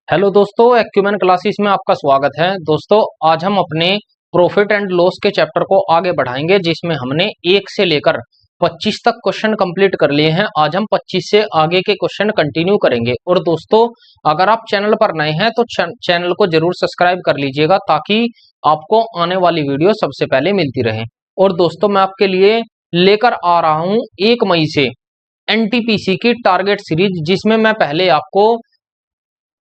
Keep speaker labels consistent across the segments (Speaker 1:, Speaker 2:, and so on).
Speaker 1: Hello दोस्तों, acumen classes में आपका स्वागत है। दोस्तों, आज हम अपने प्रॉफिट एंड लॉस के चैप्टर को आगे बढ़ाएंगे, जिसमें हमने 1 से लेकर 25 तक क्वेश्चन कंप्लीट कर लिए हैं। आज हम 25 से आगे के क्वेश्चन कंटिन्यू करेंगे। और दोस्तों, अगर आप चैनल पर नए हैं तो चैनल को जरूर सब्सक्राइब कर लीजिएगा, ताकि आपको आने वाली वीडियो सबसे पहले मिलती रहे। और दोस्तों, मैं आपके लिए लेकर आ रहा हूं 1 मई से एनटीपीसी की टारगेट सीरीज, जिसमें मैं पहले आपको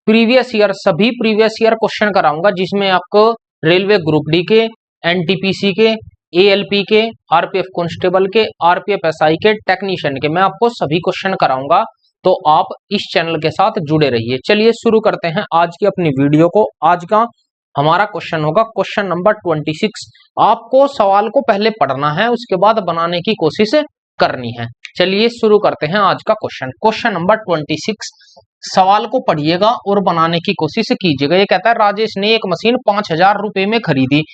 Speaker 1: सभी प्रीवियस ईयर क्वेश्चन कराऊंगा, जिसमें आपको रेलवे ग्रुप डी के, एनटीपीसी के, एएलपी के, आरपीएफ कांस्टेबल के, आरपीएफ एसआई के, टेक्नीशियन के, मैं आपको सभी क्वेश्चन कराऊंगा। तो आप इस चैनल के साथ जुड़े रहिए। चलिए शुरू करते हैं आज की अपनी वीडियो को। आज का हमारा क्वेश्चन होगा क्वेश्चन नंबर 26। आपको सवाल को पहले पढ़ना है, उसके बाद बनाने की कोशिश करनी है। चलिए शुरू करते हैं आज का क्वेश्चन नंबर 26। सवाल को पढ़िएगा और बनाने की कोशिश कीजिएगा। ये कहता है, राजेश ने एक मशीन 5,000 रुपए में खरीदी।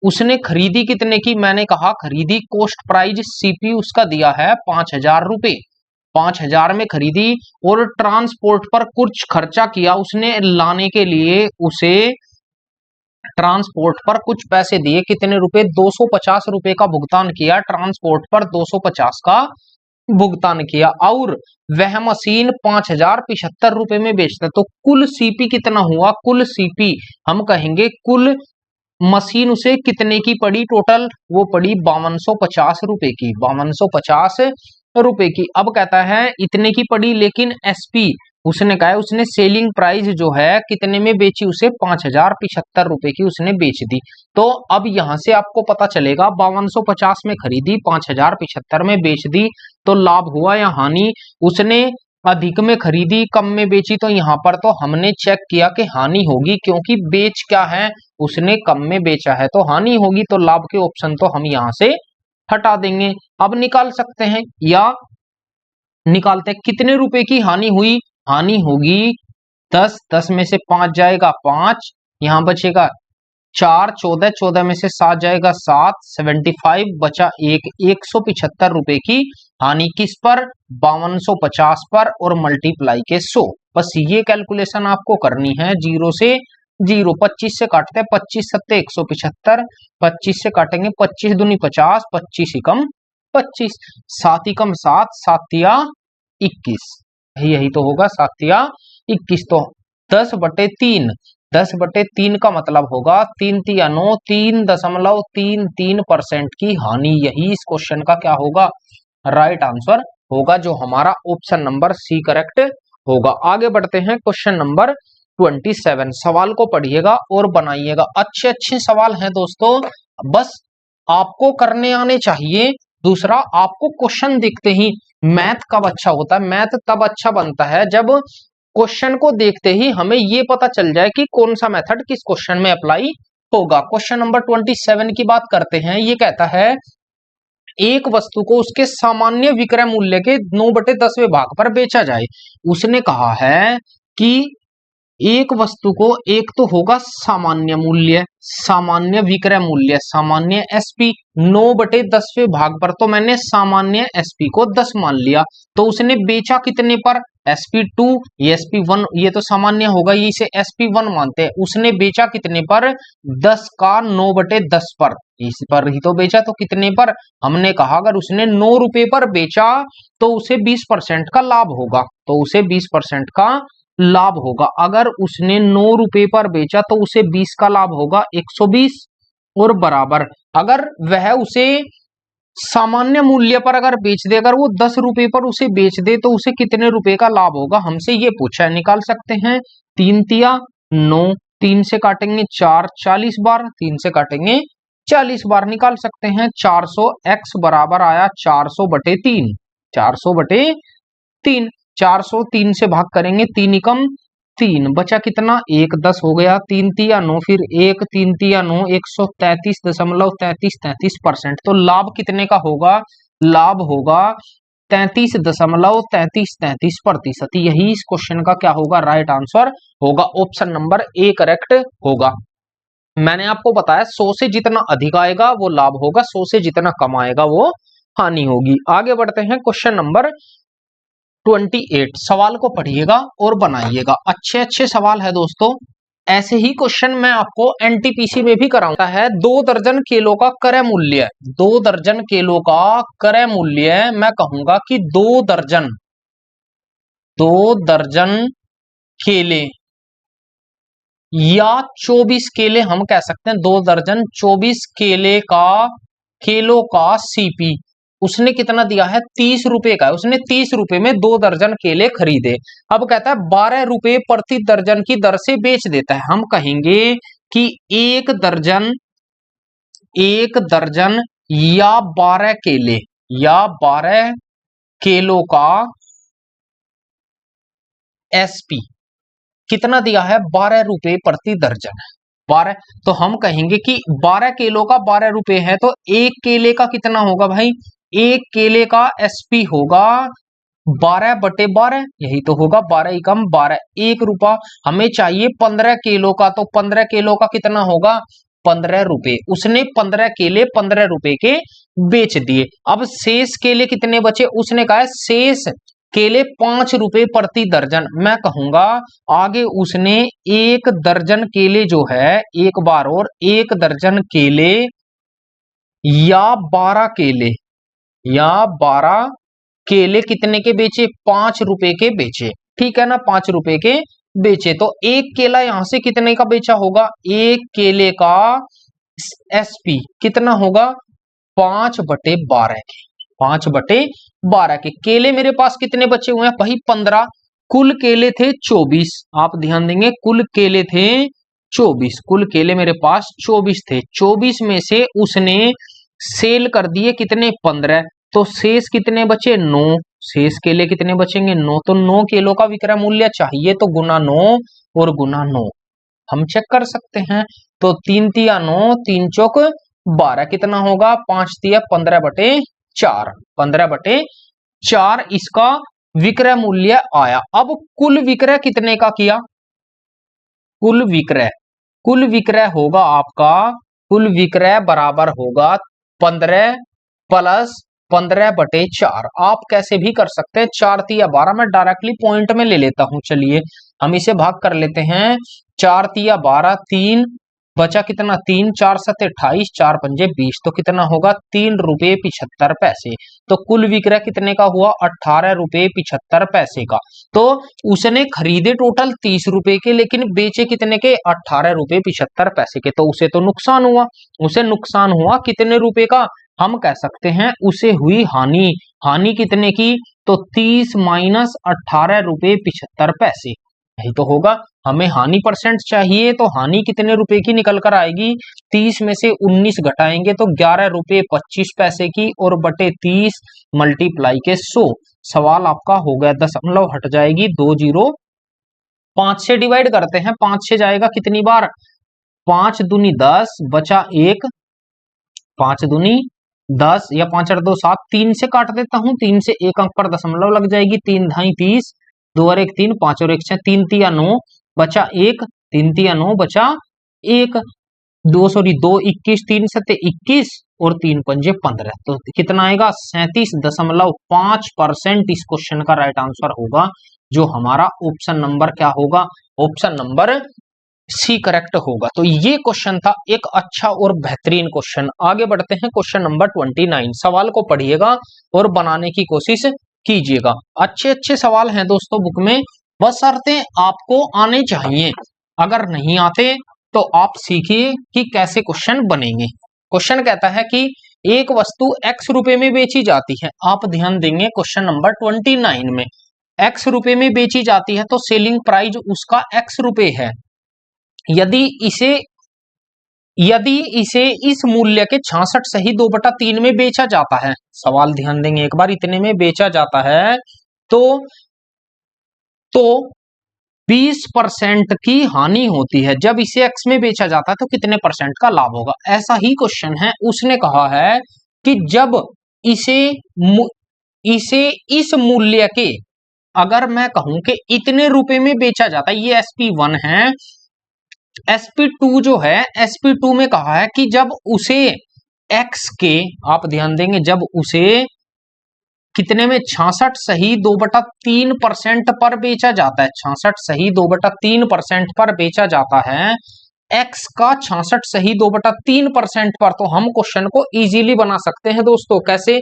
Speaker 1: उसने खरीदी कितने की? मैंने कहा खरीदी, कॉस्ट प्राइस सीपी उसका दिया है 5,000 रुपए। 5,000 में खरीदी और ट्रांसपोर्ट पर कुछ खर्चा किया उसने। लाने के लिए उसे ट्रांसपोर्ट पर कुछ पैसे दिए। कितने रुपए? 250 रुपए का भुगतान किया। ट्रांसपोर्ट पर 250 का भुगतान किया और वह मशीन 5,075 रुपए में बेचता है। तो कुल सीपी कितना हुआ? कुल सीपी हम कहेंगे कुल मशीन उसे कितने की पड़ी? टोटल वो पड़ी 5250 रुपए की। 5250 रुपए की। अब कहता है इतने की पड़ी, लेकिन एसपी उसने कहा है, उसने सेलिंग प्राइस जो है कितने में बेची? उसे 5,075 रुपए की उसने बेच दी। तो अब यहां से आपको पता चलेगा 5250 में खरीदी, 5,075 में बेच दी, तो लाभ हुआ या हानि? उसने अधिक में खरीदी, कम में बेची, तो यहां पर तो हमने चेक किया कि हानि होगी, क्योंकि बेच क्या है? उसने कम में बेचा है, तो हानि होगी। तो लाभ के ऑप्शन तो हम यहां से हटा देंगे। अब निकाल सकते हैं या निकालते हैं कितने रुपए की हानि हुई? हानि होगी 10, 10 में से 5 जाएगा 5, यहां बचेगा 4, 14, 14 में से 7 जाएगा 7, 75 बचा 1, 175 रुपए की हानि। किस पर? 5250 पर, और मल्टीप्लाई के 100। बस ये कैलकुलेशन आपको करनी है। 0 से 0, 25 से काटते हैं, 25 सत्ते 175, 25 से काटेंगे 25 दूनी 50, 25 एकम 25, 7 एकम 7, 7 या 21, यही तो होगा 7 या 21। तो 10/3, 10/3 का मतलब होगा 3 तिया 9, 3.33% की हानि। यही इस क्वेश्चन का क्या होगा? राइट आंसर होगा, जो हमारा ऑप्शन नंबर सी करेक्ट होगा। आगे बढ़ते हैं क्वेश्चन नंबर 27। सवाल को पढ़िएगा और बनाइएगा। अच्छे अच्छे सवाल हैं दोस्तों, बस आपको करने आने चाहिए। दूसरा, आपको क्वेश्चन दिखते ही मैथ कब अच्छा होता है? मैथ तब अच्छा बनता है जब क्वेश्चन को देखते ही हमें ये पता चल जाए कि कौन सा मेथड किस क्वेश्चन में अप्लाई होगा। क्वेश्चन नंबर 27 की बात करते हैं। ये कहता है, एक वस्तु को उसके सामान्य विक्रय मूल्य के 9/10वें भाग पर बेचा जाए। उसने कहा है कि एक वस्तु को, एक तो होगा सामान्य मूल्य, सामान्य विक्रय मूल्य, सामान्य एसपी, 9/10वें भाग पर, तो मैंने सामान्य एसपी को 10 मान लिया। तो उसने बेचा कितने पर? SP2, ये SP1, ये तो सामान्य होगा, ये इसे SP1 मानते हैं। उसने बेचा कितने पर? 10 का 9/10 पर, इस पर ही तो बेचा। तो कितने पर? हमने कहा अगर उसने 9 रुपए पर बेचा तो उसे 20% का लाभ होगा। तो उसे 20% का लाभ होगा। अगर उसने 9 रुपए पर बेचा तो उसे 20 का लाभ होगा, 120। और बराबर अगर वह उसे सामान्य मूल्य पर अगर बेच दे, अगर वो 10 रुपए पर उसे बेच दे, तो उसे कितने रुपए का लाभ होगा? हमसे ये पूछा है। निकाल सकते हैं। 3 तिया 9, 3 से काटेंगे 4, 40 बार, 3 से काटेंगे 40 बार। निकाल सकते हैं 400, x बराबर आया 400/3, 400/3। 400 3 से भाग करेंगे, 3 एकम 3, बचा कितना? 1, 10 हो गया। 3 तिया 9, फिर 1, 3 तिया 9, 133.33%। तो लाभ कितने का होगा? लाभ होगा 33.33%। यही इस क्वेश्चन का क्या होगा? राइट आंसर होगा। ऑप्शन नंबर ए करेक्ट होगा। मैंने आपको बताया 100 से जितना अधिक आएगा वो लाभ होगा, 100 से जितना कम आएगा वो हानि होगी। आगे बढ़ते हैं क्वेश्चन नंबर 28 सवाल को पढ़िएगा और बनाइएगा। अच्छे अच्छे सवाल है दोस्तों। ऐसे ही क्वेश्चन मैं आपको एनटीपीसी में भी कराऊंगा है। 2 दर्जन केलों का क्रय मूल्य, 2 दर्जन केलों का क्रय मूल्य मैं कहूंगा कि 2 दर्जन केले या 24 केले हम कह सकते हैं। 2 दर्जन 24 केलों का सीपी उसने कितना दिया है, 30 रुपए का। उसने 30 रुपए में 2 दर्जन केले खरीदे। अब कहता है 12 रुपए प्रति दर्जन की दर से बेच देता है। हम कहेंगे कि एक दर्जन या 12 केलों का एसपी कितना दिया है, 12 रुपए प्रति दर्जन। 12 तो हम कहेंगे कि 12 किलो का 12 रुपए है तो एक केले का कितना होगा भाई, एक केले का एसपी होगा 12/12, यही तो होगा 12 एकम 12, 1 रुपया। हमें चाहिए 15 किलो का, तो 15 किलो का कितना होगा, 15 रुपए। उसने 15 केले 15 रुपए के बेच दिए। अब शेष केले कितने बचे, उसने कहा शेष केले 5 रुपए प्रति दर्जन। मैं कहूंगा आगे उसने 1 दर्जन केले जो है, एक बार और 1 दर्जन केले या 12 केले कितने के बेचे, 5 रुपए के बेचे। ठीक है ना, 5 रुपए के बेचे। तो एक केला यहां से कितने का बेचा होगा, एक केले का एसपी कितना होगा, 5/12 के। 5/12 के केले मेरे पास कितने बचे हुए हैं भाई, 15। कुल केले थे 24। आप ध्यान देंगे, कुल केले थे 24। कुल केले मेरे पास 24 थे। 24 में से उसने सेल कर दिए कितने, 15। तो शेष कितने बचे, 9। शेष केले कितने बचेंगे, 9। तो 9 केलों का विक्रय मूल्य चाहिए, तो गुना 9 और गुना 9 हम चेक कर सकते हैं। तो 3 तिया 9, 3 चौक 12 कितना होगा, 5 तिया 15/4, 15/4 इसका विक्रय मूल्य आया। अब कुल विक्रय कितने का किया, कुल विक्रय होगा आपका, कुल विक्रय बराबर होगा 15 प्लस 15/4। आप कैसे भी कर सकते हैं, 4 तिया 12, मैं डायरेक्टली पॉइंट में ले लेता हूं। चलिए हम इसे भाग कर लेते हैं। 4 तिया 12, 3 बचा कितना, 3, 4 7 28, 4 पंजे 20, तो कितना होगा, 3 रुपए 75 पैसे। तो कुल विक्रय कितने का हुआ, 18 रुपए 75 पैसे का। तो उसने खरीदे टोटल 30 रुपए के, लेकिन बेचे कितने के, 18 रुपए 75 पैसे के। तो उसे तो नुकसान हुआ, उसे नुकसान हुआ कितने रुपए का, हम कह सकते हैं उसे हुई हानि। हानि कितने की, तो 30 माइनस 18 रुपए 75 पैसे, यही तो होगा। हमें हानि परसेंट चाहिए, तो हानि कितने रुपए की निकल कर आएगी, 30 में से 19 घटाएंगे तो 11 रुपए 25 पैसे की, और बटे 30 मल्टीप्लाई के 100। सवाल आपका हो गया, दशमलव हट जाएगी 2 जीरो। 5 से डिवाइड करते हैं, 5 से जाएगा कितनी बार, 5 दूनी 10 बचा 1, 5 दूनी 10 या 5 8 2 7, 3 से काट देता हूं, 3 से एक अंक पर दशमलव लग जाएगी, 3 ढाई 30, 2 और 1 3, 5 और 1 6, 3 तिया 9 बचा 1, 3 तिया 9 बचा 1, 2 21, 3 7 21 और 3 पंजे 15। तो कितना आएगा, 37.5% इस क्वेश्चन का राइट आंसर होगा, जो हमारा ऑप्शन नंबर क्या होगा, ऑप्शन नंबर सी करेक्ट होगा। तो ये क्वेश्चन था एक अच्छा और बेहतरीन क्वेश्चन। आगे बढ़ते हैं क्वेश्चन नंबर 29। सवाल को पढ़िएगा और बनाने की कोशिश कीजिएगा। अच्छे अच्छे सवाल हैं दोस्तों बुक में, बशर्ते आपको आने चाहिए। अगर नहीं आते तो आप सीखिए कि कैसे क्वेश्चन बनेंगे। क्वेश्चन कहता है कि एक वस्तु x रुपए में बेची जाती है। आप ध्यान देंगे क्वेश्चन नंबर 29 में x रुपए में बेची जाती है, तो सेलिंग प्राइस उसका x रुपए है। यदि इसे इस मूल्य के 66 सही 2/3 में बेचा जाता है, सवाल ध्यान देंगे एक बार, इतने में बेचा जाता है तो 20% की हानि होती है। जब इसे x में बेचा जाता है तो कितने परसेंट का लाभ होगा। ऐसा ही क्वेश्चन है। उसने कहा है कि जब इसे इस मूल्य के, अगर मैं कहूं कि इतने रुपए में बेचा जाता है, ये SP1 है। SP2 जो है, SP2 में कहा है कि जब उसे x के, आप ध्यान देंगे, जब उसे कितने में 66.3% पर बेचा जाता है। 66.3% पर बेचा जाता है। एक्स का 66.3% पर। तो हम क्वेश्चन को इजीली बना सकते हैं दोस्तों। कैसे?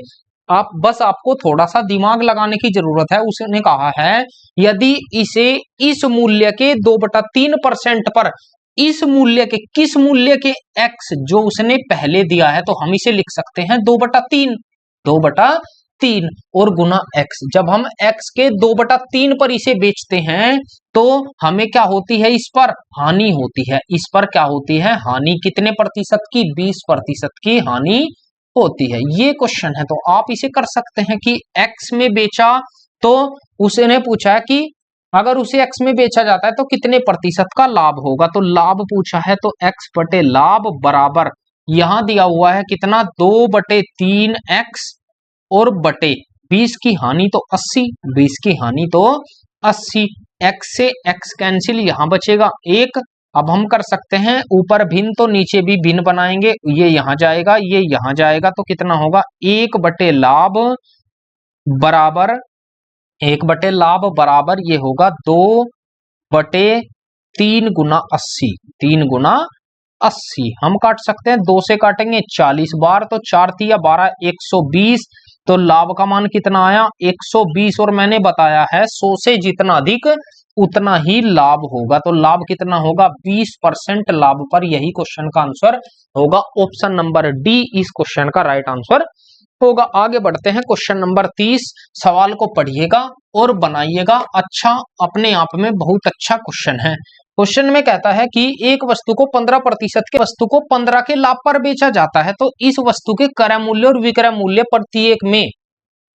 Speaker 1: आप बस आपको थोड़ा सा दिमाग लगाने की जरूरत है। उसने कहा है यदि इसे इस मूल्य के 2/3% पर, इस मूल्य के, किस मूल्य के? एक्स जो उसने पहले दिया है, तो हम इसे लिख सकते हैं 2/3, 2/3 और गुना एक्स। जब हम एक्स के 2/3 पर इसे बेचते हैं तो हमें क्या होती है? इस पर हानि होती है। इस पर क्या होती है? हानि। कितने प्रतिशत की? 20% की हानि होती है। ये क्वेश्चन है। तो आप इसे कर सकते हैं कि एक्स में बेचा, तो उसने पूछा है कि अगर उसे एक्स में बेचा जाता है तो कितने प्रतिशत का लाभ होगा। तो लाभ पूछा है, तो एक्स बटे लाभ बराबर यहां दिया हुआ है कितना? 2/3 एक्स और बटे 20 की हानि तो 80, 20 की हानि तो 80। एक्स से एक्स कैंसिल, यहां बचेगा 1। अब हम कर सकते हैं ऊपर भिन्न तो नीचे भी भिन्न बनाएंगे। ये यहां जाएगा, ये यहां जाएगा, तो कितना होगा? 1 बटे लाभ बराबर, 1 बटे लाभ बराबर ये होगा 2/3 गुना 80, 3 गुना 80। हम काट सकते हैं, 2 से काटेंगे 40 बार, तो 4 तिया 12, 120। तो लाभ का मान कितना आया? 120। और मैंने बताया है 100 से जितना अधिक उतना ही लाभ होगा। तो लाभ कितना होगा? 20% लाभ पर। यही क्वेश्चन का आंसर होगा। ऑप्शन नंबर डी इस क्वेश्चन का राइट आंसर होगा। आगे बढ़ते हैं। Question number 30। सवाल को पढ़िएगा और बनाइएगा। अच्छा, अपने आप में बहुत अच्छा क्वेश्चन है। क्वेश्चन में कहता है कि एक वस्तु को 15% के वस्तु को 15 के लाभ पर बेचा जाता है, तो इस वस्तु के क्रय मूल्य और विक्रय मूल्य प्रत्येक में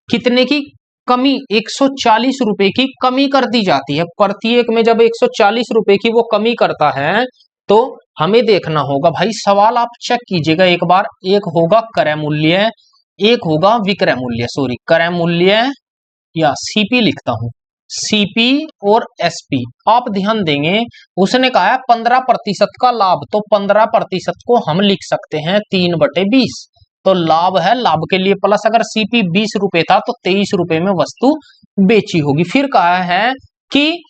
Speaker 1: कितने की कमी? 140 रुपए की कमी कर दी जाती है। प्रत्येक में जब 140 रुपए की वो कमी करता है, तो हमें देखना होगा भाई। सवाल आप चेक कीजिएगा एक बार। एक होगा क्रय मूल्य, एक होगा विक्रय मूल्य। सॉरी, क्रय मूल्य या सीपी लिखता हूं, सीपी और एसपी। आप ध्यान देंगे, उसने कहा है 15% का लाभ, तो 15% को हम लिख सकते हैं 3/20। तो लाभ है, लाभ के लिए प्लस। अगर सीपी 20 रुपए था तो 23 रुपए में वस्तु बेची होगी। फिर कहा है कि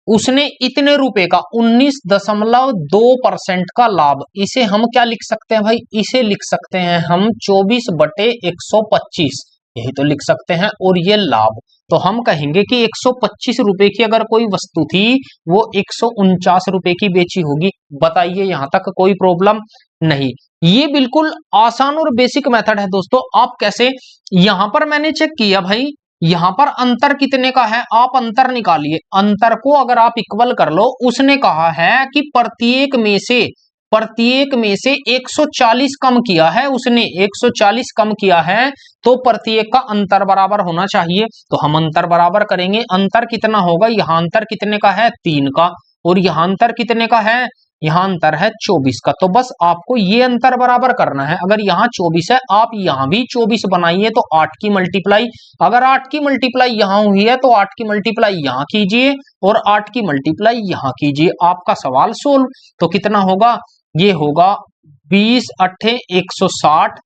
Speaker 1: उसने इतने रुपए का 19.2% का लाभ। इसे हम क्या लिख सकते हैं भाई? इसे लिख सकते हैं हम 24/125, यही तो लिख सकते हैं। और ये लाभ, तो हम कहेंगे कि 125 रुपए की अगर कोई वस्तु थी, वो 149 रुपए की बेची होगी। बताइए, यहां तक कोई प्रॉब्लम नहीं। ये बिल्कुल आसान और बेसिक मेथड है दोस्तों। आप कैसे? यहां पर मैंने चेक किया भाई, यहां पर अंतर कितने का है? आप अंतर निकालिए। अंतर को अगर आप इक्वल कर लो, उसने कहा है कि प्रत्येक में से 140 कम किया है उसने, 140 कम किया है, तो प्रत्येक का अंतर बराबर होना चाहिए। तो हम अंतर बराबर करेंगे। अंतर कितना होगा? यहां अंतर कितने का है? 3 का। और यहां अंतर कितने का है? यहां अंतर है 24 का। तो बस आपको ये अंतर बराबर करना है। अगर यहां 24 है, आप यहां भी 24 बनाइए, तो 8 की मल्टीप्लाई। अगर 8 की मल्टीप्लाई यहां हुई है, तो 8 की मल्टीप्लाई यहां कीजिए और 8 की मल्टीप्लाई यहां कीजिए। आपका सवाल सोल्व। तो कितना होगा? ये होगा 20 अट्ठे 160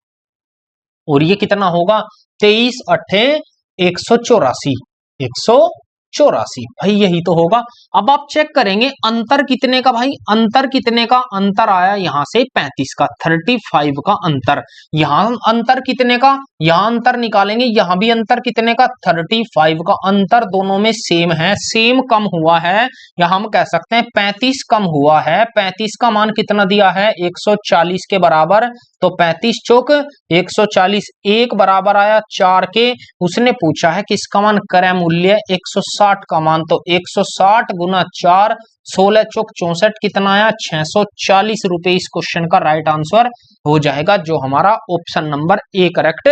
Speaker 1: और ये कितना होगा? 23 अट्ठे 184, 184 भाई, यही तो होगा। अब आप चेक करेंगे अंतर कितने का भाई? अंतर कितने का? अंतर आया यहां से 35 का, 35 का अंतर। यहां अंतर कितने का? यहां अंतर निकालेंगे, यहां भी अंतर कितने का? 35 का। अंतर दोनों में सेम है, सेम कम हुआ है, या हम कह सकते हैं 35 कम हुआ है। 35 का मान कितना दिया है? 140 के बराबर। तो 35 चौक 140, एक बराबर आया 4 के। उसने पूछा है किसका मान? क्रय मूल्य 160 का मान। तो 160 गुना 4, 16 चौक 64, कितना आया? 640 रुपए। इस क्वेश्चन का राइट आंसर हो जाएगा, जो हमारा ऑप्शन नंबर ए करेक्ट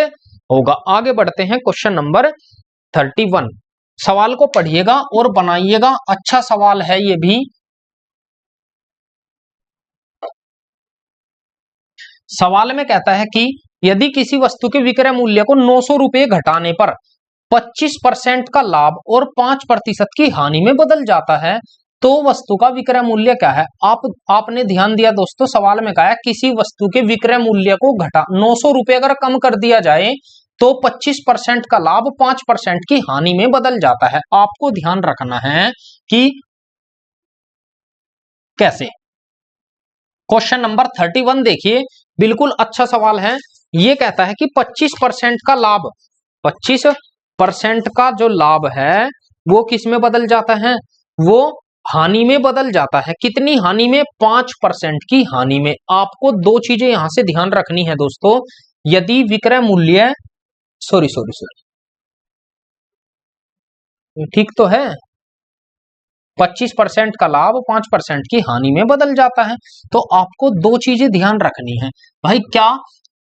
Speaker 1: होगा। आगे बढ़ते हैं। Question number 31। सवाल को पढ़िएगा और बनाइएगा। अच्छा सवाल है ये भी। सवाल में कहता है कि यदि किसी वस्तु के विक्रय मूल्य को 900 रुपए घटाने पर 25% का लाभ और 5% की हानि में बदल जाता है, तो वस्तु का विक्रय मूल्य क्या है? आपने ध्यान दिया दोस्तों, सवाल में कहा है किसी वस्तु के विक्रय मूल्य को घटा 900 रुपए अगर कम कर दिया जाए तो 25% का लाभ 5% की हानि में बदल जाता है। आपको ध्यान रखना है कि कैसे। क्वेश्चन नंबर 31 देखिए, बिल्कुल अच्छा सवाल है। ये कहता है कि 25% का लाभ, 25% का जो लाभ है वो किस में बदल जाता है, वो हानि में बदल जाता है। कितनी हानि में, 5% की हानि में। आपको दो चीजें यहां से ध्यान रखनी है दोस्तों। यदि विक्रय मूल्य, सॉरी सॉरी सॉरी, ठीक तो है, 25% का लाभ 5% की हानि में बदल जाता है। तो आपको दो चीजें ध्यान रखनी है भाई। क्या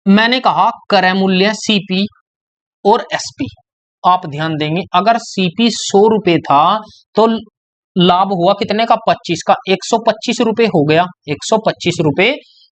Speaker 1: मैंने कहा, क्रय मूल्य सीपी और एसपी। आप ध्यान देंगे, अगर सीपी 100 रुपए था तो लाभ हुआ कितने का, 25 का, 125 रुपए हो गया, 125 रुपए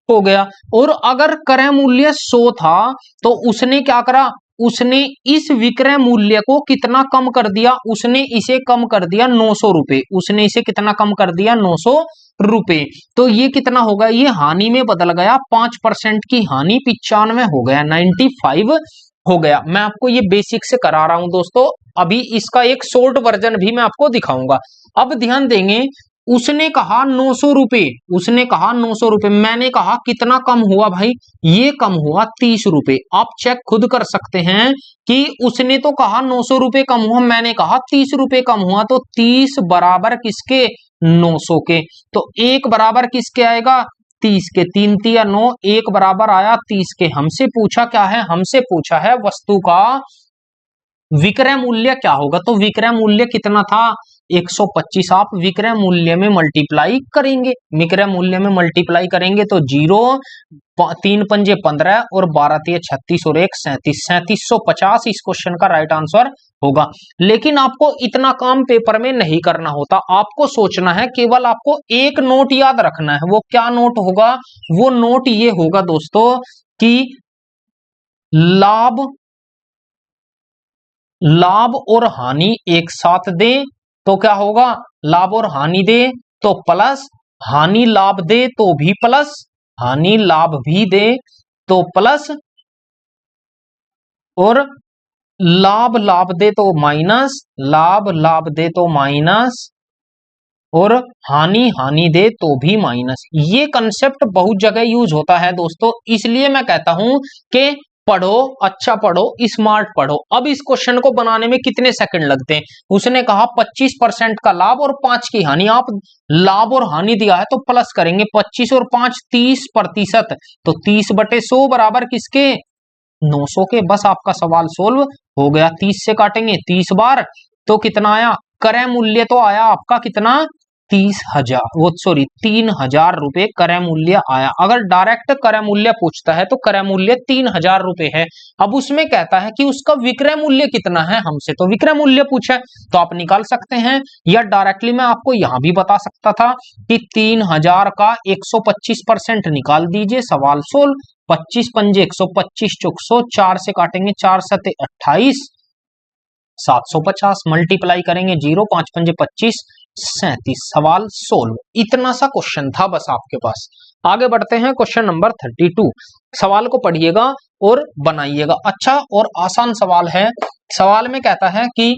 Speaker 1: हो गया। और अगर क्रय मूल्य 100 था तो उसने क्या करा, उसने इस विक्रय मूल्य को कितना कम कर दिया, उसने इसे कम कर दिया 900 रुपए। उसने इसे कितना कम कर दिया, 900 रुपए। तो ये कितना होगा, ये हानि में बदल गया, 5% की हानि 95 हो गया, 95 हो गया। मैं आपको ये बेसिक से करा रहा हूं दोस्तों, अभी इसका एक शॉर्ट वर्जन भी मैं आपको दिखाऊंगा। अब ध्यान देंगे, उसने कहा 900 रुपए, उसने कहा 900 रुपए, मैंने कहा कितना कम हुआ भाई, ये कम हुआ 30 रुपए। आप चेक खुद कर सकते हैं कि उसने तो कहा 900 रुपए कम हुआ, मैंने कहा 30 रुपए कम हुआ। तो 30 बराबर किसके, 900 के। तो एक बराबर किसके आएगा, 30 के। 3 तिया 9, एक बराबर आया 30 के। हमसे पूछा क्या है, हमसे पूछा है वस्तु का विक्रय मूल्य क्या होगा। तो विक्रय मूल्य कितना था, 125। आप विक्रय मूल्य में मल्टीप्लाई करेंगे, विक्रय मूल्य में मल्टीप्लाई करेंगे तो 0, 3 पंजे 15 और 12 तिया 36 और 1 37, 3750 इस क्वेश्चन का राइट आंसर होगा। लेकिन आपको इतना काम पेपर में नहीं करना होता, आपको सोचना है, केवल आपको एक नोट याद रखना है। वो क्या नोट होगा, वो नोट ये होगा दोस्तों कि लाभ और हानि एक साथ दे तो क्या होगा, लाभ और हानि दे तो प्लस, हानि लाभ दे तो भी प्लस, हानि लाभ भी दे तो प्लस, और लाभ लाभ दे तो माइनस, लाभ लाभ दे तो माइनस, और हानि हानि दे तो भी माइनस। ये कंसेप्ट बहुत जगह यूज होता है दोस्तों, इसलिए मैं कहता हूं कि पढ़ो, अच्छा पढ़ो, स्मार्ट पढ़ो। अब इस क्वेश्चन को बनाने में कितने सेकंड लगते हैं। उसने कहा 25% का लाभ और 5 की हानि। आप लाभ और हानि दिया है तो प्लस करेंगे, 25 और 5 30%, तो 30/100 बराबर किसके, 900 के। बस आपका सवाल सोल्व हो गया। 30 से काटेंगे 30 बार तो कितना आया, क्रय मूल्य तो आया आपका कितना, 30,000, वो सॉरी 3,000 रुपए क्रय मूल्य आया। अगर डायरेक्ट क्रय मूल्य पूछता है तो क्रय मूल्य 3,000 रुपए है। अब उसमें कहता है कि उसका विक्रय मूल्य कितना है, हमसे तो विक्रय मूल्य पूछा है, तो आप निकाल सकते हैं, या डायरेक्टली मैं आपको यहां भी बता सकता था कि 3,000 का 125% निकाल दीजिए, सवाल सोल्व। 25 पंजे 125 चौक 100, 4 से काटेंगे 4 सते 28, 750 मल्टीप्लाई करेंगे 0, 5 पंजे 25, 37, सवाल सोल्व। इतना सा क्वेश्चन था बस आपके पास। आगे बढ़ते हैं, क्वेश्चन नंबर 32। सवाल को पढ़िएगा और बनाइएगा। अच्छा और आसान सवाल है। सवाल में कहता है कि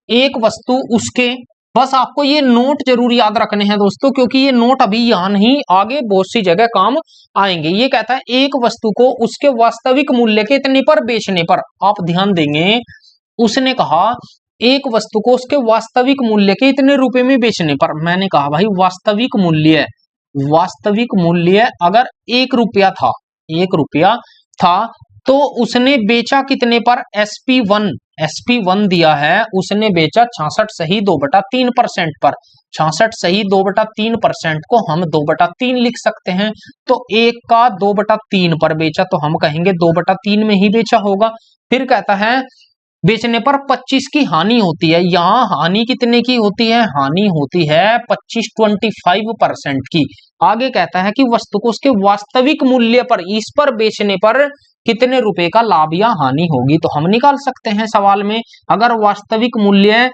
Speaker 1: एक वस्तु उसके, बस आपको ये नोट जरूर याद रखने हैं दोस्तों, क्योंकि ये नोट अभी यहां नहीं, आगे बहुत सी जगह काम आएंगे। ये कहता है एक वस्तु को उसके वास्तविक मूल्य के इतने पर बेचने पर, आप ध्यान देंगे, उसने कहा एक वस्तु को उसके वास्तविक मूल्य के इतने रुपए में बेचने पर। मैंने कहा भाई वास्तविक मूल्य, वास्तविक मूल्य अगर 1 रुपया था, 1 रुपया था तो उसने बेचा कितने पर, SP1, SP1 दिया है, उसने बेचा 66 सही 2/3% पर। 66 सही 2/3% को हम 2/3 लिख सकते हैं। तो 1 का 2/3 पर बेचा तो हम कहेंगे 2/3 में ही बेचा होगा। फिर कहता है बेचने पर 25 की हानि होती है। यहां हानि कितने की होती है, हानि होती है 25% की। आगे कहता है कि वस्तु को उसके वास्तविक मूल्य पर, इस पर बेचने पर कितने रुपए का लाभ या हानि होगी। तो हम निकाल सकते हैं सवाल में, अगर वास्तविक मूल्य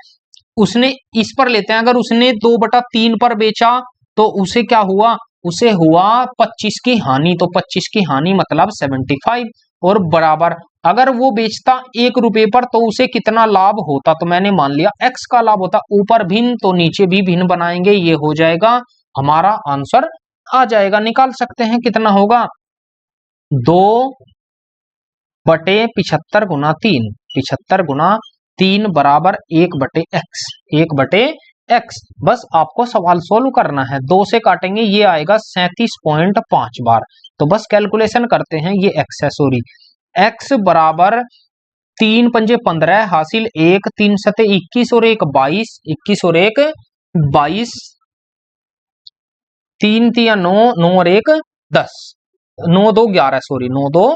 Speaker 1: उसने इस पर लेते हैं, अगर उसने 2/3 पर बेचा तो उसे क्या हुआ, उसे हुआ 25 की हानि। तो 25 की हानि मतलब 75, और बराबर, अगर वो बेचता 1 रुपए पर तो उसे कितना लाभ होता, तो मैंने मान लिया x का लाभ होता। ऊपर भिन्न तो नीचे भी भिन्न बनाएंगे, ये हो जाएगा हमारा आंसर आ जाएगा। निकाल सकते हैं कितना होगा, 2/75 गुना 3, 75 गुना 3 बराबर 1/x, 1/x। बस आपको सवाल सोल्व करना है। 2 से काटेंगे, ये आएगा 37.5 बार। तो बस कैलकुलेशन करते हैं, ये x है, सॉरी, x बराबर 3 पंजे 15 हासिल 1, 3 सते 21 और 1 22, 21 और 1 22, 3 तिया 9, 9 और 1 10, 9 2 11, सॉरी 9 2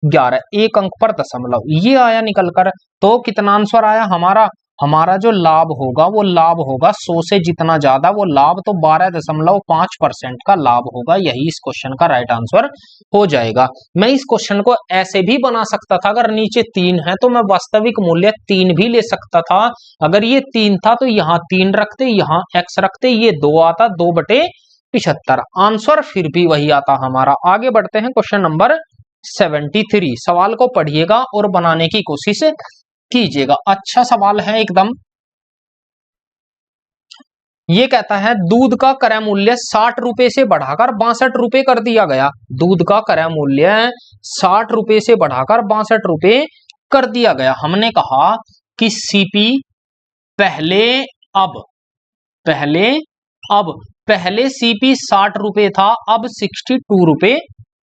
Speaker 1: 11, एक अंक पर दशमलव, ये आया निकल कर। तो कितना आंसर आया हमारा, हमारा जो लाभ होगा वो लाभ होगा 100 से जितना ज्यादा वो लाभ, तो 12.5% का लाभ होगा। यही इस क्वेश्चन का राइट आंसर हो जाएगा। मैं इस क्वेश्चन को ऐसे भी बना सकता था, अगर नीचे 3 है तो मैं वास्तविक मूल्य 3 भी ले सकता था। अगर ये 3 था तो यहाँ 3 रखते, यहाँ x रखते, ये 2 आता, 2/75, आंसर फिर भी वही आता हमारा। आगे बढ़ते हैं, क्वेश्चन नंबर 73। सवाल को पढ़िएगा और बनाने की कोशिश कीजिएगा। अच्छा सवाल है एकदम। ये कहता है दूध का क्रय मूल्य 60 रुपए से बढ़ाकर 62 रुपए कर दिया गया। दूध का क्रय मूल्य 60 रुपए से बढ़ाकर 62 रुपए कर दिया गया। हमने कहा कि सीपी पहले सीपी 60 रुपए था, अब 62 रुपए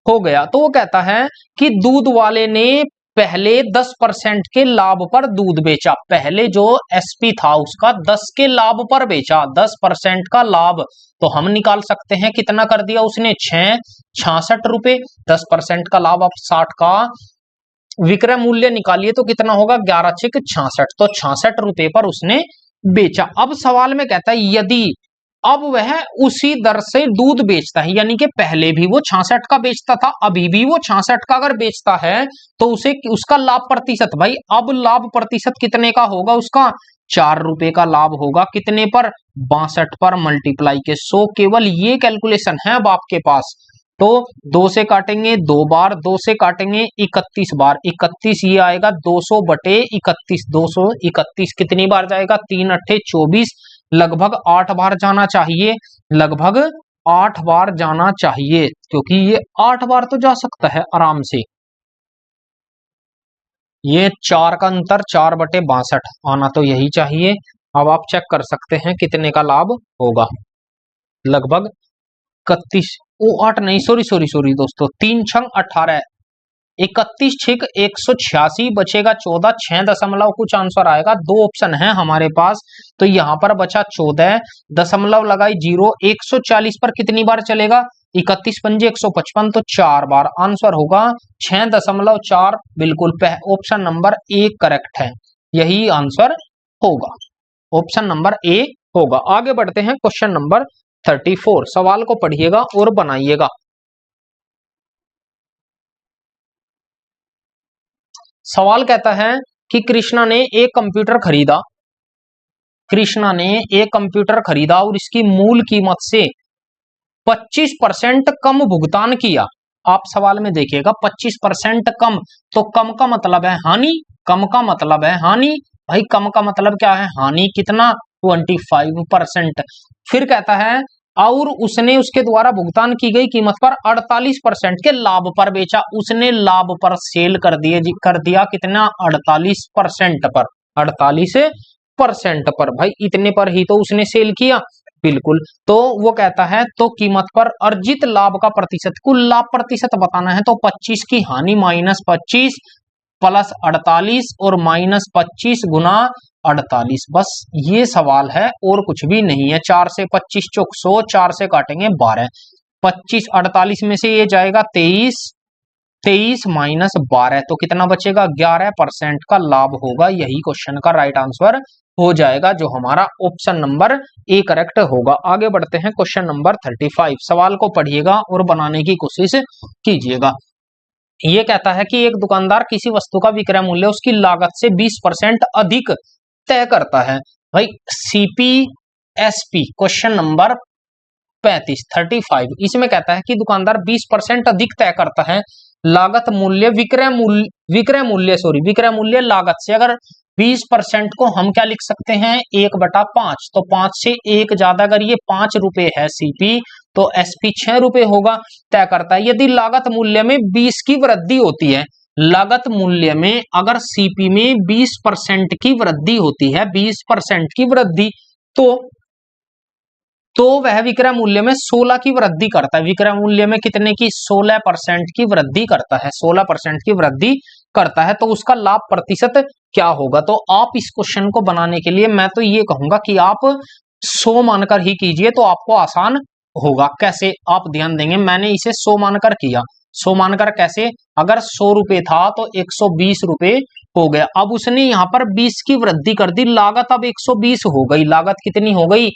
Speaker 1: हो गया। तो वो कहता है कि दूध वाले ने पहले 10% के लाभ पर दूध बेचा। पहले जो एसपी था उसका 10 के लाभ पर बेचा, 10% का लाभ। तो हम निकाल सकते हैं कितना कर दिया उसने, 66 रुपए। 10% का लाभ, अब 60 का विक्रय मूल्य निकालिए तो कितना होगा, 11 × 66, तो 66 रुपए पर उसने बेचा। अब सवाल में कहता है यदि अब वह उसी दर से दूध बेचता है, यानी कि पहले भी वो 66 का बेचता था, अभी भी वो 66 का अगर बेचता है तो उसे उसका लाभ प्रतिशत, भाई अब लाभ प्रतिशत कितने का होगा उसका, 4 रुपए का लाभ होगा। कितने पर, 62 पर मल्टीप्लाई के 100। केवल ये कैलकुलेशन है अब आपके पास। तो 2 से काटेंगे 2 बार, 2 से काटेंगे 31 बार, 31 ये आएगा 200/31, 231 कितनी बार जाएगा, 3 8 24, लगभग 8 बार जाना चाहिए, लगभग 8 बार जाना चाहिए, क्योंकि ये 8 बार तो जा सकता है आराम से। ये 4 का अंतर, 4/62 आना तो यही चाहिए। अब आप चेक कर सकते हैं कितने का लाभ होगा, लगभग 31, 8 नहीं, सॉरी दोस्तों, 3 × 18, 31 × 186 बचेगा 14, 6 दशमलव कुछ आंसर आएगा। 2 ऑप्शन है हमारे पास, तो यहां पर बचा 14, दशमलव लगाई 0, 140 पर कितनी बार चलेगा, 31 पंजे 155, तो 4 बार। आंसर होगा 6.4। बिल्कुल ऑप्शन नंबर ए करेक्ट है, यही आंसर होगा, ऑप्शन नंबर ए होगा। आगे बढ़ते हैं, क्वेश्चन नंबर 34। सवाल को पढ़िएगा और बनाइएगा। सवाल कहता है कि कृष्णा ने एक कंप्यूटर खरीदा और इसकी मूल कीमत से 25% कम भुगतान किया। आप सवाल में देखिएगा 25% कम, तो कम का मतलब है हानि, कम का मतलब है हानि। भाई कम का मतलब क्या है, हानि। कितना, 25%। फिर कहता है और उसने उसके द्वारा भुगतान की गई कीमत पर 48% के लाभ पर बेचा। उसने लाभ पर सेल कर दिया कितना, 48% पर, 48% पर। भाई इतने पर ही तो उसने सेल किया, बिल्कुल। तो वो कहता है तो कीमत पर अर्जित लाभ का प्रतिशत, कुल लाभ प्रतिशत बताना है, तो 25 की हानि -25 प्लस 48 और -25 गुना 48। बस ये सवाल है और कुछ भी नहीं है। 4 से 25 चौक 100, 4 से काटेंगे 12, 25 48 में से ये जाएगा 23, 23 -12, तो कितना बचेगा, 11% का लाभ होगा। यही क्वेश्चन का राइट आंसर हो जाएगा, जो हमारा ऑप्शन नंबर ए करेक्ट होगा। आगे बढ़ते हैं, क्वेश्चन नंबर 35। सवाल को पढ़िएगा और बनाने की कोशिश कीजिएगा। ये कहता है कि एक दुकानदार किसी वस्तु का विक्रय मूल्य उसकी लागत से 20% अधिक तय करता है। भाई सीपीएसपी क्वेश्चन नंबर 35 इसमें कहता है कि दुकानदार 20% अधिक तय करता है लागत मूल्य विक्रय मूल्य सॉरी विक्रय मूल्य लागत से अगर 20% को हम क्या लिख सकते हैं 1/5, तो 5 से 1 ज्यादा अगर ये 5 रुपए है सीपी तो एसपी 6 रुपए होगा तय करता है। यदि लागत मूल्य में 20 की वृद्धि होती है, लागत मूल्य में अगर सीपी में 20% की वृद्धि होती है, 20% की वृद्धि, तो वह विक्रय मूल्य में 16 की वृद्धि करता है। विक्रय मूल्य में कितने की 16% की वृद्धि करता है, 16% की वृद्धि करता है, तो उसका लाभ प्रतिशत क्या होगा। तो आप इस क्वेश्चन को बनाने के लिए मैं तो ये कहूंगा कि आप 100 मानकर ही कीजिए तो आपको आसान होगा। कैसे आप ध्यान देंगे, मैंने इसे 100 मानकर किया। 100 मानकर कैसे, अगर 100 रुपए था तो 120 रुपए हो गया। अब उसने यहाँ पर 20 की वृद्धि कर दी, लागत अब 120 हो गई। लागत कितनी हो गई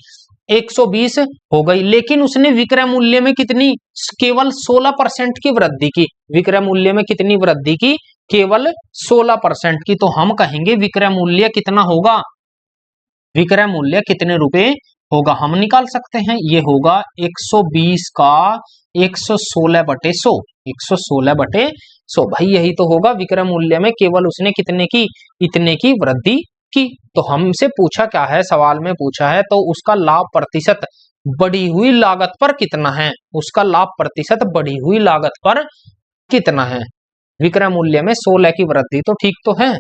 Speaker 1: 120 हो गई, लेकिन उसने विक्रय मूल्य में कितनी केवल 16% की वृद्धि की। विक्रय मूल्य में कितनी वृद्धि की, केवल 16% की। तो हम कहेंगे विक्रय मूल्य कितना होगा, विक्रय मूल्य कितने रुपए होगा हम निकाल सकते हैं। ये होगा 120 का 116/100, 116/100 भाई यही तो होगा। विक्रय मूल्य में केवल उसने कितने की, इतने की वृद्धि की। तो हमसे पूछा क्या है, सवाल में पूछा है तो उसका लाभ प्रतिशत बढ़ी हुई लागत पर कितना है, उसका लाभ प्रतिशत बढ़ी हुई लागत पर कितना है। विक्रय मूल्य में 16 की वृद्धि तो ठीक तो है।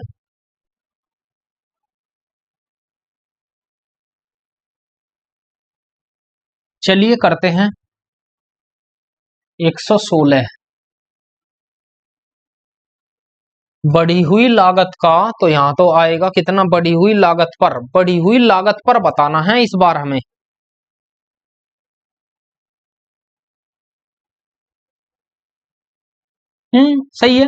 Speaker 1: चलिए करते हैं 116 बढ़ी हुई लागत का, तो यहां तो आएगा कितना, बढ़ी हुई लागत पर, बढ़ी हुई लागत पर बताना है इस बार हमें। सही है,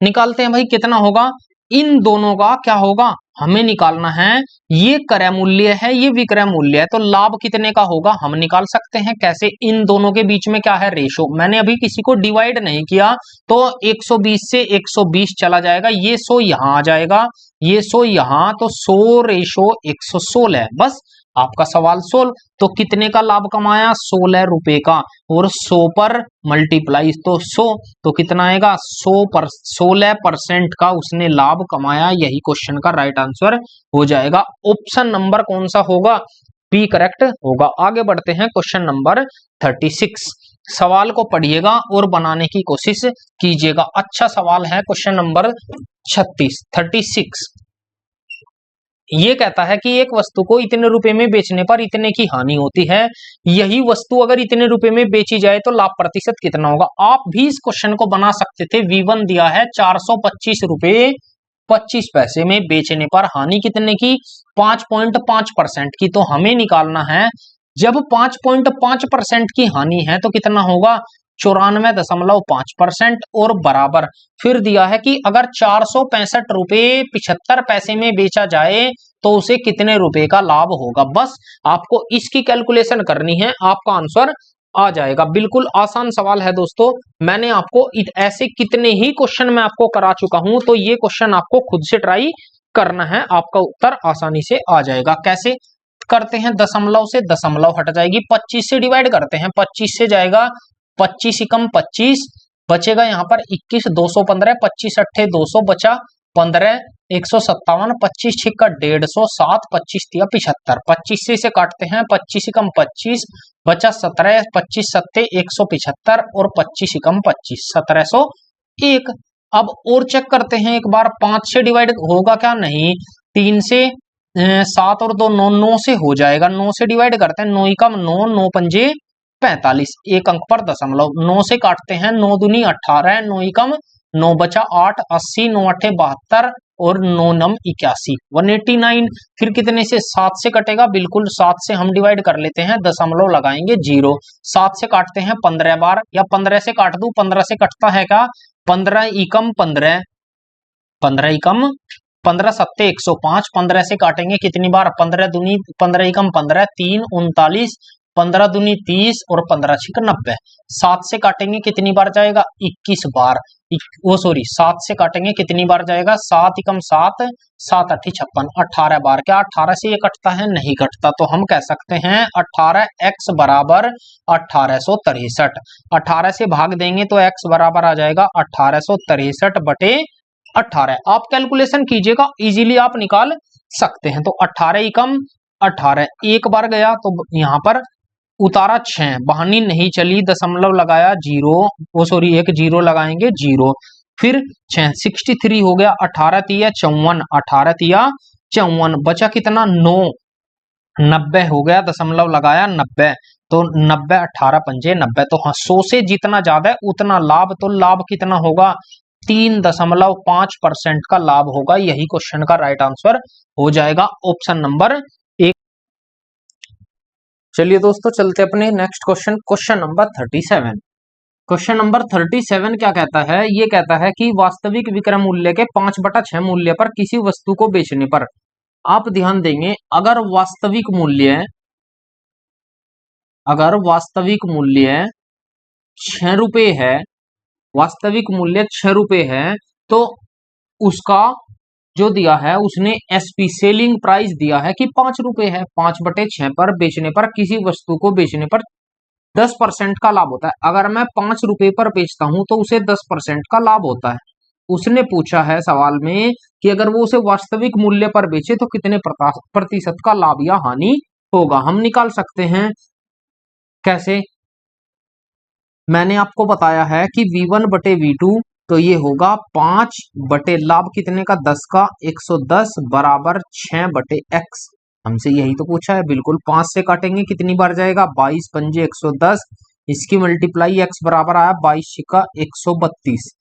Speaker 1: निकालते हैं भाई कितना होगा। इन दोनों का क्या होगा हमें निकालना है। ये क्रय मूल्य है, ये विक्रय मूल्य है, तो लाभ कितने का होगा हम निकाल सकते हैं। कैसे, इन दोनों के बीच में क्या है रेशो, मैंने अभी किसी को डिवाइड नहीं किया तो 120 से 120 चला जाएगा, ये 100 यहां आ जाएगा, ये 100 यहां, तो 100 रेशो 116 है। बस आपका सवाल सोल्व। तो कितने का लाभ कमाया 16 रुपए का, और 100 पर मल्टीप्लाई तो 100, तो कितना आएगा 16% का उसने लाभ कमाया। यही क्वेश्चन का राइट आंसर हो जाएगा। ऑप्शन नंबर कौन सा होगा, बी करेक्ट होगा। आगे बढ़ते हैं क्वेश्चन नंबर 36। सवाल को पढ़िएगा और बनाने की कोशिश कीजिएगा। अच्छा सवाल है क्वेश्चन नंबर 36। ये कहता है कि एक वस्तु को इतने रुपए में बेचने पर इतने की हानि होती है, यही वस्तु अगर इतने रुपए में बेची जाए तो लाभ प्रतिशत कितना होगा। आप भी इस क्वेश्चन को बना सकते थे। V1 दिया है 425 रुपए 25 पैसे में, बेचने पर हानि कितने की 5.5% की। तो हमें निकालना है जब 5.5% की हानि है तो कितना होगा 94.5% और बराबर। फिर दिया है कि अगर 465 रुपए 75 पैसे में बेचा जाए तो उसे कितने रुपए का लाभ होगा। बस आपको इसकी कैलकुलेशन करनी है, आपका आंसर आ जाएगा। बिल्कुल आसान सवाल है दोस्तों, मैंने आपको ऐसे कितने ही क्वेश्चन मैं आपको करा चुका हूं, तो ये क्वेश्चन आपको खुद से ट्राई करना है, आपका उत्तर आसानी से आ जाएगा। कैसे करते हैं, दशमलव से दशमलव हट जाएगी, 25 से डिवाइड करते हैं, 25 से जाएगा 25 एकम 25, बचेगा यहाँ पर 21, 215, 25 अट्ठे 200, बचा 15, 157, 25 छिक्का 150, 7, 25 दिया 75, 25 से काटते हैं, 25 एकम 25, बचा 17, 25 सत्ते 175 और 25 एकम 25, 1701। अब और चेक करते हैं एक बार, 5 से डिवाइड होगा क्या, नहीं, 3 से 7 और 2 9, 9 से हो जाएगा, 9 से डिवाइड करते हैं, 9 एकम 9, 9 पंजे 45, एक अंक पर दशमलव, 9 से काटते हैं, 9 दूनी 18, 9 एकम 9, बचा 8, 80, 9 अट्ठे 72 और 9 नम 81, 189। फिर कितने से 7 से कटेगा, बिल्कुल 7 से हम डिवाइड कर लेते हैं, दशमलव लगाएंगे 0, 7 से काटते हैं 15 बार, या 15 से काट दूं, 15 से कटता है क्या, 15 एकम 15, 15 एकम 15 सत्ते 105, 15 से काटेंगे कितनी बार, 15 दूनी 15 एकम 15, 3 39, 15 दूनी 30 और 15 छिक 90। 7 से काटेंगे कितनी बार जाएगा? 21 बार। वो सॉरी 7 से काटेंगे कितनी बार जाएगा? 7 एकम 7, 7 अठी 56, 18 बार। क्या 18 से ये कटता है? नहीं कटता। तो हम कह सकते हैं 18x बराबर 1863। 18 से भाग देंगे तो x बराबर आ जाएगा 1863 बटे 18। आप कैलकुलेशन कीजिएगा, इजीली आप निकाल सकते हैं। तो 18 एकम 18, एक बार गया तो यहां पर उतारा 6, बहानी नहीं चली, दशमलव लगाया 0, वो सॉरी एक 0 लगाएंगे 0, फिर 6, 63 हो गया। 18 तिया 54, 18 तिया 54, बचा कितना? 9, 90 हो गया, दशमलव लगाया 90, तो 90, 18 पंजे 90। तो हाँ, 100 से जितना ज्यादा है उतना लाभ। तो लाभ कितना होगा? 3.5% का लाभ होगा। यही क्वेश्चन का राइट आंसर हो जाएगा, ऑप्शन नंबर 1। चलिए दोस्तों, चलते अपने next question, question number 37। Question number 37 क्या कहता है? ये कहता है कि वास्तविक विक्रय मूल्य के 5/6 मूल्य पर किसी वस्तु को बेचने पर, आप ध्यान देंगे, अगर वास्तविक मूल्य 6 रुपए है, वास्तविक मूल्य 6 रुपए है, तो उसका जो दिया है उसने एसपी सेलिंग प्राइस दिया है कि 5 रुपए है। 5/6 पर बेचने पर, किसी वस्तु को बेचने पर 10% का लाभ होता है। अगर मैं 5 रुपए पर बेचता हूं तो उसे 10% का लाभ होता है। उसने पूछा है सवाल में कि अगर वो उसे वास्तविक मूल्य पर बेचे तो कितने प्रतिशत का लाभ या हानि होगा। हम निकाल सकते हैं कैसे? मैंने आपको बताया है कि V1 बटे V2, तो ये होगा 5 बटे लाभ कितने का? 10 का, 110 बराबर 6 बटे x। हमसे यही तो पूछा है। बिल्कुल, 5 से काटेंगे कितनी बार जाएगा? 22 पंजे 110, इसकी मल्टीप्लाई x बराबर आया 22 का 132।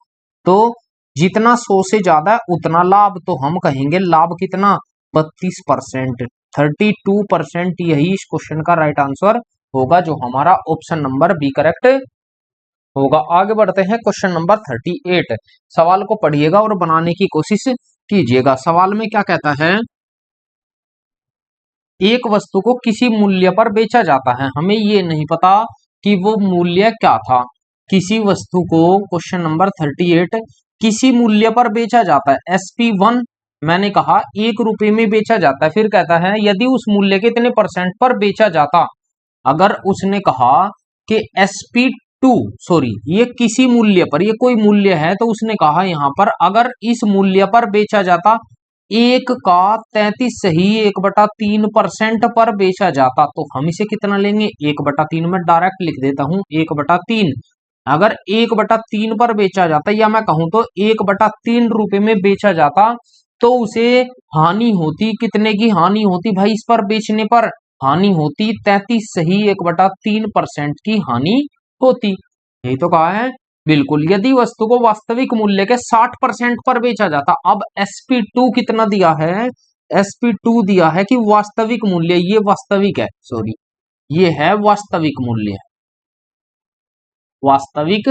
Speaker 1: तो जितना 100 से ज्यादा है उतना लाभ, तो हम कहेंगे लाभ कितना? 32%, 32%। यही इस क्वेश्चन का राइट आंसर होगा, जो हमारा ऑप्शन नंबर बी करेक्ट होगा। आगे बढ़ते हैं, क्वेश्चन नंबर 38। सवाल को पढ़िएगा और बनाने की कोशिश कीजिएगा। सवाल में क्या कहता है? एक वस्तु को किसी मूल्य पर बेचा जाता है। हमें ये नहीं पता कि वो मूल्य क्या था। किसी वस्तु को, क्वेश्चन नंबर 38, किसी मूल्य पर बेचा जाता है। SP1 मैंने कहा 1 रुपए में बेचा जाता है। फिर कहता है यदि उस मूल्य के इतने % पर बेचा जाता। अगर उसने कहा कि SP2 सॉरी, ये किसी मूल्य पर, ये कोई मूल्य है, तो उसने कहा यहां पर अगर इस मूल्य पर बेचा जाता 1 का 33 सही 1/3% पर बेचा जाता, तो हम इसे कितना लेंगे? 1/3 में डायरेक्ट लिख देता हूं 1/3। अगर 1/3 पर बेचा जाता, या मैं कहूं तो 1/3 रुपए में बेचा जाता, तो उसे हानि होती। कितने की हानि होती भाई? इस पर बेचने पर हानि होती 33 सही 1/3% की हानि होती। यही तो कहा है। बिल्कुल, यदि वस्तु को वास्तविक मूल्य के 60% पर बेचा जाता। अब SP2 कितना दिया है? SP2 दिया है कि वास्तविक मूल्य, ये वास्तविक है, सॉरी ये है वास्तविक मूल्य। वास्तविक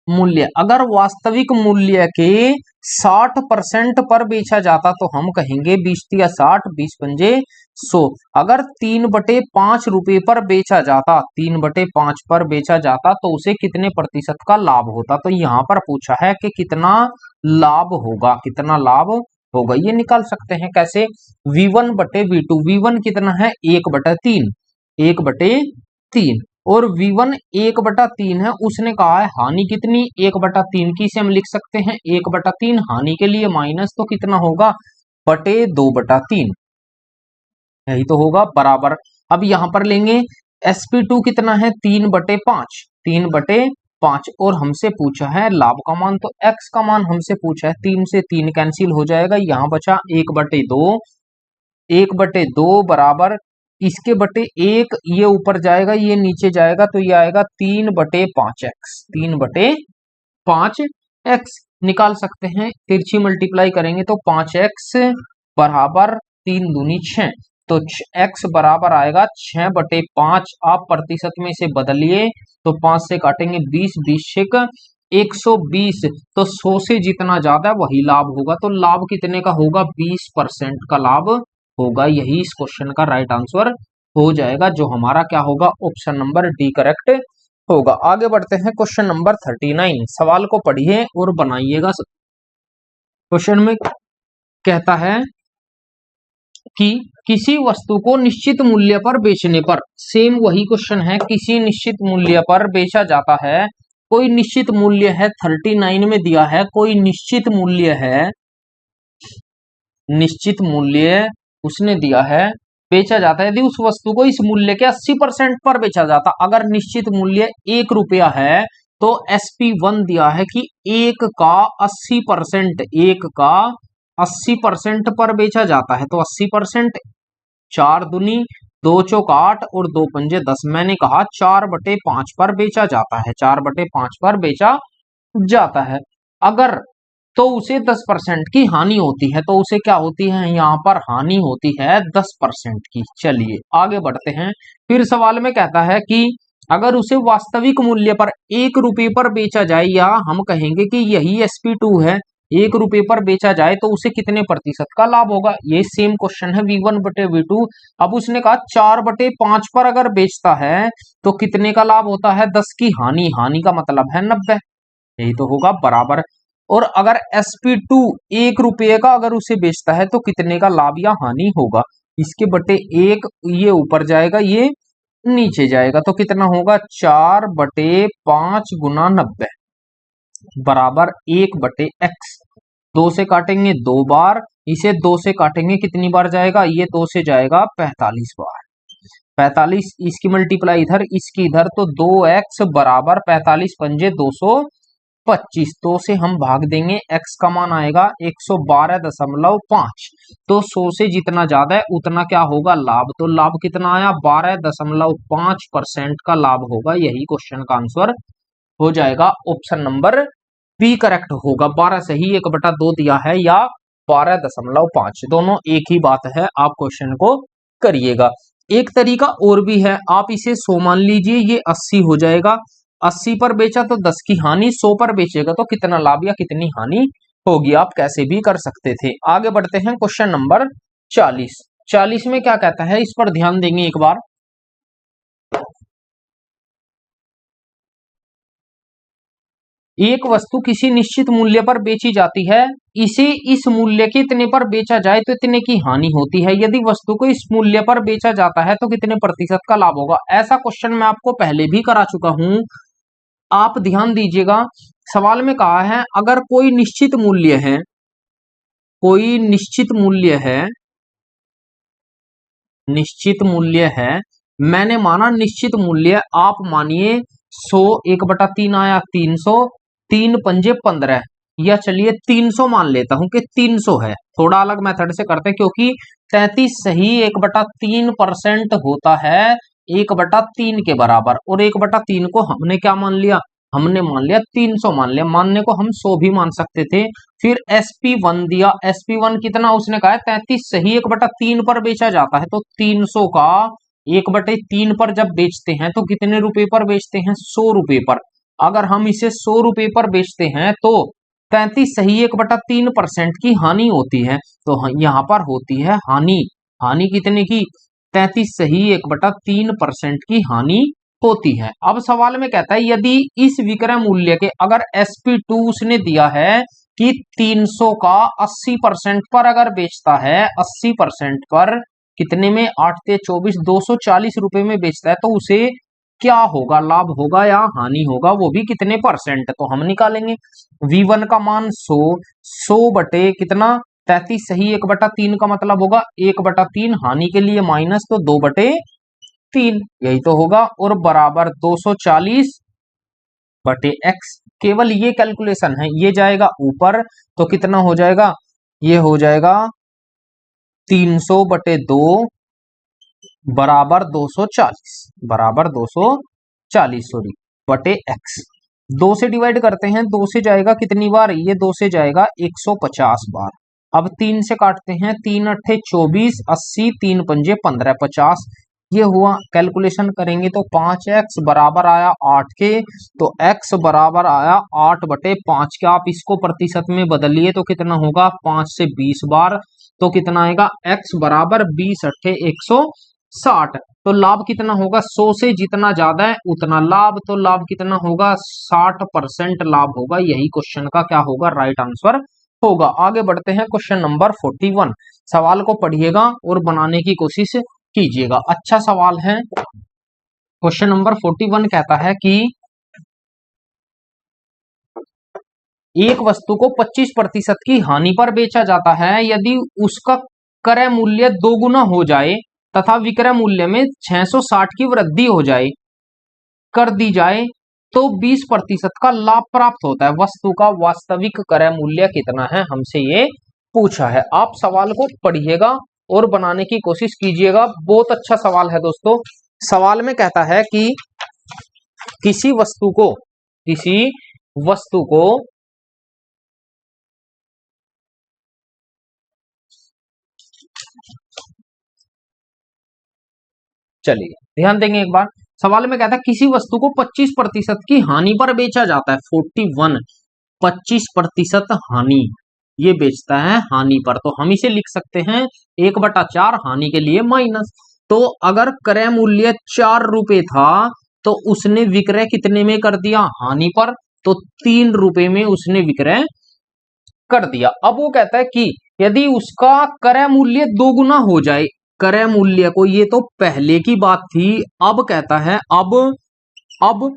Speaker 1: मूल्य, अगर वास्तविक मूल्य के 60% पर बेचा जाता तो हम कहेंगे 20 या 60, 20 पंजे 100। अगर 3/5 रुपए पर बेचा जाता, 3/5 पर बेचा जाता, तो उसे कितने प्रतिशत का लाभ होता? तो यहां पर पूछा है कि कितना लाभ होगा, कितना लाभ होगा। ये निकाल सकते हैं कैसे? V1 बटे V2, V1 कितना है? 1/3, 1/3, और V1 1/3 है। उसने कहा है हानि कितनी? 1/3 की, से हम लिख सकते हैं 1/3 हानि के लिए माइनस, तो कितना होगा? बटे 2/3। यही तो होगा बराबर। अब यहां पर लेंगे SP2 कितना है? 3/5, 3/5, और हमसे पूछा है लाभ का मान, तो x का मान हमसे पूछा है। 3 से 3 कैंसिल हो जाएगा, यहां बचा 1/2, 1/2 बराबर इसके बटे 1, ये ऊपर जाएगा ये नीचे जाएगा, तो ये आएगा 3/5x, 3/5x निकाल सकते हैं। तिरछी मल्टीप्लाई करेंगे तो 5x बराबर 3 दूनी 6, तो x बराबर आएगा 6/5। आप प्रतिशत में इसे बदलिए तो 5 से काटेंगे 20, 20 120, तो 100 से जितना ज्यादा वही लाभ होगा। तो लाभ कितने का होगा? 20% का लाभ होगा। यही इस क्वेश्चन का राइट आंसर हो जाएगा, जो हमारा क्या होगा, ऑप्शन नंबर डी करेक्ट होगा। आगे बढ़ते हैं क्वेश्चन नंबर 39। सवाल को पढ़िए और बनाइएगा। क्वेश्चन में कहता है कि किसी वस्तु को निश्चित मूल्य पर बेचने पर, सेम वही क्वेश्चन है, किसी निश्चित मूल्य पर बेचा जाता है। कोई निश्चित मूल्य है 39 में दिया है, कोई निश्चित मूल्य है, निश्चित मूल्य उसने दिया है, बेचा जाता है। यदि उस वस्तु को इस मूल्य के 80% पर बेचा जाता, अगर निश्चित मूल्य 1 रुपया है तो SP1 दिया है कि 1 का 80%, 1 का 80% पर बेचा जाता है। तो 80%, 4 दूनी 2 चौक 8 और 2 पंजे 10, मैंने कहा 4/5 पर बेचा जाता है, 4/5 पर बेचा जाता है। अगर तो उसे 10% की हानि होती है, तो उसे क्या होती है, यहाँ पर हानि होती है 10% की। चलिए आगे बढ़ते हैं। फिर सवाल में कहता है कि अगर उसे वास्तविक मूल्य पर 1 रुपये पर बेचा जाए, या हम कहेंगे कि यही SP2 है, 1 रुपये पर बेचा जाए तो उसे कितने प्रतिशत का लाभ होगा। ये सेम क्वेश्चन है V1/V2। अब उसने कहा 4/5 पर अगर बेचता है तो कितने का लाभ होता है, 10 की हानि, हानि का मतलब है 90, यही तो होगा बराबर। और अगर SP2 1 रुपये का अगर उसे बेचता है तो कितने का लाभ या हानि होगा, इसके बटे 1, ये ऊपर जाएगा, ये नीचे जाएगा, तो कितना होगा, 4/5 गुना 90 बराबर 1/x। 2 से काटेंगे 2 बार, इसे 2 से काटेंगे कितनी बार जाएगा, ये 2 से जाएगा 45 बार। 45, इसकी मल्टीप्लाई इधर, इसकी इधर, तो 2x बराबर 45 पंजे 225। 2 से हम भाग देंगे, x का मान आएगा 112.5। तो 100 से जितना ज्यादा है उतना क्या होगा, लाभ। तो लाभ कितना आया, 12.5% का लाभ होगा। यही क्वेश्चन का आंसर हो जाएगा, ऑप्शन नंबर बी करेक्ट होगा। 12 सही, 1/2 दिया है, या 12.5, दोनों एक ही बात है। आप क्वेश्चन को करिएगा। एक तरीका और भी है, आप इसे 100 मान लीजिए, ये 80 हो जाएगा। 80 पर बेचा तो 10 की हानि, 100 पर बेचेगा तो कितना लाभ या कितनी हानि होगी, आप कैसे भी कर सकते थे। आगे बढ़ते हैं क्वेश्चन नंबर 40। 40 में क्या कहता है, इस पर ध्यान देंगे एक बार। एक वस्तु किसी निश्चित मूल्य पर बेची जाती है, इसे इस मूल्य के इतने पर बेचा जाए तो इतने की हानि होती है। यदि वस्तु को इस मूल्य पर बेचा जाता है तो कितने प्रतिशत का लाभ होगा। ऐसा क्वेश्चन मैं आपको पहले भी करा चुका हूं, आप ध्यान दीजिएगा। सवाल में कहा है अगर कोई निश्चित मूल्य है, कोई निश्चित मूल्य है, निश्चित मूल्य है, मैंने माना निश्चित मूल्य, आप मानिए 100, 1/3 आया 300, 3 पंजे 15, या चलिए 300 मान लेता हूं कि 300 है। थोड़ा अलग मेथड से करते हैं, क्योंकि 33 सही 1/3% होता है 1/3 के बराबर, और 1/3 को हमने क्या मान लिया, हमने मान लिया 300 मान लिया। मानने को हम 100 भी मान सकते थे। फिर SP1 दिया, SP1 कितना, उसने कहा 33 सही 1/3 पर बेचा जाता है, तो 300 का 1/3 पर जब बेचते हैं तो कितने रुपए पर बेचते हैं, 100 रुपए पर। अगर हम इसे 100 रुपए पर बेचते हैं तो 33 सही 1/3% की हानि होती है, तो यहाँ पर होती है हानि। हानि कितने की, 33 सही 1/3% की हानि होती है। अब सवाल में कहता है यदि इस विक्रय मूल्य के, अगर SP2 उसने दिया है कि 300 का 80% पर अगर बेचता है, 80% पर कितने में, 8 से 24, 240 रुपए में बेचता है, तो उसे क्या होगा, लाभ होगा या हानि होगा, वो भी कितने परसेंट, तो हम निकालेंगे। V1 का मान 100, 100 बटे कितना, 33 सही 1/3 का मतलब होगा 1/3, हानि के लिए माइनस, तो 2/3, यही तो होगा, और बराबर 240/x। केवल ये कैलकुलेशन है, ये जाएगा ऊपर तो कितना हो जाएगा, ये हो जाएगा 300/2 बराबर 240, बराबर 240 सॉरी बटे x। 2 से डिवाइड करते हैं, 2 से जाएगा कितनी बार, ये 2 से जाएगा 150 बार। अब 3 से काटते हैं, 3 अट्ठे 24, 80, 3 पंजे 15, 50, ये हुआ। कैलकुलेशन करेंगे तो 5x बराबर आया 8 के, तो x बराबर आया 8/5 के। आप इसको प्रतिशत में बदलिए तो कितना होगा, 5 से 20 बार, तो कितना आएगा, x बराबर 20 अट्ठे 100 60, तो लाभ कितना होगा, 100 से जितना ज्यादा है उतना लाभ, तो लाभ कितना होगा, 60% लाभ होगा। यही क्वेश्चन का क्या होगा, राइट आंसर होगा। आगे बढ़ते हैं क्वेश्चन नंबर 41। सवाल को पढ़िएगा और बनाने की कोशिश कीजिएगा, अच्छा सवाल है। क्वेश्चन नंबर 41 कहता है कि एक वस्तु को 25% की हानि पर बेचा जाता है, यदि उसका क्रय मूल्य 2 गुना हो जाए तथा विक्रय मूल्य में 660 की वृद्धि हो जाए कर दी जाए तो 20% का लाभ प्राप्त होता है। वस्तु का वास्तविक क्रय मूल्य कितना है, हमसे ये पूछा है। आप सवाल को पढ़िएगा और बनाने की कोशिश कीजिएगा, बहुत अच्छा सवाल है दोस्तों। सवाल में कहता है कि किसी वस्तु को चलिए ध्यान देंगे एक बार। सवाल में कहता है किसी वस्तु को 25% की हानि पर बेचा जाता है। 41 25% हानि, ये बेचता है हानि पर, तो हम इसे लिख सकते हैं 1/4 हानि के लिए माइनस। तो अगर क्रय मूल्य 4 रुपए था तो उसने विक्रय कितने में कर दिया, हानि पर, तो 3 रुपए में उसने विक्रय कर दिया। अब वो कहता है कि यदि उसका क्रय मूल्य 2 गुना हो जाए, क्रय मूल्य को, ये तो पहले की बात थी, अब कहता है अब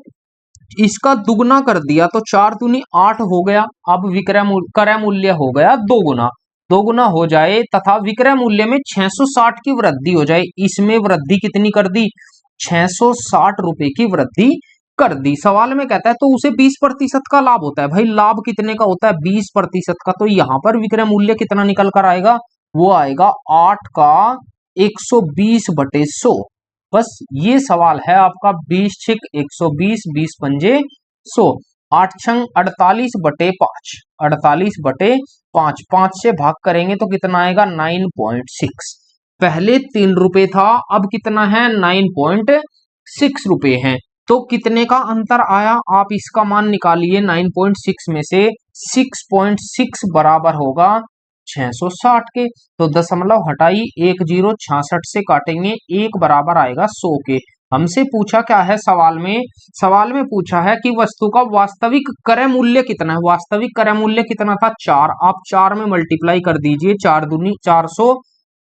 Speaker 1: इसका दुगना कर दिया तो 4 दूनी 8 हो गया। अब क्रय मूल्य हो गया 2 गुना, 2 गुना हो जाए तथा विक्रय मूल्य में 660 की वृद्धि हो जाए। इसमें वृद्धि कितनी कर दी, 660 रुपए की वृद्धि कर दी। सवाल में कहता है तो उसे 20% का लाभ होता है। भाई लाभ कितने का होता है, 20% का, तो यहां पर विक्रय मूल्य कितना निकल कर आएगा, वो आएगा 8 का 120/100। बस ये सवाल है आपका। 20 छिक 120, 20 पंजे 100, 8 छंग 48/5, 48/5, 5 से भाग करेंगे तो कितना आएगा, 9.6। पहले 3 रुपए था, अब कितना है, 9.6 रुपए है। तो कितने का अंतर आया, आप इसका मान निकालिए। 9.6 में से 6.6 बराबर होगा 660 के, तो दशमलव हटाई 1066 से काटेंगे, 1 बराबर आएगा 100 के। हमसे पूछा क्या है सवाल में पूछा है कि वस्तु का वास्तविक क्रय मूल्य कितना है। वास्तविक क्रय मूल्य कितना था, 4। आप 4 में मल्टीप्लाई कर दीजिए, 4 दूनी 400,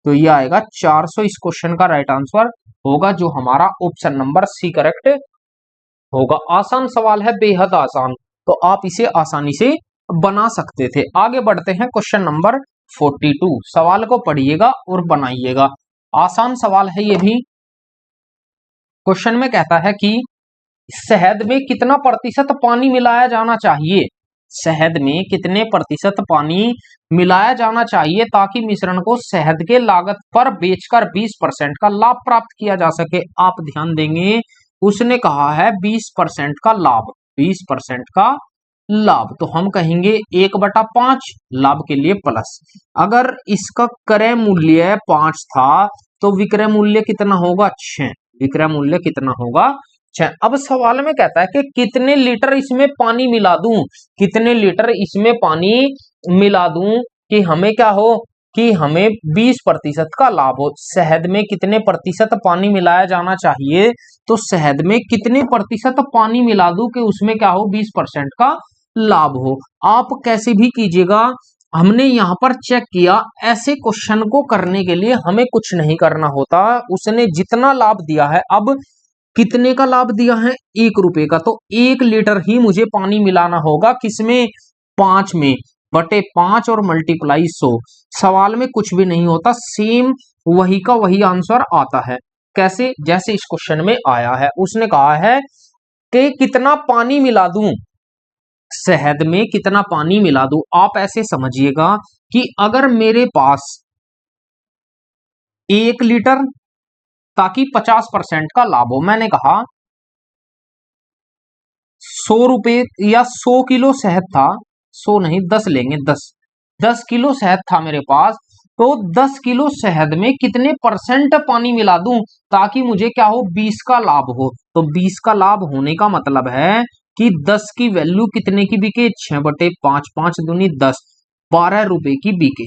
Speaker 1: तो ये आएगा 400। इस क्वेश्चन का राइट आंसर होगा जो हमारा ऑप्शन नंबर सी करेक्ट होगा। आसान सवाल है, बेहद आसान, तो आप इसे आसानी से बना सकते थे। आगे बढ़ते हैं क्वेश्चन नंबर 42। सवाल को पढ़िएगा और बनाइएगा, आसान सवाल है ये भी। क्वेश्चन में कहता है कि शहद में कितना प्रतिशत पानी मिलाया जाना चाहिए, शहद में कितने प्रतिशत पानी मिलाया जाना चाहिए ताकि मिश्रण को शहद के लागत पर बेचकर 20% का लाभ प्राप्त किया जा सके। आप ध्यान देंगे, उसने कहा है 20% का लाभ, 20% का लाभ, तो हम कहेंगे 1/5 लाभ के लिए प्लस। अगर इसका क्रय मूल्य 5 था तो विक्रय मूल्य कितना होगा, 6, विक्रय मूल्य कितना होगा, 6। अब सवाल में कहता है कि कितने लीटर इसमें पानी मिला दूं, कितने लीटर इसमें पानी मिला दूं कि हमें क्या हो, कि हमें 20% का लाभ हो। शहद में कितने प्रतिशत पानी मिलाया जाना चाहिए, तो शहद में कितने प्रतिशत पानी मिला दूं कि उसमें क्या हो, 20% का लाभ हो। आप कैसे भी कीजिएगा, हमने यहाँ पर चेक किया, ऐसे क्वेश्चन को करने के लिए हमें कुछ नहीं करना होता। उसने जितना लाभ दिया है, अब कितने का लाभ दिया है, 1 रुपए का, तो 1 लीटर ही मुझे पानी मिलाना होगा, किसमें, 5 में, बटे 5 और मल्टीप्लाई 100। सवाल में कुछ भी नहीं होता, सेम वही का वही आंसर आता है। कैसे, जैसे इस क्वेश्चन में आया है, उसने कहा है कि कितना पानी मिला दूं, शहद में कितना पानी मिला दूं। आप ऐसे समझिएगा कि अगर मेरे पास 1 लीटर ताकि 50% का लाभ हो, मैंने कहा 100 रुपए या 100 किलो शहद था, 100 नहीं 10 लेंगे, 10 किलो शहद था मेरे पास, तो 10 किलो शहद में कितने परसेंट पानी मिला दूं ताकि मुझे क्या हो, 20 का लाभ हो। तो 20 का लाभ होने का मतलब है कि 10 की वैल्यू कितने की बिके, 6/5, 5 दूनी 10, 12 रुपए की बिके,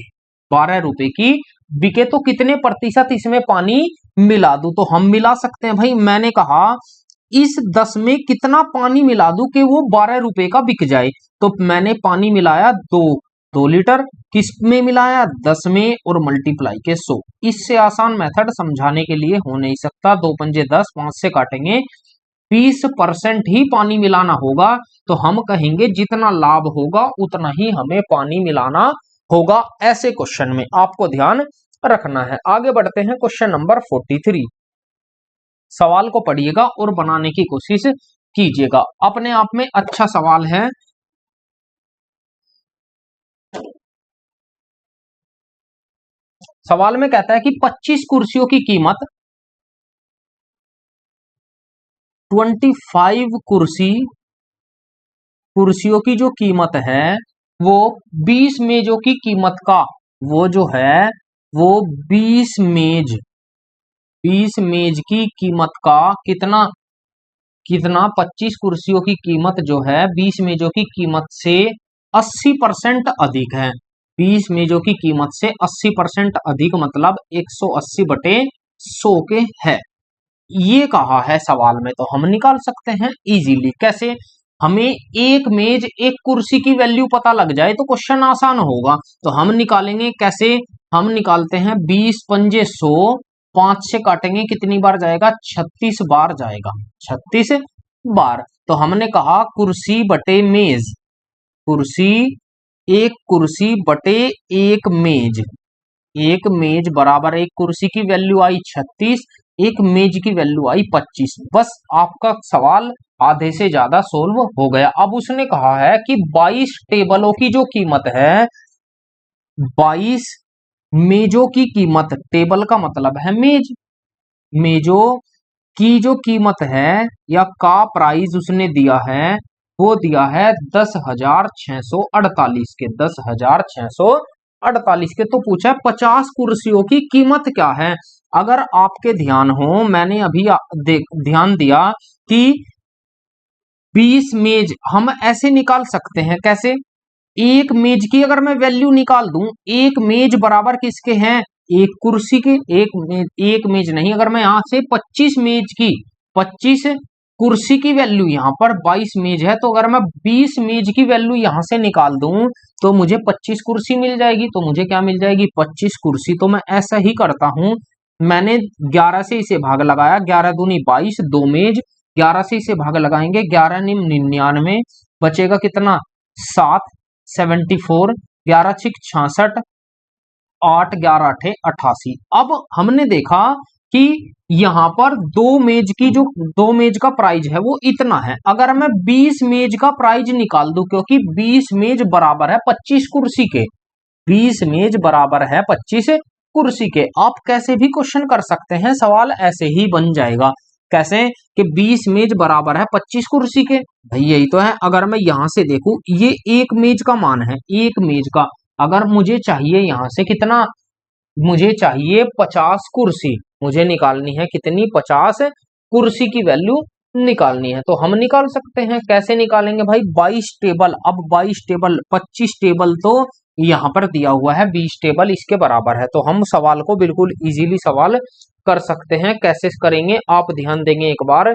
Speaker 1: 12 रुपए की बिके। तो कितने प्रतिशत इसमें पानी मिला दूं तो हम मिला सकते हैं भाई। मैंने कहा इस 10 में कितना पानी मिला दूं कि वो 12 रुपए का बिक जाए, तो मैंने पानी मिलाया 2 लीटर। किस में मिलाया? 10 में, और मल्टीप्लाई के 100। इससे आसान मेथड समझाने के लिए हो नहीं सकता। 2 पंजे 10, 5 से काटेंगे, 20% ही पानी मिलाना होगा। तो हम कहेंगे जितना लाभ होगा उतना ही हमें पानी मिलाना होगा। ऐसे क्वेश्चन में आपको ध्यान रखना है। आगे बढ़ते हैं क्वेश्चन नंबर 43। सवाल को पढ़िएगा और बनाने की कोशिश कीजिएगा। अपने आप में अच्छा सवाल है। सवाल में कहता है कि 25 कुर्सियों की कीमत 25 कुर्सियों की जो कीमत है वो 20 मेजों की कीमत का, वो जो है वो 20 मेज की कीमत का कितना कितना 25 कुर्सियों की कीमत जो है 20 मेजों की कीमत से 80% अधिक है। 20 मेजों की कीमत से 80% अधिक मतलब 180 बटे 100 के है, ये कहा है सवाल में। तो हम निकाल सकते हैं इजीली। कैसे? हमें एक मेज एक कुर्सी की वैल्यू पता लग जाए तो क्वेश्चन आसान होगा। तो हम निकालेंगे कैसे? हम निकालते हैं 20 पंजे 100, 5 से काटेंगे कितनी बार जाएगा? 36 बार जाएगा, 36 बार। तो हमने कहा कुर्सी बटे मेज, एक कुर्सी बटे एक मेज बराबर एक कुर्सी की वैल्यू आई 36, एक मेज की वैल्यू आई 25। बस आपका सवाल आधे से ज्यादा सोल्व हो गया। अब उसने कहा है कि 22 टेबलों की जो कीमत है, 22 मेजों की कीमत, टेबल का मतलब है मेज, मेजों की जो कीमत है या का प्राइस उसने दिया है वो दिया है 10,648 के, 10,648 के। तो पूछा है 50 कुर्सियों की कीमत क्या है। अगर आपके ध्यान हो, मैंने अभी ध्यान दिया कि 20 मेज हम ऐसे निकाल सकते हैं। कैसे? एक मेज की अगर मैं वैल्यू निकाल दूं, एक मेज बराबर किसके हैं? एक कुर्सी के। एक मेज नहीं, अगर मैं यहां से 25 मेज की, 25 कुर्सी की वैल्यू यहां पर 22 मेज है, तो अगर मैं 20 मेज की वैल्यू यहां से निकाल दूं तो मुझे 25 कुर्सी मिल जाएगी। तो मुझे क्या मिल जाएगी? 25 कुर्सी। तो मैं ऐसा ही करता हूं, मैंने 11 से इसे भाग लगाया, 11 दूनी 22, 2 मेज, 11 से इसे भाग लगाएंगे, 11 निम 99, बचेगा कितना? 7, 74, 11 छिक 66, 8 11 अठे 88। अब हमने देखा कि यहां पर दो मेज का प्राइस है वो इतना है। अगर मैं 20 मेज का प्राइस निकाल दूं, क्योंकि 20 मेज बराबर है 25 कुर्सी के, 20 मेज बराबर है 25 कुर्सी के। आप कैसे भी क्वेश्चन कर सकते हैं, सवाल ऐसे ही बन जाएगा। कैसे? कि 20 मेज बराबर है 25 कुर्सी के, भाई यही तो है। अगर मैं यहां से देखूं, ये एक मेज का मान है, एक मेज का। अगर मुझे चाहिए यहां से कितना, मुझे चाहिए 50 कुर्सी, मुझे निकालनी है कितनी? 50 कुर्सी की वैल्यू निकालनी है। तो हम निकाल सकते हैं। कैसे निकालेंगे भाई? 22 टेबल। अब 22 टेबल, 25 टेबल तो यहां पर दिया हुआ है, 20 टेबल इसके बराबर है। तो हम सवाल को बिल्कुल इजीली सवाल कर सकते हैं। कैसे करेंगे आप ध्यान देंगे एक बार।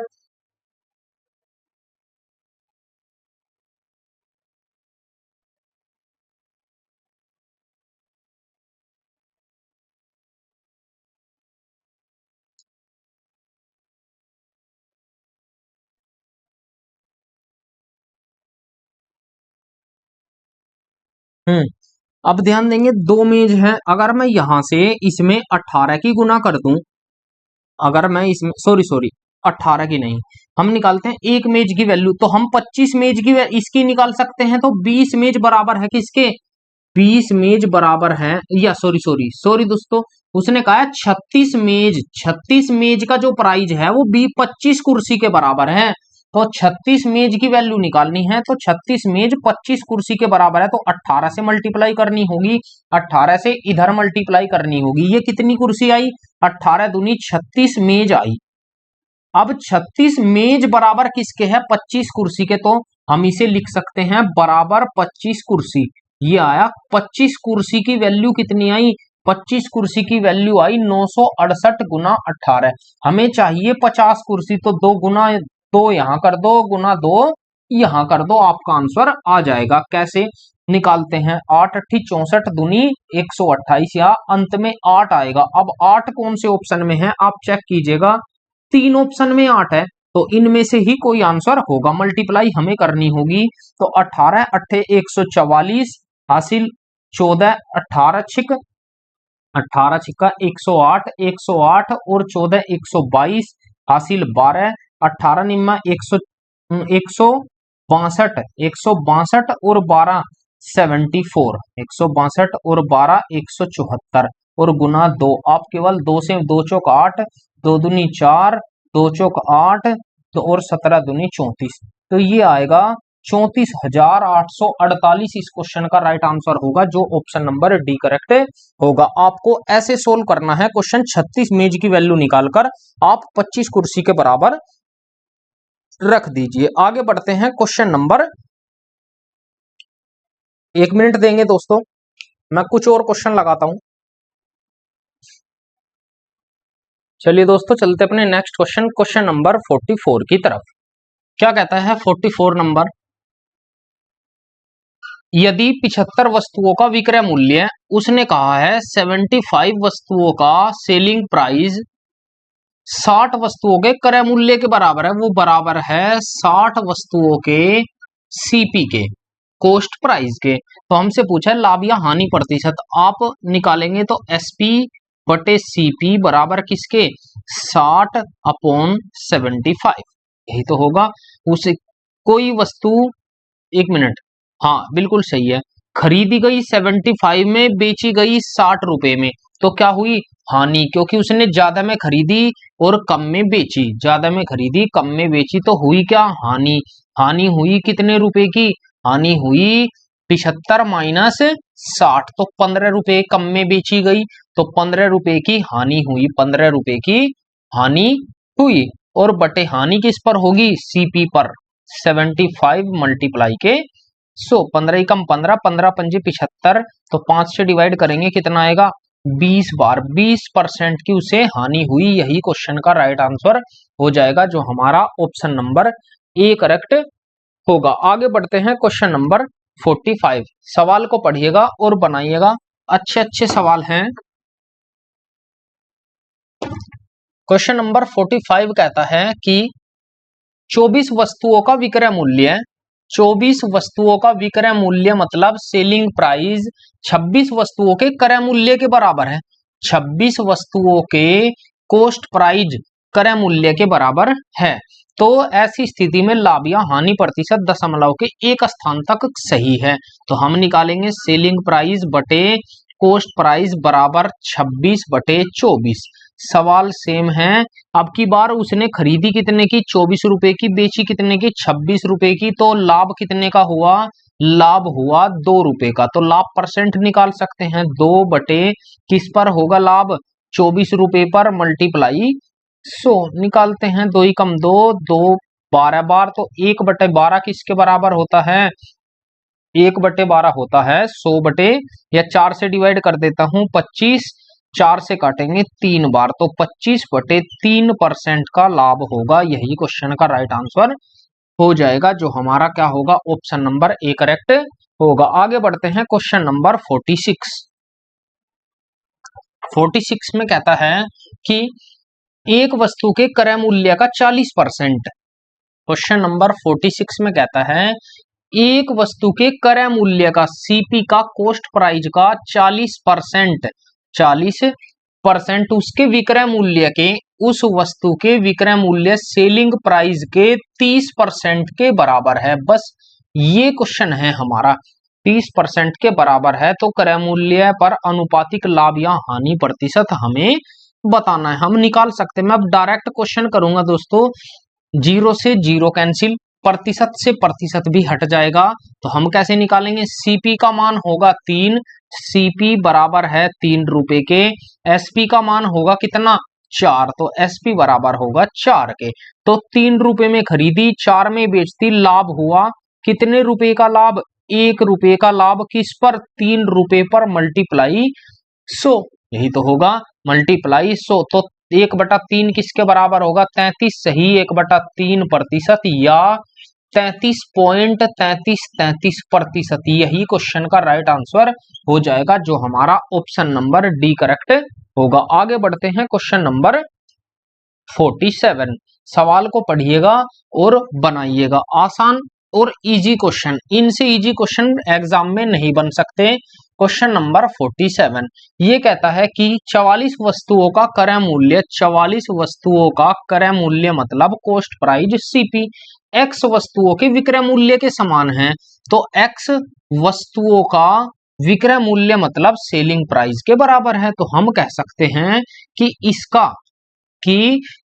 Speaker 1: हम्म अब ध्यान देंगे, दो मेज है। अगर मैं यहां से इसमें 18 की गुना कर दूं, अगर मैं इसमें सॉरी 18 की नहीं, हम निकालते हैं एक मेज की वैल्यू, तो हम 25 मेज की इसकी निकाल सकते हैं। तो 20 मेज बराबर है किसके? 20 मेज बराबर है, या सॉरी दोस्तों, उसने कहा है 36 मेज। 36 मेज का जो प्राइस है वो 25 कुर्सी के बराबर है। तो 36 मेज की वैल्यू निकालनी है, तो 36 मेज 25 कुर्सी के बराबर है, तो 18 से मल्टीप्लाई करनी होगी, 18 से इधर मल्टीप्लाई करनी होगी। ये कितनी कुर्सी आई? 18 दूनी 36 मेज आई। अब 36 मेज बराबर किसके है? 25 कुर्सी के। तो हम इसे लिख सकते हैं बराबर 25 कुर्सी। ये आया 25 कुर्सी की वैल्यू कितनी आई? 25 कुर्सी की वैल्यू आई 968 गुना 18। हमें चाहिए 50 कुर्सी, तो 2 गुना 2 यहां कर दो, गुना 2 यहां कर दो, आपका आंसर आ जाएगा। कैसे निकालते हैं? 8 अट्ठी 64 दूनी 128, या अंत में 8 आएगा। अब 8 कौन से ऑप्शन में है आप चेक कीजिएगा, 3 ऑप्शन में 8 है, तो इनमें से ही कोई आंसर होगा। मल्टीप्लाई हमें करनी होगी, तो 18 अट्ठे 144 हासिल 14, 18 छिक 18 छिक्का 108, 108 और 14 122 हासिल 12, 18 निम्मा 162, 162 और 12 74, 162 और 12 174 और गुना 2। आप केवल 2 से 2 चौक 8, 2 दूनी 4, 2 चौक 8, तो और 17 दूनी 34, तो ये आएगा 34,848। इस क्वेश्चन का राइट आंसर होगा, जो ऑप्शन नंबर डी करेक्ट होगा। आपको ऐसे सोल्व करना है क्वेश्चन। 36 मेज की वैल्यू निकालकर आप 25 कुर्सी के बराबर रख दीजिए। आगे बढ़ते हैं क्वेश्चन नंबर, 1 मिनट देंगे दोस्तों, मैं कुछ और क्वेश्चन लगाता हूं। चलिए दोस्तों, चलते अपने नेक्स्ट क्वेश्चन, क्वेश्चन नंबर 44 की तरफ। क्या कहता है 44 नंबर? यदि 75 वस्तुओं का विक्रय मूल्य, उसने कहा है 75 वस्तुओं का सेलिंग प्राइस 60 वस्तुओं के क्रय मूल्य के बराबर है, वो बराबर है 60 वस्तुओं के सीपी के, कॉस्ट प्राइस के। तो हमसे पूछा है लाभ या हानि प्रतिशत, आप निकालेंगे तो एसपी बटे सीपी बराबर किसके? 60 अपॉन 75, यही तो होगा। उसे कोई वस्तु, 1 मिनट, हाँ बिल्कुल सही है, खरीदी गई 75 में, बेची गई 60 रुपए में, तो क्या हुई? हानि, क्योंकि उसने ज्यादा में खरीदी और कम में बेची, ज्यादा में खरीदी कम में बेची, तो हुई क्या? हानि। हानि हुई कितने रुपए की? हानि हुई 75 माइनस 60, तो 15 रुपए कम में बेची गई, तो 15 रुपए की हानि हुई, 15 रुपए की हानि हुई। और बटे हानि किस पर होगी? सीपी पर। 75 मल्टीप्लाई के 100, 15 कम 15, 15 पंजे 75, तो 5 से डिवाइड करेंगे कितना आएगा? 20 बार, 20% की उसे हानि हुई। यही क्वेश्चन का राइट आंसर हो जाएगा, जो हमारा ऑप्शन नंबर ए करेक्ट होगा। आगे बढ़ते हैं क्वेश्चन नंबर 45। सवाल को पढ़िएगा और बनाइएगा, अच्छे अच्छे सवाल हैं। क्वेश्चन नंबर 45 कहता है कि 24 वस्तुओं का विक्रय मूल्य, 24 वस्तुओं का विक्रय मूल्य मतलब सेलिंग प्राइस 26 वस्तुओं के क्रय मूल्य के बराबर है। 26 वस्तुओं के कॉस्ट प्राइस क्रय मूल्य के बराबर है। तो ऐसी स्थिति में लाभ या हानि प्रतिशत दशमलव के एक स्थान तक सही है। तो हम निकालेंगे सेलिंग प्राइस बटे कॉस्ट प्राइस बराबर 26 बटे 24। सवाल सेम है। अब की बार उसने खरीदी कितने की? 24 रुपए की, बेची कितने की? 26 रुपए की, तो लाभ कितने का हुआ? लाभ हुआ 2 रुपए का। तो लाभ परसेंट निकाल सकते हैं, 2 बटे किस पर होगा लाभ? 24 रुपए पर, मल्टीप्लाई 100 निकालते हैं। 2 ही कम 2, 2 12 बार, तो 1 बटे 12 किसके बराबर होता है? 1 बटे 12 होता है 100 बटे, या 4 से डिवाइड कर देता हूं 25, 4 से काटेंगे 3 बार, तो 25 बटे 3% का लाभ होगा। यही क्वेश्चन का राइट आंसर हो जाएगा, जो हमारा क्या होगा? ऑप्शन नंबर ए करेक्ट होगा। आगे बढ़ते हैं क्वेश्चन नंबर 46। 46 में कहता है कि एक वस्तु के क्रय मूल्य का 40%। क्वेश्चन नंबर 46 में कहता है एक वस्तु के क्रय मूल्य का, सीपी का, कॉस्ट प्राइस का 40%, 40% उसके विक्रय मूल्य के, उस वस्तु के विक्रय मूल्य सेलिंग प्राइस के 30% के बराबर है। बस ये क्वेश्चन है हमारा, 30% के बराबर है, तो क्रय मूल्य पर अनुपातिक लाभ या हानि प्रतिशत हमें बताना है। हम निकाल सकते हैं, मैं अब डायरेक्ट क्वेश्चन करूंगा दोस्तों। 0 से 0 कैंसिल, प्रतिशत से प्रतिशत भी हट जाएगा, तो हम कैसे निकालेंगे? सीपी का मान होगा 3, सीपी बराबर है 3 रुपए के, एसपी का मान होगा कितना? 4, तो एसपी बराबर होगा 4 के। तो 3 रुपए में खरीदी, 4 में बेचती, लाभ हुआ कितने रुपए का लाभ? 1 रुपए का लाभ। किस पर? 3 रुपए पर, मल्टीप्लाई 100। यही तो होगा मल्टीप्लाई 100, तो 1/3 किसके बराबर होगा? 33 सही 1/3%, या 33.3333%। यही क्वेश्चन का राइट आंसर हो जाएगा, जो हमारा ऑप्शन नंबर डी करेक्ट होगा। आगे बढ़ते हैं क्वेश्चन नंबर 47। सवाल को पढ़िएगा और बनाइएगा। आसान और इजी क्वेश्चन, इनसे इजी क्वेश्चन एग्जाम में नहीं बन सकते। क्वेश्चन नंबर 47 ये कहता है कि 44 वस्तुओं का क्रय मूल्य, 44 वस्तुओं का क्रय मूल्य मतलब कॉस्ट प्राइस सीपी, एक्स वस्तुओं के विक्रय मूल्य के समान है। तो एक्स वस्तुओं का विक्रय मूल्य मतलब सेलिंग प्राइस के बराबर है। तो हम कह सकते हैं कि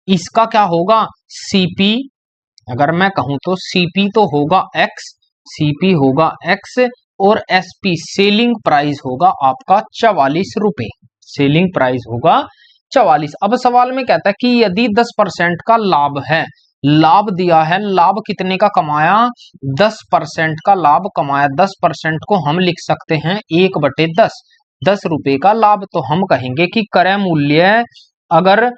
Speaker 1: इसका क्या होगा? सीपी, अगर मैं कहूं तो सीपी तो होगा एक्स, सीपी होगा एक्स, और एसपी सेलिंग प्राइस होगा आपका 44 रुपए, सेलिंग प्राइस होगा 44। अब सवाल में कहता है कि यदि 10% का लाभ है, लाभ दिया है, लाभ कितने का कमाया? 10% का लाभ कमाया। 10% को हम लिख सकते हैं 1/10, 10 रुपए का लाभ। तो हम कहेंगे कि क्रय मूल्य अगर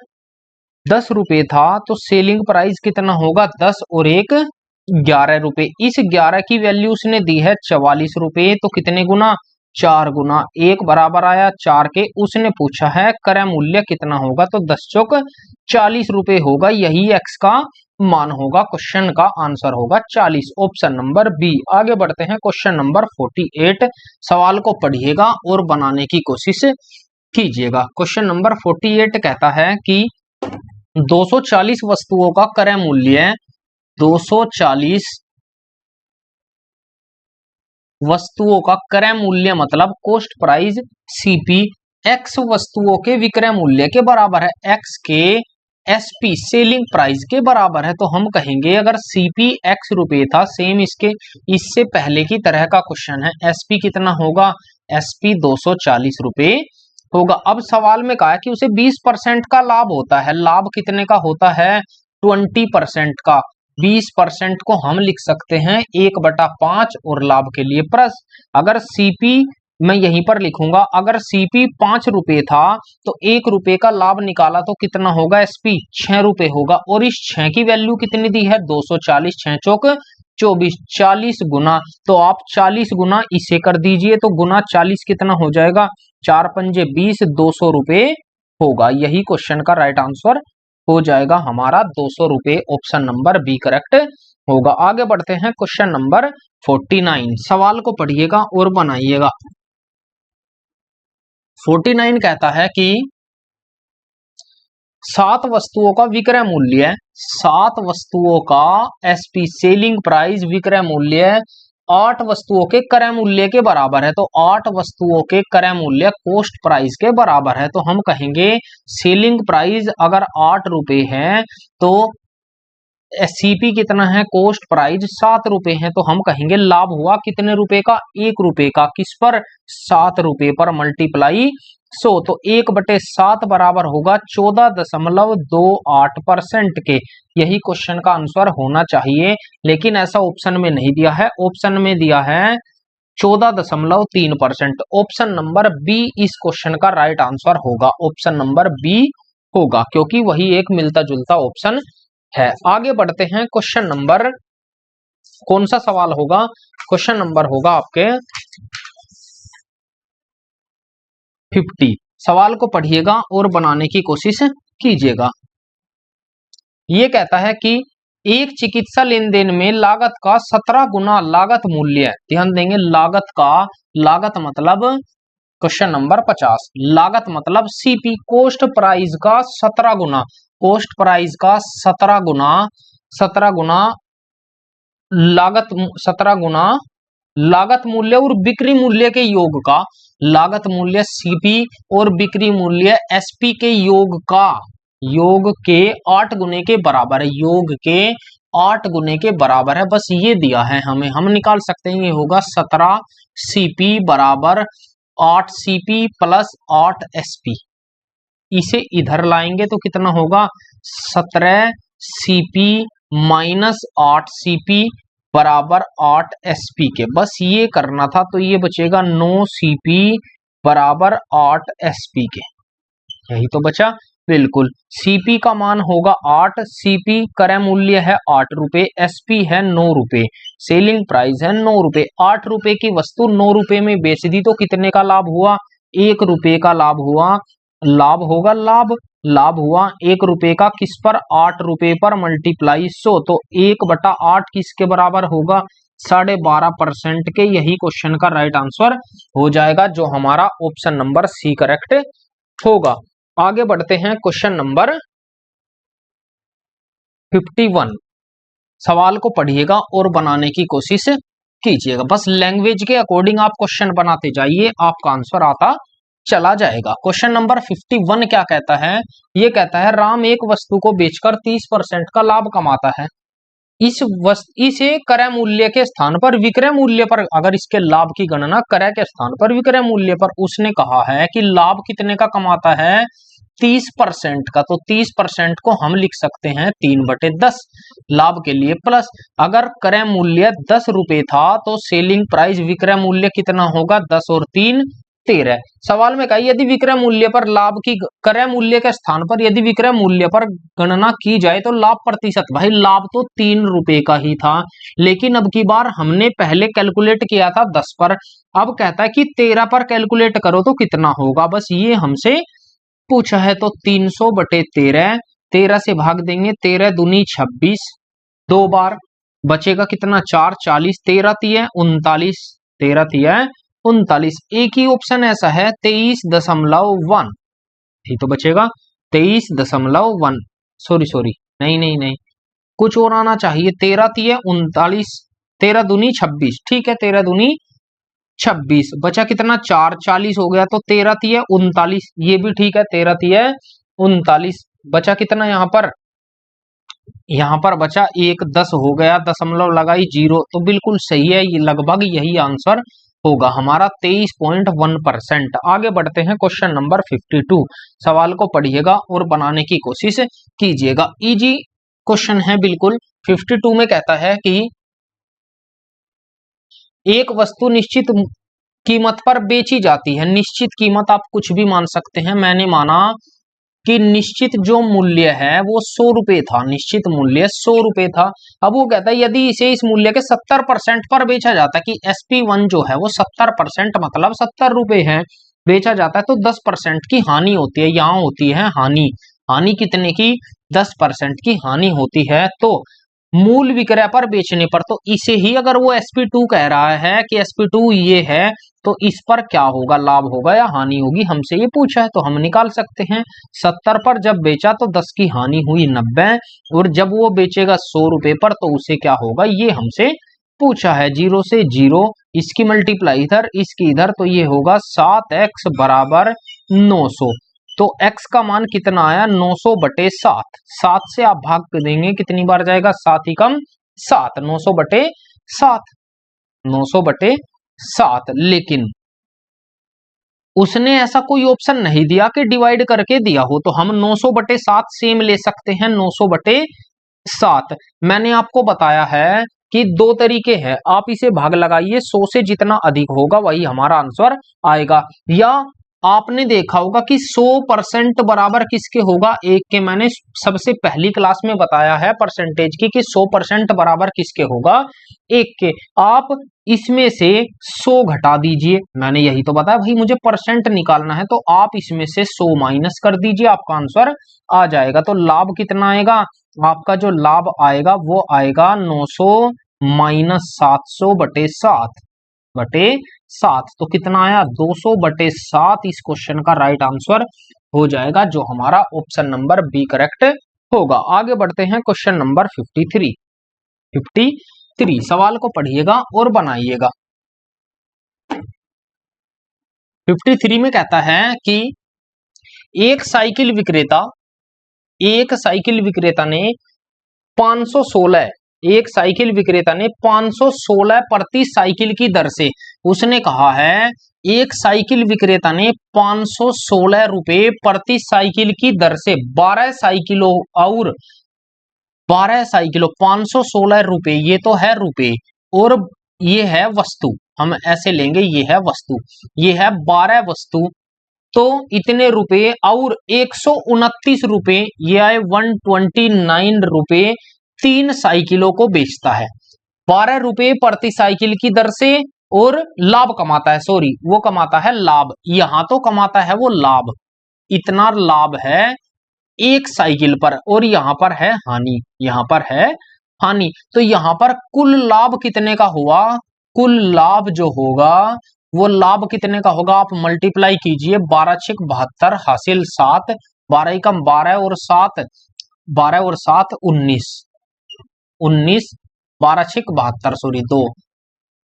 Speaker 1: 10 रुपए था तो सेलिंग प्राइस कितना होगा? 10 और 1 11 रुपए। इस 11 की वैल्यू उसने दी है 44 रुपए, तो कितने गुना? 4 गुना। 1 बराबर आया 4 के। उसने पूछा है क्रय मूल्य कितना होगा, तो 10 चौक 40 रुपए होगा। यही एक्स का मान होगा। क्वेश्चन का आंसर होगा 40, ऑप्शन नंबर बी। आगे बढ़ते हैं क्वेश्चन नंबर 48। सवाल को पढ़िएगा और बनाने की कोशिश कीजिएगा। क्वेश्चन नंबर 48 कहता है कि 240 वस्तुओं का क्रय मूल्य, 240 वस्तुओं का क्रय मूल्य मतलब कॉस्ट प्राइस सीपी, एक्स वस्तुओं के विक्रय मूल्य के बराबर है, एक्स के एसपी सेलिंग प्राइस के बराबर है। तो हम कहेंगे अगर सीपी एक्स रुपए था, सेम इससे पहले की तरह का क्वेश्चन है, एसपी कितना होगा? एसपी 240 रुपए होगा। अब सवाल में कहा है कि उसे 20% का लाभ होता है। लाभ कितने का होता है? 20% का। 20% को हम लिख सकते हैं 1/5 और लाभ के लिए प्लस। अगर सीपी मैं यहीं पर लिखूंगा, अगर सीपी 5 रुपए था तो 1 रुपए का लाभ निकाला तो कितना होगा? एसपी 6 रुपए होगा। और इस 6 की वैल्यू कितनी दी है? 240, 6 चौक 24, 40 गुना। तो आप 40 गुना इसे कर दीजिए, तो गुना 40 कितना हो जाएगा? 4 पंजे 20, 200 रुपए होगा। यही क्वेश्चन का राइट आंसर हो जाएगा हमारा 200 रुपए, ऑप्शन नंबर बी करेक्ट होगा। आगे बढ़ते हैं क्वेश्चन नंबर 49। सवाल को पढ़िएगा और बनाइएगा। 49 कहता है कि 7 वस्तुओं का विक्रय मूल्य, 7 वस्तुओं का एसपी सेलिंग प्राइस विक्रय मूल्य 8 वस्तुओं के क्रय मूल्य के बराबर है। तो 8 वस्तुओं के क्रय मूल्य कॉस्ट प्राइस के बराबर है। तो हम कहेंगे सेलिंग प्राइस अगर 8 रुपए है तो सीपी कितना है? कॉस्ट प्राइस 7 रुपए है। तो हम कहेंगे लाभ हुआ कितने रुपए का? 1 रुपए का। किस पर? 7 रुपए पर मल्टीप्लाई 100। तो 1/7 बराबर होगा 14.28% के। यही क्वेश्चन का आंसर होना चाहिए, लेकिन ऐसा ऑप्शन में नहीं दिया है। ऑप्शन में दिया है 14.3%। ऑप्शन नंबर बी इस क्वेश्चन का राइट आंसर होगा, ऑप्शन नंबर बी होगा, क्योंकि वही एक मिलता जुलता ऑप्शन है। आगे बढ़ते हैं क्वेश्चन नंबर, कौन सा सवाल होगा? क्वेश्चन नंबर होगा आपके 50। सवाल को पढ़िएगा और बनाने की कोशिश कीजिएगा। ये कहता है कि एक चिकित्सा लेन देन में लागत का 17 गुना लागत मूल्य, ध्यान देंगे लागत का, लागत मतलब क्वेश्चन नंबर 50, लागत मतलब सीपी कॉस्ट प्राइस का 17 गुना, कॉस्ट प्राइस का 17 गुना, 17 गुना लागत, 17 गुना लागत मूल्य और बिक्री मूल्य के योग का, लागत मूल्य सीपी और बिक्री मूल्य एसपी के योग का, योग के 8 गुने के बराबर है, योग के 8 गुने के बराबर है। बस ये दिया है हमें, हम निकाल सकते हैं ये होगा 17 सीपी बराबर 8 सीपी प्लस 8 एसपी। इसे इधर लाएंगे तो कितना होगा? 17 सीपी माइनस 8 सीपी बराबर 8 एसपी के। बस ये करना था, तो ये बचेगा 9 सीपी बराबर 8 एसपी के। यही तो बचा। बिल्कुल, सीपी का मान होगा 8, सीपी क्रय मूल्य है 8 रुपए, एसपी है 9 रुपए, सेलिंग प्राइस है 9 रुपए। 8 रुपए की वस्तु 9 रुपए में बेच दी तो कितने का लाभ हुआ? 1 रुपए का लाभ हुआ। लाभ होगा लाभ, लाभ हुआ 1 रुपए का, किस पर? 8 रुपए पर मल्टीप्लाई 100, तो 1/8 किसके बराबर होगा? 12.5% के। यही क्वेश्चन का राइट आंसर हो जाएगा, जो हमारा ऑप्शन नंबर सी करेक्ट होगा। आगे बढ़ते हैं, क्वेश्चन नंबर 51। सवाल को पढ़िएगा और बनाने की कोशिश कीजिएगा। बस लैंग्वेज के अकॉर्डिंग आप क्वेश्चन बनाते जाइए, आपका आंसर आता चला जाएगा। क्वेश्चन नंबर 51 क्या कहता है? ये कहता है राम एक वस्तु को बेचकर 30% का लाभ कमाता है। इसे क्रय मूल्य के स्थान पर विक्रय मूल्य पर, अगर इसके लाभ की गणना क्रय के स्थान पर विक्रय मूल्य पर उसने कहा है कि लाभ कितने का कमाता है? 30% का। तो 30% को हम लिख सकते हैं 3/10 लाभ के लिए, प्लस अगर क्रय मूल्य 10 रुपए था तो सेलिंग प्राइस विक्रय मूल्य कितना होगा? 10 और 3 13। सवाल में कहा यदि विक्रय मूल्य पर लाभ की क्रय मूल्य के स्थान पर यदि विक्रय मूल्य पर गणना की जाए तो लाभ प्रतिशत, भाई लाभ तो 3 रुपए का ही था, लेकिन अब की बार हमने पहले कैलकुलेट किया था 10 पर, अब कहता है कि 13 पर कैलकुलेट करो तो कितना होगा। बस ये हमसे पूछा है, तो 300/13, 13 से भाग देंगे, 13 दूनी 26, 2 बार बचेगा कितना? 4, 40, 13 तिया 39, 13 तिया 39। एक ही ऑप्शन ऐसा है 23.1, ये तो बचेगा 23.1। सॉरी, नहीं, कुछ और आना चाहिए। 13 तिया 39, 13 दूनी 26, ठीक है, 13 दूनी 26, बचा कितना? 4, 40 हो गया, तो 13 तिया 39, ये भी ठीक है, 13 तिया 39, बचा कितना? यहाँ पर बचा 1, 10 हो गया, दशमलव लगाई 0, तो बिल्कुल सही है, ये लगभग यही आंसर होगा हमारा 23.1%। आगे बढ़ते हैं, क्वेश्चन नंबर 52। सवाल को पढ़िएगा और बनाने की कोशिश कीजिएगा, इजी क्वेश्चन है बिल्कुल। 52 में कहता है कि एक वस्तु निश्चित कीमत पर बेची जाती है। निश्चित कीमत आप कुछ भी मान सकते हैं, मैंने माना कि निश्चित जो मूल्य है वो 100 रुपए था, निश्चित मूल्य 100 रुपए था। अब वो कहता है यदि इसे इस मूल्य के 70% पर बेचा जाता है, कि SP1 जो है वो 70% मतलब 70 रुपए है, बेचा जाता है, तो 10% की हानि होती है। यहाँ होती है हानि, हानि कितने की? 10% की हानि होती है। तो मूल विक्रय पर बेचने पर, तो इसे ही अगर वो SP2 कह रहा है कि SP2 ये है, तो इस पर क्या होगा? लाभ होगा या हानि होगी? हमसे ये पूछा है, तो हम निकाल सकते हैं। 70 पर जब बेचा तो 10 की हानि हुई 90, और जब वो बेचेगा 100 रुपए पर तो उसे क्या होगा? ये हमसे पूछा है। 0 से 0, इसकी मल्टीप्लाई इधर, इसकी इधर, तो ये होगा 7x बराबर 900। तो x का मान कितना आया? 900/7। 7 से आप भाग कर देंगे, कितनी बार जाएगा? 7 ही कम 7, 900/7, 900/7। लेकिन उसने ऐसा कोई ऑप्शन नहीं दिया कि डिवाइड करके दिया हो, तो हम 900/7 सेम ले सकते हैं। 900/7 मैंने आपको बताया है कि 2 तरीके हैं, आप इसे भाग लगाइए, 100 से जितना अधिक होगा वही हमारा आंसर आएगा। या आपने देखा होगा कि 100% बराबर किसके होगा? 1 के। मैंने सबसे पहली क्लास में बताया है परसेंटेज की कि 100% बराबर किसके होगा? 1 के। आप इसमें से 100 घटा दीजिए, मैंने यही तो बताया भाई, मुझे परसेंट निकालना है, तो आप इसमें से 100 माइनस कर दीजिए, आपका आंसर आ जाएगा। तो लाभ कितना आएगा? आपका जो लाभ आएगा वो आएगा 900 माइनस 700/7। तो कितना आया? 200/7 इस क्वेश्चन का राइट आंसर हो जाएगा, जो हमारा ऑप्शन नंबर बी करेक्ट होगा। आगे बढ़ते हैं, क्वेश्चन नंबर 53। सवाल को पढ़िएगा और बनाइएगा। 53 में कहता है कि एक साइकिल विक्रेता ने 516 प्रति साइकिल की दर से, उसने कहा है एक साइकिल विक्रेता ने 516 रुपए प्रति साइकिल की दर से 12 साइकिलों और 516 रुपए, ये तो है रुपए और ये है वस्तु, हम ऐसे लेंगे, ये है वस्तु, ये है 12 वस्तु तो इतने रुपए और 129 रुपए, ये आए 129 रुपए 3 साइकिलों को बेचता है। 12 रुपए प्रति साइकिल की दर से और लाभ कमाता है, सॉरी वो कमाता है लाभ, यहां तो कमाता है वो लाभ, इतना लाभ है एक साइकिल पर, और यहां पर है हानि, यहां पर है हानि। तो यहां पर कुल लाभ कितने का हुआ, कुल लाभ जो होगा वो लाभ कितने का होगा, आप मल्टीप्लाई कीजिए, 12 6 72 हासिल 7, 12 एकम 12 और 7, 12 और 7 19, 19 12 6 72 सॉरी 2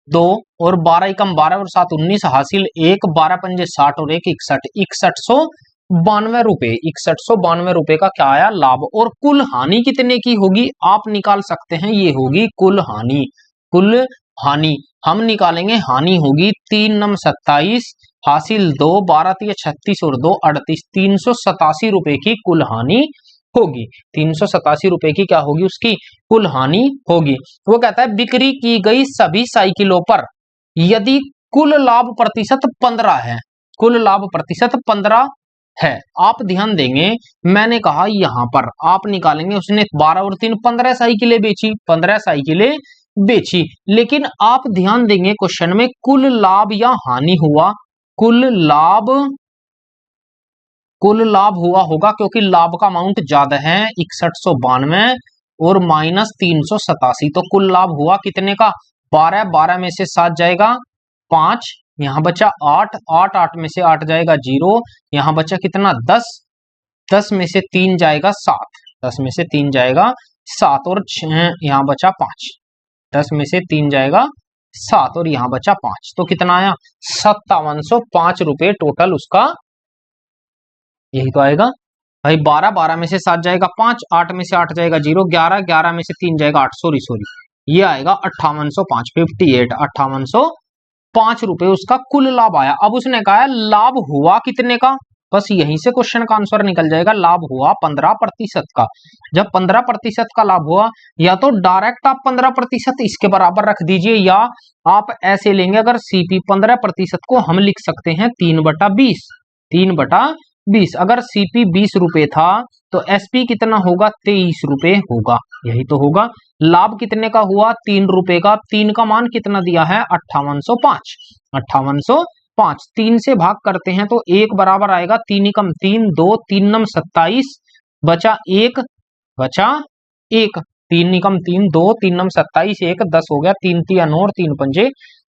Speaker 1: 2 और 12 एकम 12 और 7 19 हासिल 1, 12 पंजे 60 और 1 61, 6192 रुपए, 6192 रुपए का क्या आया लाभ। और कुल हानि कितने की होगी आप निकाल सकते हैं, ये होगी कुल हानि, कुल हानि हम निकालेंगे, हानि होगी 3 नम 27 हासिल 2, 12 3 36 और 2 38, 387 रुपए की कुल हानि होगी, 387 रुपए की क्या होगी उसकी कुल हानि होगी। वो कहता है बिक्री की गई सभी साइकिलों पर यदि कुल लाभ प्रतिशत 15 है, कुल लाभ प्रतिशत 15 है, आप ध्यान देंगे मैंने कहा यहां पर आप निकालेंगे, उसने 12 और 3 15 साइकिलें बेची, 15 साइकिलें बेची, लेकिन आप ध्यान देंगे क्वेश्चन में कुल लाभ या हानि हुआ, कुल लाभ हुआ होगा क्योंकि लाभ का अमाउंट ज्यादा है 6192 और माइनस 387, तो कुल लाभ हुआ कितने का 12, 12 में से 7 जाएगा 5, यहां बचा 8, 8 8 में से 8 जाएगा 0, यहां बचा कितना 10, 10 में से 3 जाएगा 7, 10 में से 3 जाएगा 7 और यहां बचा 5, 10 में से 3 जाएगा 7 और यहां बचा 5, तो कितना आया 5705 रुपए टोटल उसका, यही तो आएगा भाई। 12 12 में से 7 जाएगा 5, 8 में से 8 जाएगा 0, 11 11 में से 3 जाएगा 8, सॉरी ये आएगा 5805, 58 5805 रुपए उसका कुल लाभ आया। अब उसने कहा है लाभ हुआ कितने का, बस यहीं से क्वेश्चन का आंसर निकल जाएगा, लाभ हुआ 15% का। जब 15% का लाभ हुआ, या तो डायरेक्ट आप 15% इसके बराबर रख दीजिए, या आप ऐसे लेंगे, अगर सीपी 15% को हम लिख सकते हैं 3/20, 3/20, अगर सीपी 20 रुपए था तो एसपी कितना होगा 23 रुपए होगा, यही तो होगा। लाभ कितने का हुआ 3 रुपए का, 3 का मान कितना दिया है 5805, 5805 3 से भाग करते हैं तो 1 बराबर आएगा 3 एकम 3, 2 3 नम 27 बचा 1, बचा 1, 3 एकम 3, 2 3 नम 27 1 10 हो गया, 3 3 9 और 3 पंजे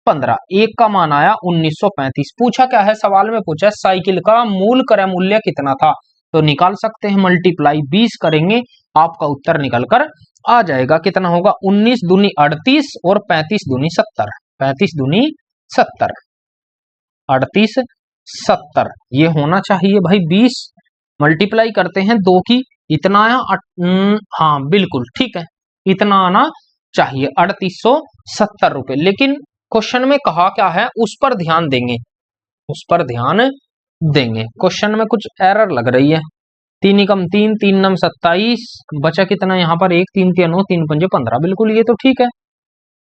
Speaker 1: 15, 1 का मान आया 1935। पूछा क्या है सवाल में, पूछा साइकिल का मूल क्रय मूल्य कितना था, तो निकाल सकते हैं, मल्टीप्लाई 20 करेंगे आपका उत्तर निकल कर आ जाएगा, कितना होगा 19 दूनी 38 और 35 दूनी 70, 35 दूनी 70, 38 70 ये होना चाहिए भाई। 20 मल्टीप्लाई करते हैं 2 की, इतना आया हाँ बिल्कुल ठीक है, इतना आना चाहिए 3870 रुपए। लेकिन क्वेश्चन में कहा क्या है उस पर ध्यान देंगे, उस पर ध्यान देंगे, क्वेश्चन में कुछ एरर लग रही है। 3 एकम 3, 3 नम 27 बचा कितना यहाँ पर 1, 3 3 9 3 पंजे 15, बिल्कुल ये तो ठीक है।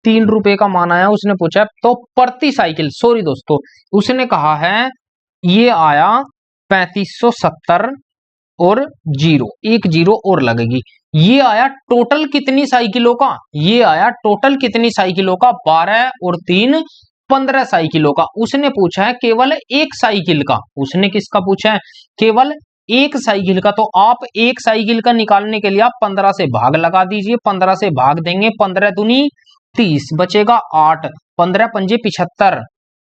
Speaker 1: 3 रुपए का मान आया, उसने पूछा तो प्रति साइकिल, सॉरी दोस्तों उसने कहा है ये आया 3570 और 0 1 0 और लगेगी, ये आया टोटल कितनी साइकिलों का, ये आया टोटल कितनी साइकिलों का 12 और 3 15 साइकिलों का। उसने पूछा है केवल एक साइकिल का, उसने किसका पूछा है केवल एक साइकिल का, तो आप एक साइकिल का निकालने के लिए आप 15 से भाग लगा दीजिए, 15 से भाग देंगे 15 दूनी 30 बचेगा 8, 15 पंजे 75,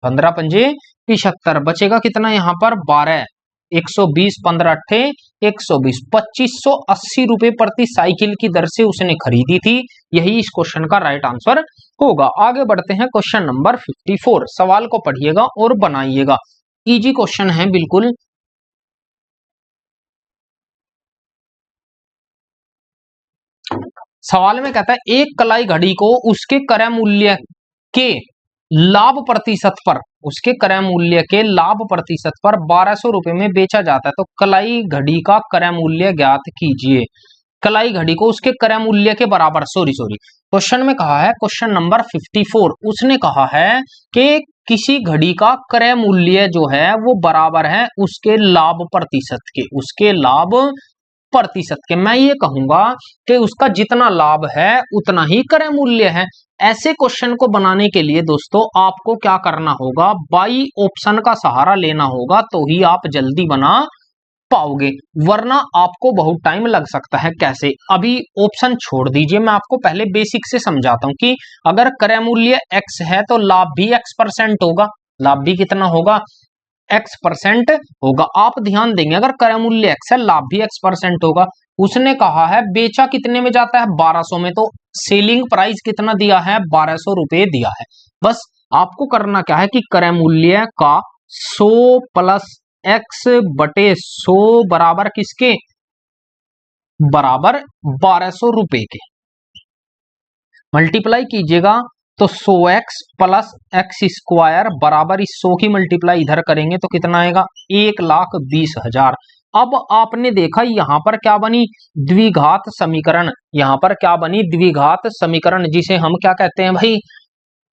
Speaker 1: 15 पंजे 75 बचेगा कितना यहाँ पर 12, 120 15 अट्ठे 120, 2580 रुपए प्रति साइकिल की दर से उसने खरीदी थी, यही इस क्वेश्चन का राइट आंसर होगा। आगे बढ़ते हैं क्वेश्चन नंबर 54, सवाल को पढ़िएगा और बनाइएगा, इजी क्वेश्चन है बिल्कुल। सवाल में कहता है एक कलाई घड़ी को उसके क्रय मूल्य के लाभ प्रतिशत पर, उसके क्रय मूल्य के लाभ प्रतिशत पर 1200 रुपए में बेचा जाता है, तो कलाई घड़ी का क्रय मूल्य ज्ञात कीजिए। कलाई घड़ी को उसके क्रय मूल्य के बराबर, सॉरी क्वेश्चन में कहा है, क्वेश्चन नंबर 54 उसने कहा है कि किसी घड़ी का क्रय मूल्य जो है वो बराबर है उसके लाभ प्रतिशत के, उसके लाभ प्रतिशत के। मैं ये कहूंगा कि उसका जितना लाभ है उतना ही क्रय मूल्य है। ऐसे क्वेश्चन को बनाने के लिए दोस्तों आपको क्या करना होगा, बाई ऑप्शन का सहारा लेना होगा, तो ही आप जल्दी बना पाओगे, वरना आपको बहुत टाइम लग सकता है। कैसे? अभी ऑप्शन छोड़ दीजिए, मैं आपको पहले बेसिक से समझाता हूं कि अगर क्रय मूल्य x है तो लाभ भी x% होगा। लाभ भी कितना होगा? x% होगा। आप ध्यान देंगे, अगर क्रय मूल्य x है लाभ भी x% होगा। उसने कहा है बेचा कितने में जाता है? 1200 में, तो सेलिंग प्राइस कितना दिया है? 1200 रुपए दिया है। बस आपको करना क्या है कि क्रय मूल्य का 100 प्लस x बटे 100 बराबर किसके? बराबर 1200 रुपए के। मल्टीप्लाई कीजिएगा तो 100x प्लस एक्स स्क्वायर बराबर इस 100 की मल्टीप्लाई इधर करेंगे तो कितना आएगा? 1,20,000। अब आपने देखा यहां पर क्या बनी? द्विघात समीकरण। यहां पर क्या बनी? द्विघात समीकरण, जिसे हम क्या कहते हैं भाई?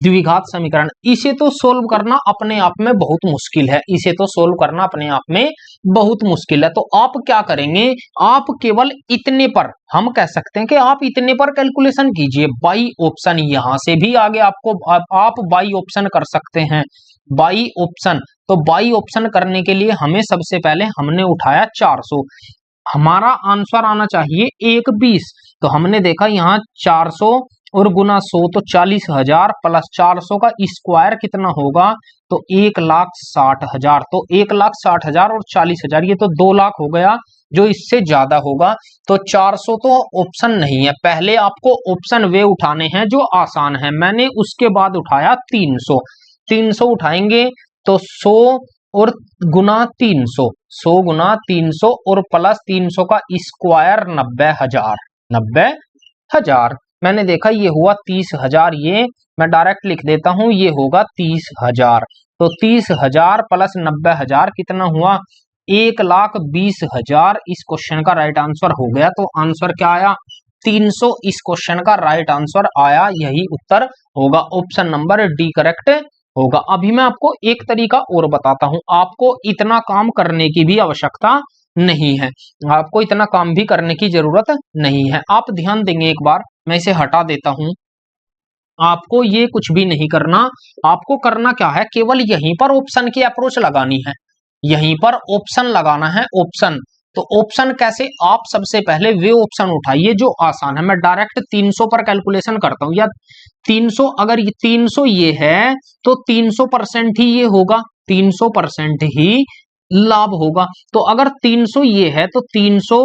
Speaker 1: द्विघात समीकरण। इसे तो सोल्व करना अपने आप में बहुत मुश्किल है, इसे तो सोल्व करना अपने आप में बहुत मुश्किल है। तो आप क्या करेंगे? आप केवल इतने पर, हम कह सकते हैं कि आप इतने पर कैलकुलेशन कीजिए। बाई ऑप्शन यहां से भी आगे आपको आप बाई ऑप्शन कर सकते हैं। बाई ऑप्शन, तो बाई ऑप्शन करने के लिए हमें सबसे पहले हमने उठाया 400, हमारा आंसर आना चाहिए 1,20। तो हमने देखा यहाँ 400 और गुना 100 तो 40,000 प्लस 400 का स्क्वायर कितना होगा? तो 1,60,000। तो 1,60,000 और 40,000 ये तो 2 लाख हो गया, जो इससे ज्यादा होगा। तो 400 तो ऑप्शन नहीं है। पहले आपको ऑप्शन वे उठाने हैं जो आसान है। मैंने उसके बाद उठाया 300। 300 उठाएंगे तो 100 और गुना 300, 100 गुना 300 और प्लस 300 का स्क्वायर 90,000। 90,000 मैंने देखा ये हुआ 30,000। ये मैं डायरेक्ट लिख देता हूं, ये होगा 30,000। तो 30,000 प्लस 90,000 कितना हुआ? 1,20,000। इस क्वेश्चन का राइट आंसर हो गया। तो आंसर क्या आया? 300 इस क्वेश्चन का राइट आंसर आया। यही उत्तर होगा, ऑप्शन नंबर डी करेक्ट होगा। अभी मैं आपको एक तरीका और बताता हूं, आपको इतना काम करने की भी आवश्यकता नहीं है, आपको इतना काम भी करने की जरूरत नहीं है। आप ध्यान देंगे, एक बार मैं इसे हटा देता हूं। आपको ये कुछ भी नहीं करना, आपको करना क्या है? केवल यहीं पर ऑप्शन की अप्रोच लगानी है, यहीं पर ऑप्शन लगाना है। ऑप्शन, तो ऑप्शन कैसे? आप सबसे पहले वे ऑप्शन उठाइए जो आसान है। मैं डायरेक्ट 300 पर कैलकुलेशन करता हूं, या 300, अगर ये 300 ये है तो 300% ही ये होगा, 300% ही लाभ होगा। तो अगर 300 ये है तो 300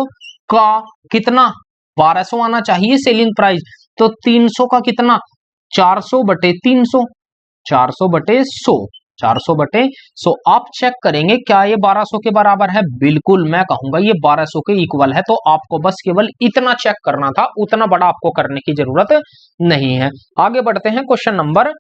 Speaker 1: का कितना? 1200 आना चाहिए सेलिंग प्राइस। तो 300 का कितना? 400 बटे 300, 400 बटे 100, 400 बटे 100। आप चेक करेंगे क्या ये 1200 के बराबर है? बिल्कुल, मैं कहूंगा ये 1200 के इक्वल है। तो आपको बस केवल इतना चेक करना था, उतना बड़ा आपको करने की जरूरत नहीं है। आगे बढ़ते हैं क्वेश्चन नंबर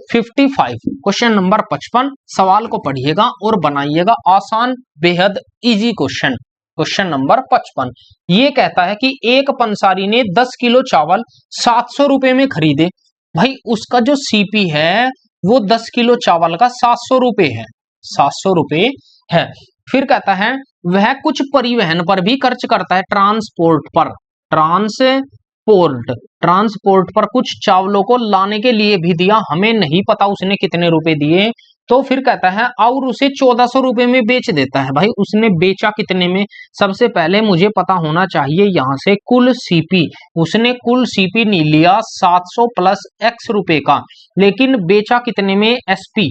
Speaker 1: 55। Question number 55। सवाल को पढ़िएगा और बनाइएगा आसान, बेहद इजी क्वेश्चन। क्वेश्चन नंबर 55 ये कहता है कि एक पंसारी ने 10 किलो चावल 700 रुपए में खरीदे। भाई उसका जो सीपी है वो 10 किलो चावल का 700 रुपए है, 700 रुपए है। फिर कहता है वह कुछ परिवहन पर भी खर्च करता है, ट्रांसपोर्ट पर, ट्रांसपोर्ट पर कुछ चावलों को लाने के लिए भी दिया। हमें नहीं पता उसने कितने रुपए दिए। तो फिर कहता है और उसे 1400 रुपए में बेच देता है। भाई उसने बेचा कितने में? सबसे पहले मुझे पता होना चाहिए यहां से कुल सीपी। उसने कुल सीपी नहीं लिया 700 प्लस एक्स रुपए का, लेकिन बेचा कितने में? एसपी,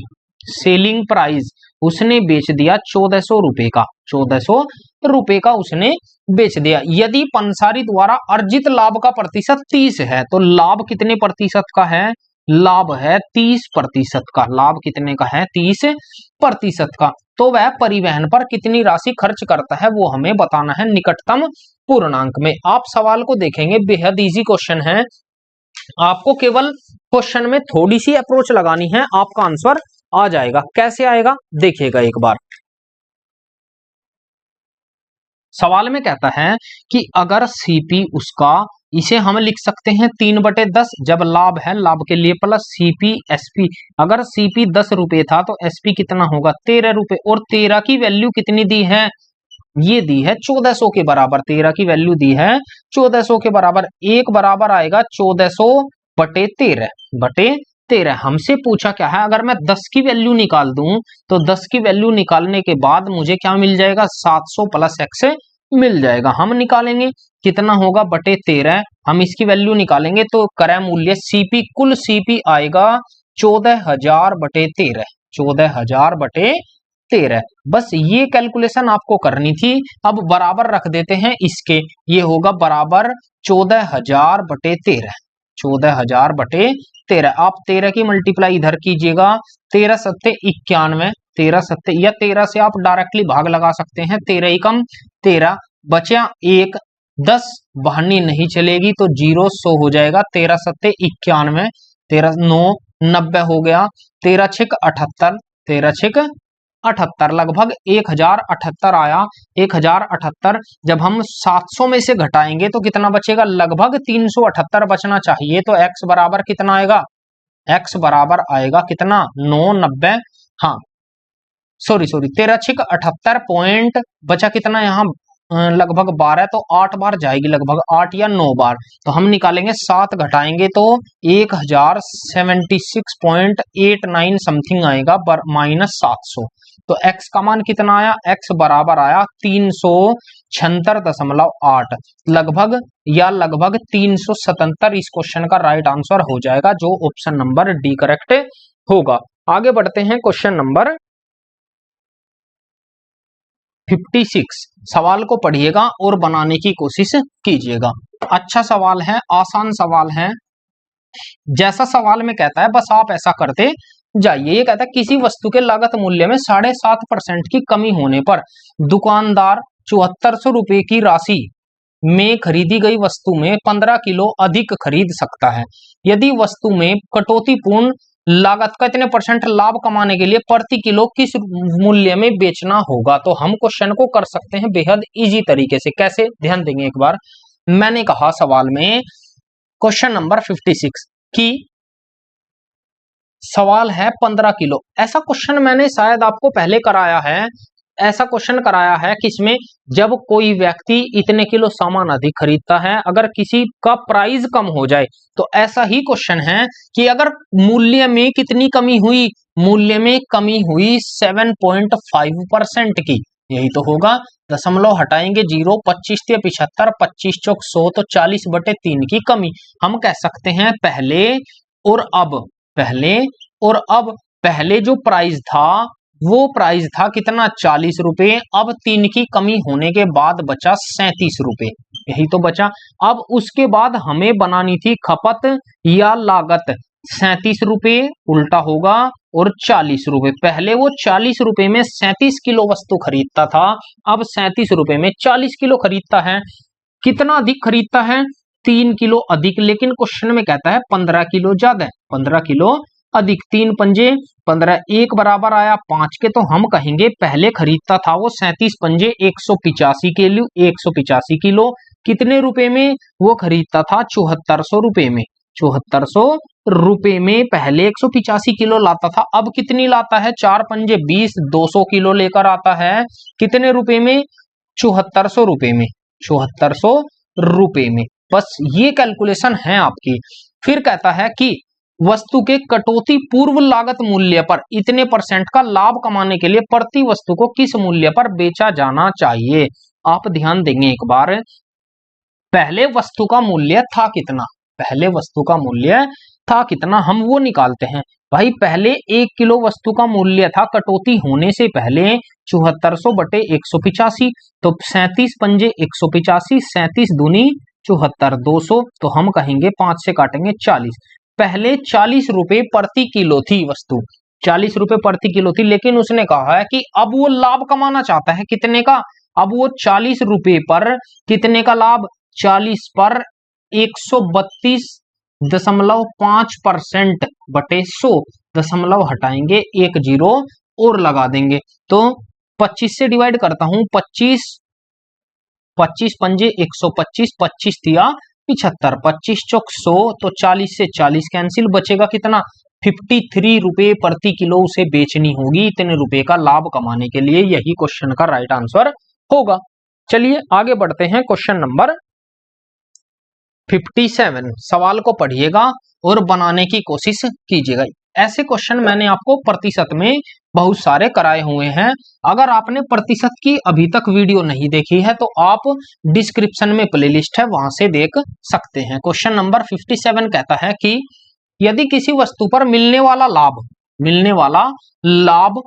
Speaker 1: सेलिंग प्राइस, उसने बेच दिया 1400 रुपए का, 1400 रुपए का उसने बेच दिया। यदि पंसारी द्वारा अर्जित लाभ का प्रतिशत 30 है तो लाभ कितने प्रतिशत का है? लाभ है 30% का। लाभ कितने का है? 30% का। तो वह परिवहन पर कितनी राशि खर्च करता है वो हमें बताना है निकटतम पूर्णांक में। आप सवाल को देखेंगे, बेहद इजी क्वेश्चन है। आपको केवल क्वेश्चन में थोड़ी सी अप्रोच लगानी है, आपका आंसर आ जाएगा। कैसे आएगा देखिएगा एक बार। सवाल में कहता है कि अगर सीपी उसका इसे हम लिख सकते हैं 3/10। जब लाभ है, लाभ के लिए प्लस सीपी एसपी। अगर सीपी 10 रुपए था तो एसपी कितना होगा 13 रुपए। और 13 की वैल्यू कितनी दी है, ये दी है 1400 के बराबर। 13 की वैल्यू दी है 1400 के बराबर। एक बराबर आएगा 1400/13 हमसे पूछा क्या है, अगर मैं 10 की वैल्यू निकाल दूं तो 10 की वैल्यू निकालने के बाद मुझे क्या मिल जाएगा, 700 प्लस एक्स मिल जाएगा। हम निकालेंगे कितना होगा बटे 13। हम इसकी वैल्यू निकालेंगे तो क्रय मूल्य सीपी, कुल सीपी आएगा 14,000/13। 14,000/13। बस ये कैलकुलेशन आपको करनी थी। अब बराबर रख देते हैं इसके, ये होगा बराबर 14,000/13। 14,000/13। आप 13 की मल्टीप्लाई इधर कीजिएगा, 13 सत्ते 91, 13 सत्ते, या 13 से आप डायरेक्टली भाग लगा सकते हैं। 13 एकम 13, बचा 1, 10 बहानी नहीं चलेगी तो 0 100 हो जाएगा। 13 सत्ते 91, 13 9 90 हो गया। 13 छिक 78, 13 छिक 78, लगभग 1078 आया। 1078 जब हम 700 में से घटाएंगे तो कितना बचेगा, लगभग 378 बचना चाहिए। तो x बराबर कितना आएगा, x बराबर आएगा कितना 990। हाँ सॉरी 13 छिक 78 पॉइंट, बचा कितना यहाँ लगभग 12, तो 8 बार जाएगी, लगभग 8 या 9 बार। तो हम निकालेंगे 7 घटाएंगे तो 1076.89 समथिंग आएगा माइनस 700। तो x का मान कितना आया, x बराबर आया 376.8, लगभग 377। इस क्वेश्चन का राइट आंसर हो जाएगा, जो ऑप्शन नंबर डी करेक्ट होगा। आगे बढ़ते हैं क्वेश्चन नंबर 56। सवाल को पढ़िएगा और बनाने की कोशिश कीजिएगा। अच्छा सवाल है, आसान सवाल है। जैसा सवाल में कहता है बस आप ऐसा करते जाइए। ये कहता है किसी वस्तु के लागत मूल्य में 7.5% की कमी होने पर दुकानदार 7400 रुपए की राशि में खरीदी गई वस्तु में 15 किलो अधिक खरीद सकता है। यदि वस्तु में कटौतीपूर्ण लागत का इतने % लाभ कमाने के लिए प्रति किलो किस मूल्य में बेचना होगा। तो हम क्वेश्चन को कर सकते हैं बेहद इजी तरीके से। कैसे, ध्यान देंगे एक बार। मैंने कहा सवाल में क्वेश्चन नंबर 56 की सवाल है 15 किलो। ऐसा क्वेश्चन मैंने शायद आपको पहले कराया है। ऐसा क्वेश्चन कराया है किसमें, जब कोई व्यक्ति इतने किलो सामान अधिक खरीदता है, अगर किसी का प्राइस कम हो जाए, तो ऐसा ही क्वेश्चन है कि अगर मूल्य में कितनी कमी हुई, मूल्य में कमी हुई 7.5% की, यही तो होगा। दशमलव हटाएंगे 0, 25 से 75, 25 चौक 100, तो 40/3 की कमी। हम कह सकते हैं पहले और अब, पहले और अब। पहले जो प्राइस था वो प्राइस था कितना 40 रुपए, अब 3 की कमी होने के बाद बचा 37 रुपए, यही तो बचा। अब उसके बाद हमें बनानी थी खपत या लागत। 37 रुपए उल्टा होगा और 40 रुपए। पहले वो 40 रुपए में 37 किलो वस्तु खरीदता था, अब 37 रुपए में 40 किलो खरीदता है। कितना अधिक खरीदता है, 3 किलो अधिक। लेकिन क्वेश्चन में कहता है 15 किलो ज्यादा, 15 किलो अधिक। 3 पंजे 15, 1 बराबर आया 5 के। तो हम कहेंगे पहले खरीदता था वो 37 पंजे 185 किलो, 185 किलो। कितने रुपए में वो खरीदता था, 7400 रुपए में। 7400 रुपए में पहले 185 किलो लाता था, अब कितनी लाता है, 4 पंजे 20, 200 किलो लेकर आता है। कितने रुपए में, 7400 रुपए में, 7400 रुपए में। बस ये कैलकुलेशन है आपकी। फिर कहता है कि वस्तु के कटौती पूर्व लागत मूल्य पर इतने % का लाभ कमाने के लिए प्रति वस्तु को किस मूल्य पर बेचा जाना चाहिए। आप ध्यान देंगे एक बार, पहले वस्तु का मूल्य था कितना, पहले वस्तु का मूल्य था कितना, हम वो निकालते हैं। भाई पहले 1 किलो वस्तु का मूल्य था कटौती होने से पहले 7400/185, तो 37 पंजे 185, 37 दूनी 74, 200। तो हम कहेंगे 5 से काटेंगे 40। पहले 40 रुपए प्रति किलो थी वस्तु, 40 रुपए प्रति किलो थी। लेकिन उसने कहा है कि अब वो लाभ कमाना चाहता है कितने का, अब वो 40 रुपए पर कितने का लाभ, 40 पर 132.5% बटे 100, दशमलव हटाएंगे 1 0 और लगा देंगे। तो 25 से डिवाइड करता हूं, 25 पंजे 125, 25 दिया 75, 25 चौक 100, तो 40 से 40 कैंसिल, बचेगा कितना 53 रुपए प्रति किलो उसे बेचनी होगी इतने रुपए का लाभ कमाने के लिए। यही क्वेश्चन का राइट आंसर होगा। चलिए आगे बढ़ते हैं, क्वेश्चन नंबर 57 सवाल को पढ़िएगा और बनाने की कोशिश कीजिएगा। ऐसे क्वेश्चन मैंने आपको प्रतिशत में बहुत सारे कराए हुए हैं। अगर आपने प्रतिशत की अभी तक वीडियो नहीं देखी है तो आप डिस्क्रिप्शन में प्लेलिस्ट है, वहां से देख सकते हैं। क्वेश्चन नंबर 57 कहता है कि यदि किसी वस्तु पर मिलने वाला लाभ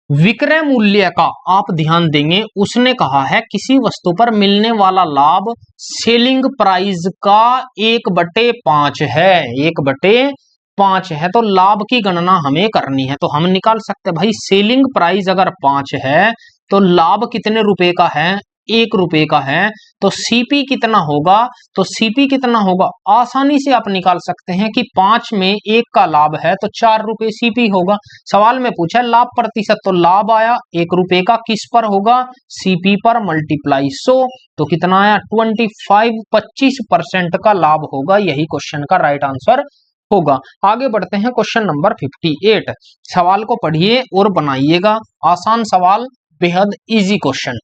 Speaker 1: विक्रय मूल्य का, आप ध्यान देंगे उसने कहा है किसी वस्तु पर मिलने वाला लाभ सेलिंग प्राइस का 1/5 है, 1/5 है, तो लाभ की गणना हमें करनी है। तो हम निकाल सकते हैं भाई, सेलिंग प्राइस अगर 5 है तो लाभ कितने रुपए का है, 1 रुपए का है, तो सीपी कितना होगा, तो सीपी कितना होगा आसानी से आप निकाल सकते हैं कि 5 में 1 का लाभ है तो 4 रुपए सीपी होगा। सवाल में पूछा लाभ प्रतिशत, तो लाभ आया 1 रुपए का, किस पर होगा, सीपी पर, मल्टीप्लाई 100, तो कितना आया 25% का लाभ होगा। यही क्वेश्चन का राइट आंसर होगा। आगे बढ़ते हैं, क्वेश्चन नंबर 58 सवाल को पढ़िए और बनाइएगा, आसान सवाल, बेहद इजी क्वेश्चन।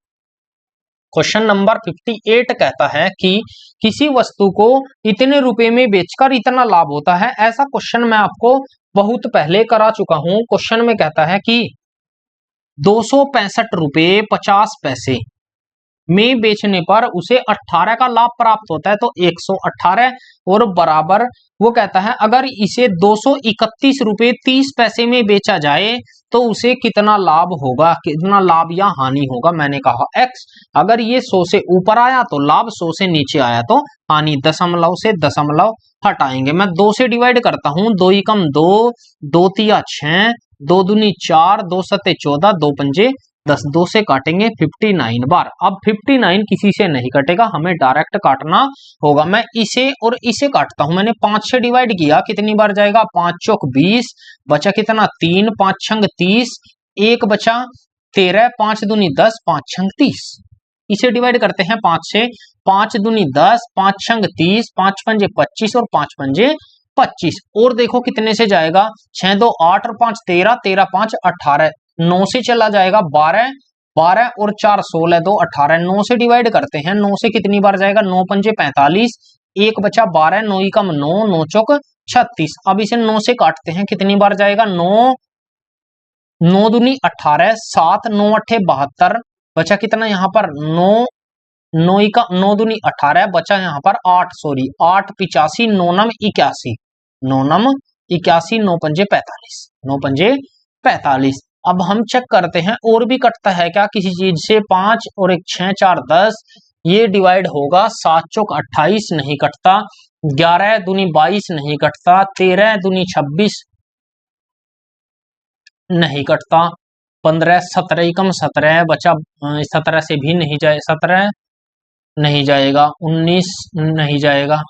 Speaker 1: क्वेश्चन नंबर 58 कहता है कि किसी वस्तु को इतने रुपए में बेचकर इतना लाभ होता है। ऐसा क्वेश्चन मैं आपको बहुत पहले करा चुका हूं। क्वेश्चन में कहता है कि 265 रुपए 50 पैसे में बेचने पर उसे 18 का लाभ प्राप्त होता है, तो 118 और बराबर वो कहता है अगर इसे 231 रुपए 30 पैसे में बेचा जाए तो उसे कितना लाभ होगा, कितना लाभ या हानि होगा। मैंने कहा x, अगर ये 100 से ऊपर आया तो लाभ, 100 से नीचे आया तो हानि। दशमलव से दशमलव हटाएंगे, मैं 2 से डिवाइड करता हूं, 2 एकम 2, 2 तिया 6, 2 दूनी 4, 2 सत्ते 14, 2 पंजे 10, 2 से काटेंगे 59 बार। अब 59 किसी से नहीं कटेगा, हमें डायरेक्ट काटना होगा। मैं इसे और इसे काटता हूं, मैंने 5 से डिवाइड किया, कितनी बार जाएगा, 5 चौक 20, बचा कितना 3, 5 छंग 30, 1 बचा 13, 5 दूनी 10, 5 छंग 30। इसे डिवाइड करते हैं 5 से, 5 दूनी 10, 5 छंग 30, 5 पंजे 25 और 5 पंजे 25, और देखो कितने से जाएगा, 6 2 8 और 5 13, 13 5 18, 9 से चला जाएगा 12, 12 और 4 16, 2 18, 9 से डिवाइड करते हैं, 9 से कितनी बार जाएगा, 9 पंजे 45, 1 बचा 12, 9 एकम 9, 9 चौक 36। अब इसे 9 से काटते हैं, कितनी बार जाएगा, 9, 9 दूनी 18, 7, 9 अट्ठे 72, बचा कितना यहाँ पर 9, 9 का 9 दूनी 18, बचा यहाँ पर 8, सॉरी 8 85, 9 नम 81, 9 नम 81, 9 पंजे 45, 9 पंजे 45। अब हम चेक करते हैं और भी कटता है क्या किसी चीज से, 5 और 1 6 4 10, ये डिवाइड होगा, 7 चौक 28 नहीं कटता, 11 दूनी 22 नहीं कटता, 13 दूनी 26 नहीं कटता, 15 17 एकम 17, बचा 17 से भी नहीं जाए, 17 नहीं जाएगा, 19 नहीं जाएगा,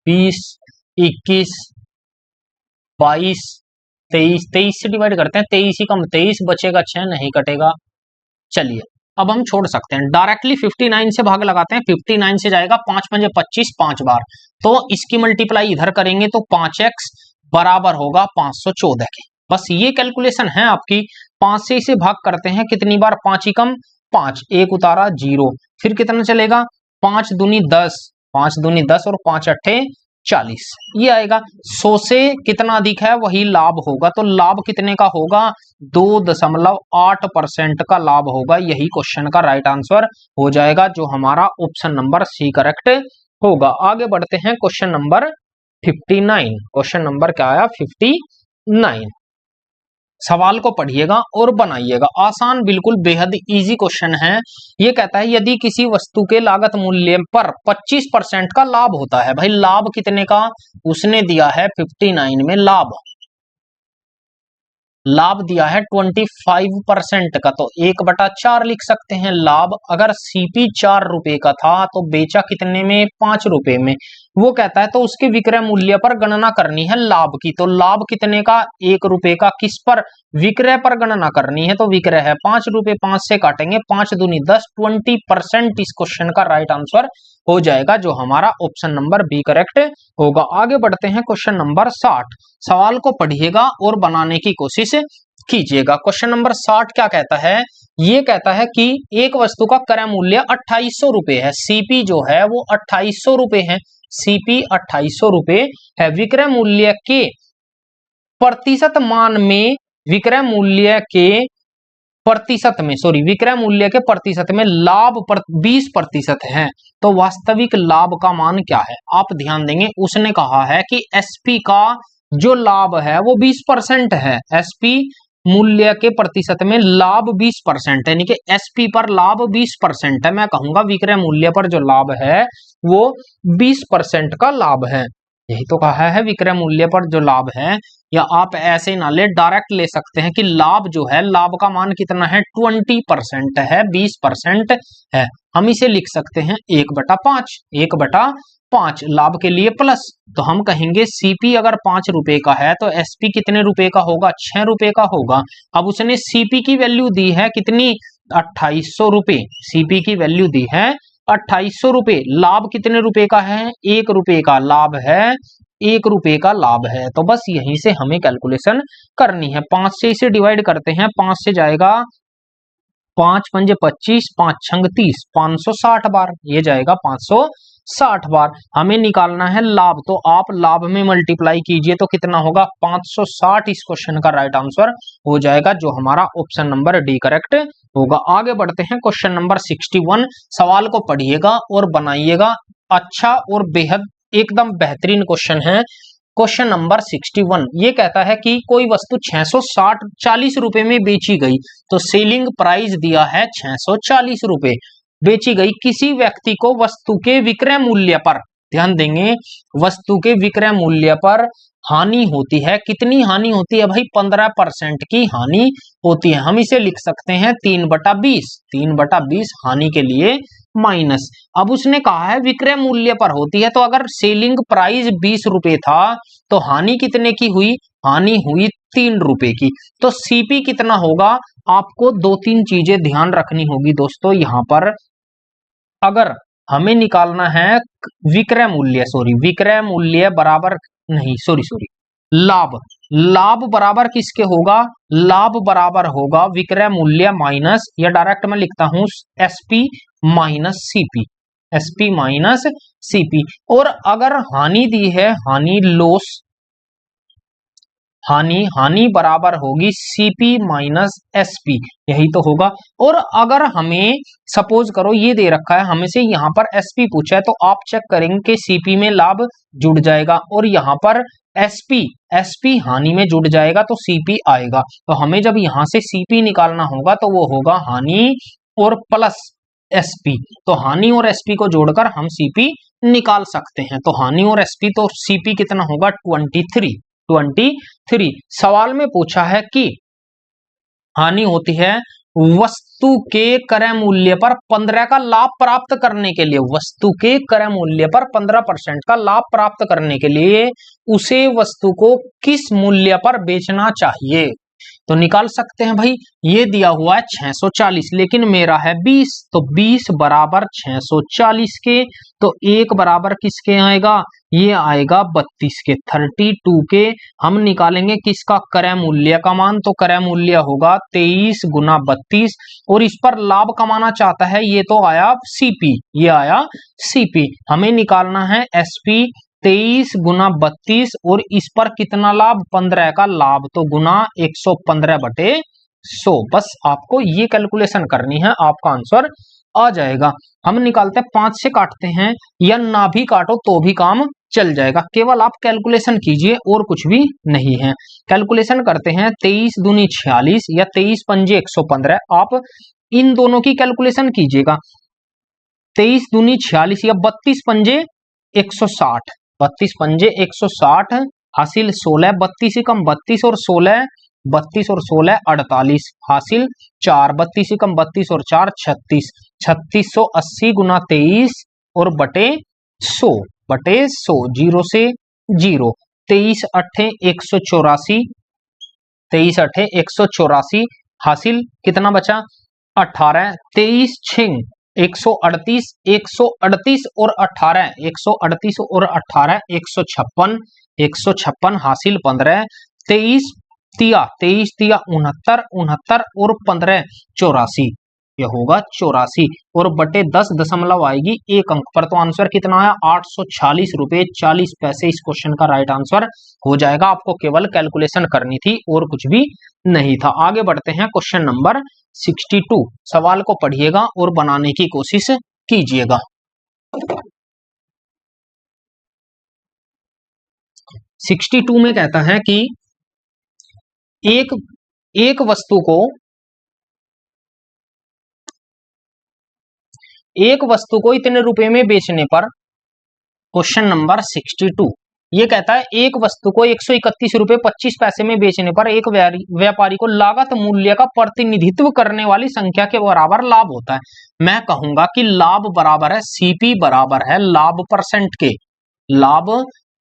Speaker 1: 20 21 22 23, 23 से डिवाइड करते हैं, 23 कम 23, बचेगा 6 नहीं कटेगा। चलिए अब हम छोड़ सकते हैं, डायरेक्टली 59 से भाग लगाते हैं, 59 से जाएगा 5 पंजे 25 5 बार, तो इसकी मल्टीप्लाई इधर करेंगे तो 5x बराबर होगा 514 के। बस ये कैलकुलेशन है आपकी। 5 से इसे भाग करते हैं, कितनी बार, 5 एकम 5, 1 उतारा 0, फिर कितना चलेगा, 5 दूनी 10, 5 दूनी 10 और 5 अट्ठे 40, ये आएगा। 100 से कितना अधिक है वही लाभ होगा, तो लाभ कितने का होगा, 2.8% का लाभ होगा। यही क्वेश्चन का राइट आंसर हो जाएगा, जो हमारा ऑप्शन नंबर सी करेक्ट होगा। आगे बढ़ते हैं, क्वेश्चन नंबर 59, क्वेश्चन नंबर क्या आया 59, सवाल को पढ़िएगा और बनाइएगा, आसान, बिल्कुल बेहद इजी क्वेश्चन है। ये कहता है यदि किसी वस्तु के लागत मूल्य पर 25% का लाभ होता है, भाई लाभ कितने का उसने दिया है 59 में, लाभ दिया है 25% का, तो 1/4 लिख सकते हैं लाभ। अगर सीपी 4 रुपए का था तो बेचा कितने में, 5 रुपए में। वो कहता है तो उसके विक्रय मूल्य पर गणना करनी है लाभ की, तो लाभ कितने का, 1 रुपए का, किस पर, विक्रय पर गणना करनी है, तो विक्रय है 5 रुपए, 5 से काटेंगे, 5 दूनी 10, 20% इस क्वेश्चन का राइट आंसर हो जाएगा, जो हमारा ऑप्शन नंबर बी करेक्ट होगा। आगे बढ़ते हैं क्वेश्चन नंबर 60। सवाल को पढ़िएगा और बनाने की कोशिश कीजिएगा। क्वेश्चन नंबर 60 क्या कहता है? ये कहता है कि एक वस्तु का क्रय मूल्य 2800 रुपए है। सीपी जो है वो 2800 रुपए है। सीपी 2800 रुपए है। विक्रय मूल्य के प्रतिशत मान में, विक्रय मूल्य के प्रतिशत में लाभ 20% है। तो वास्तविक लाभ का मान क्या है? आप ध्यान देंगे, उसने कहा है कि एसपी का जो लाभ है वो 20% है। एसपी मूल्य के प्रतिशत में लाभ 20% है, यानी कि एसपी पर लाभ 20% है। मैं कहूंगा विक्रय मूल्य पर जो लाभ है वो 20% का लाभ है। यही तो कहा है, विक्रय मूल्य पर जो लाभ है। या आप ऐसे ना ले, डायरेक्ट ले सकते हैं कि लाभ जो है, लाभ का मान कितना है? 20% है, 20% है। हम इसे लिख सकते हैं 1/5, 1/5 लाभ के लिए प्लस। तो हम कहेंगे सीपी अगर 5 रुपए का है तो एसपी कितने रुपए का होगा? 6 रुपए का होगा। अब उसने सीपी की वैल्यू दी है कितनी? 2800 रुपए। सीपी की वैल्यू दी है 2800 रुपए। लाभ कितने रुपए का है? 1 रुपए का लाभ है, 1 रुपए का लाभ है। तो बस यहीं से हमें कैलकुलेशन करनी है। 5 से इसे डिवाइड करते हैं। 5 से जाएगा 5 पंजे 25, 5 छंग 30, 560 बार। ये जाएगा 560 बार। हमें निकालना है लाभ, तो आप लाभ में मल्टीप्लाई कीजिए तो कितना होगा? 560 इस क्वेश्चन का राइट आंसर हो जाएगा, जो हमारा ऑप्शन नंबर डी करेक्ट होगा। आगे बढ़ते हैं क्वेश्चन नंबर 61। सवाल को पढ़िएगा और बनाइएगा। अच्छा और बेहद एकदम बेहतरीन क्वेश्चन है। क्वेश्चन नंबर 61 ये कहता है कि कोई वस्तु 640 रुपए में बेची गई। तो सेलिंग प्राइस दिया है 640 रुपए। बेची गई किसी व्यक्ति को वस्तु के विक्रय मूल्य पर, ध्यान देंगे, वस्तु के विक्रय मूल्य पर हानि होती है। कितनी हानि होती है भाई? 15% की हानि होती है। हम इसे लिख सकते हैं 3/20, 3/20 हानि के लिए माइनस। अब उसने कहा है विक्रय मूल्य पर होती है, तो अगर सेलिंग प्राइस 20 रुपए था तो हानि कितने की हुई? हानि हुई 3 रुपए की। तो सीपी कितना होगा? आपको 2-3 चीजें ध्यान रखनी होगी दोस्तों यहां पर। अगर हमें निकालना है विक्रय मूल्य बराबर नहीं, सॉरी, लाभ, लाभ बराबर किसके होगा? लाभ बराबर होगा विक्रय मूल्य माइनस, या डायरेक्ट मैं लिखता हूं SP minus CP, SP minus CP. और अगर हानि दी है, हानि लॉस, हानि बराबर होगी सीपी माइनस एसपी, यही तो होगा। और अगर हमें सपोज करो ये दे रखा है, हमें से यहां पर एसपी पूछा है, तो आप चेक करेंगे कि सीपी में लाभ जुड़ जाएगा और यहां पर एसपी हानि में जुड़ जाएगा तो सीपी आएगा। तो हमें जब यहां से सीपी निकालना होगा तो वो होगा हानि और प्लस एसपी। तो हानि और एसपी को जोड़कर हम सीपी निकाल सकते हैं। तो हानि और एसपी, तो सीपी कितना होगा? 23। सवाल में पूछा है कि हानि होती है वस्तु के क्रय मूल्य पर 15 का लाभ प्राप्त करने के लिए। वस्तु के क्रय मूल्य पर 15% का लाभ प्राप्त करने के लिए उसे वस्तु को किस मूल्य पर बेचना चाहिए? तो निकाल सकते हैं भाई। ये दिया हुआ है 640, लेकिन मेरा है 20, तो 20 बराबर 640 के, तो 1 बराबर किसके आएगा? ये आएगा 32 के, 32 के। हम निकालेंगे किसका? क्रय मूल्य का मान। तो क्रय मूल्य होगा 23 गुना 32, और इस पर लाभ कमाना चाहता है, ये तो आया सीपी, ये आया सीपी। हमें निकालना है एसपी 23 गुना 32, और इस पर कितना लाभ? 15 का लाभ, तो गुना 115/100। बस आपको ये कैलकुलेशन करनी है, आपका आंसर आ जाएगा। हम निकालते हैं 5 से काटते हैं, या ना भी काटो तो भी काम चल जाएगा, केवल आप कैलकुलेशन कीजिए और कुछ भी नहीं है। कैलकुलेशन करते हैं 23 दूनी 46 या 23 पंजे 115। आप इन दोनों की कैलकुलेशन कीजिएगा। 23 दूनी 46 या 32 पंजे 160, 32 पंजे 160 हासिल 16, 32 से कम 32 और 16, 32 और 16 48 हासिल 4, 32 से कम 32 और 4 36, 3680 गुना 23 और बटे 100, जीरो से जीरो, 23 अट्ठे 184, 23 अट्ठे 184 हासिल कितना बचा? 18, 23 छिंग 138, 138 और 18, 138 और 18, 156, 156 हासिल 15, 23 तिया, 23 तिया 69, 69 और 15 84, ये होगा 84 और बटे 10 दशमलव आएगी एक अंक पर। तो आंसर कितना आया? 846 रुपए 40 पैसे इस क्वेश्चन का राइट आंसर हो जाएगा। आपको केवल कैलकुलेशन करनी थी और कुछ भी नहीं था। आगे बढ़ते हैं क्वेश्चन नंबर 62। सवाल को पढ़िएगा और बनाने की कोशिश कीजिएगा। 62 में कहता है कि एक एक वस्तु को इतने रुपए में बेचने पर, क्वेश्चन नंबर 62 ये कहता है एक वस्तु को 131 रुपए 25 पैसे में बेचने पर एक व्यापारी को लागत मूल्य का प्रतिनिधित्व करने वाली संख्या के बराबर लाभ होता है। मैं कहूंगा कि लाभ बराबर है सीपी बराबर है लाभ परसेंट के, लाभ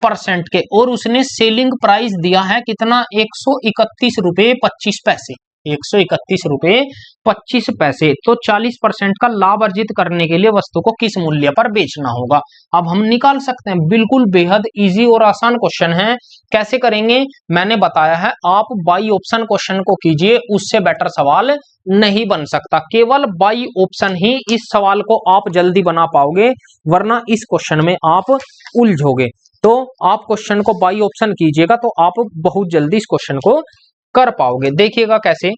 Speaker 1: परसेंट के, और उसने सेलिंग प्राइस दिया है कितना? 131 रुपए 25 पैसे, 131 रुपए 25 पैसे। तो 40% का लाभ अर्जित करने के लिए वस्तु को किस मूल्य पर बेचना होगा? अब हम निकाल सकते हैं, बिल्कुल बेहद इजी और आसान क्वेश्चन है। कैसे करेंगे मैंने बताया है, आप बाई ऑप्शन क्वेश्चन को कीजिए, उससे बेटर सवाल नहीं बन सकता। केवल बाई ऑप्शन ही इस सवाल को आप जल्दी बना पाओगे, वरना इस क्वेश्चन में आप उलझोगे। तो आप क्वेश्चन को बाई ऑप्शन कीजिएगा तो आप बहुत जल्दी इस क्वेश्चन को कर पाओगे। देखिएगा कैसे।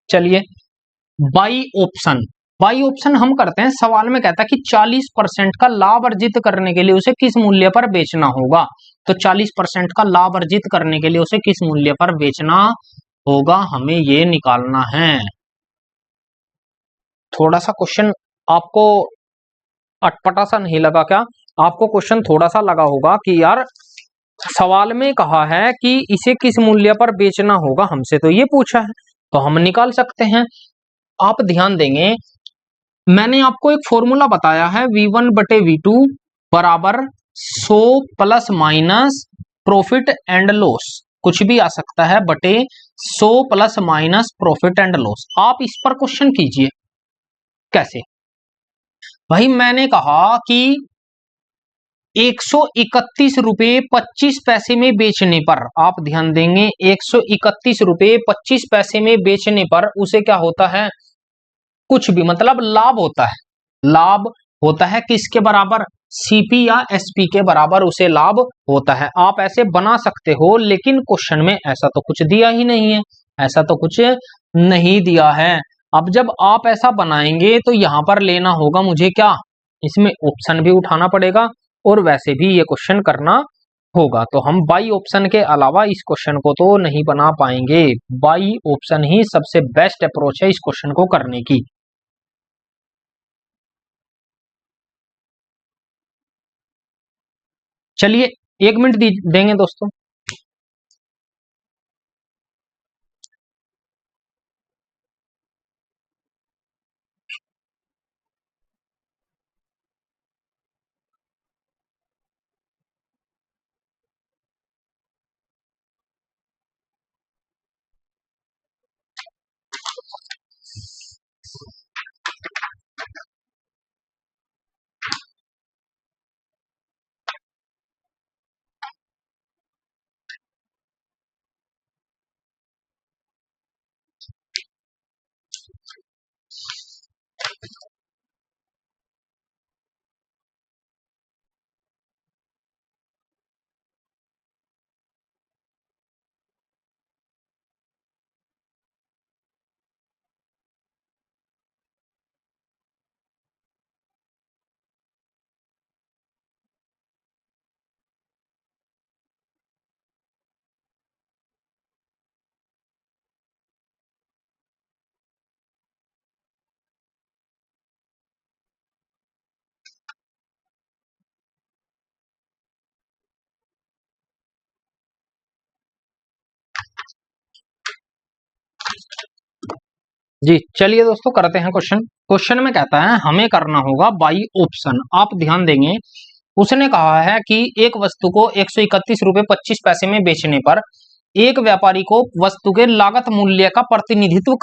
Speaker 1: चलिए, बाई ऑप्शन, बाई ऑप्शन हम करते हैं। सवाल में कहता है कि 40% का लाभ अर्जित करने के लिए उसे किस मूल्य पर बेचना होगा। तो 40% का लाभ अर्जित करने के लिए उसे किस मूल्य पर बेचना होगा, हमें ये निकालना है। थोड़ा सा क्वेश्चन आपको अटपटा सा नहीं लगा क्या? आपको क्वेश्चन थोड़ा सा लगा होगा कि यार सवाल में कहा है कि इसे किस मूल्य पर बेचना होगा, हमसे तो ये पूछा है, तो हम निकाल सकते हैं। आप ध्यान देंगे, मैंने आपको एक फॉर्मूला बताया है, V1 बटे V2 बराबर 100 plus minus profit and loss, कुछ भी आ सकता है, बटे 100 plus minus profit and loss. आप इस पर क्वेश्चन कीजिए कैसे। भाई मैंने कहा कि 131 रुपए 25 पैसे में बेचने पर, आप ध्यान देंगे, 131 रुपए 25 पैसे में बेचने पर उसे क्या होता है? कुछ भी, मतलब लाभ होता है। लाभ होता है किसके बराबर? सीपी या एसपी के बराबर उसे लाभ होता है। आप ऐसे बना सकते हो, लेकिन क्वेश्चन में ऐसा तो कुछ दिया ही नहीं है, ऐसा तो कुछ नहीं दिया है। अब जब आप ऐसा बनाएंगे तो यहां पर लेना होगा मुझे क्या? इसमें ऑप्शन भी उठाना पड़ेगा और वैसे भी ये क्वेश्चन करना होगा। तो हम बाई ऑप्शन के अलावा इस क्वेश्चन को तो नहीं बना पाएंगे। बाई ऑप्शन ही सबसे बेस्ट अप्रोच है इस क्वेश्चन को करने की। चलिए 1 मिनट देंगे दोस्तों। जी चलिए दोस्तों करते हैं क्वेश्चन। क्वेश्चन में कहता है हमें करना होगा बाई ऑप्शन। आप ध्यान देंगे, उसने कहा है कि एक वस्तु को 131 रुपए 25 पैसे में बेचने पर एक व्यापारी को वस्तु के लागत मूल्य का प्रतिनिधित्व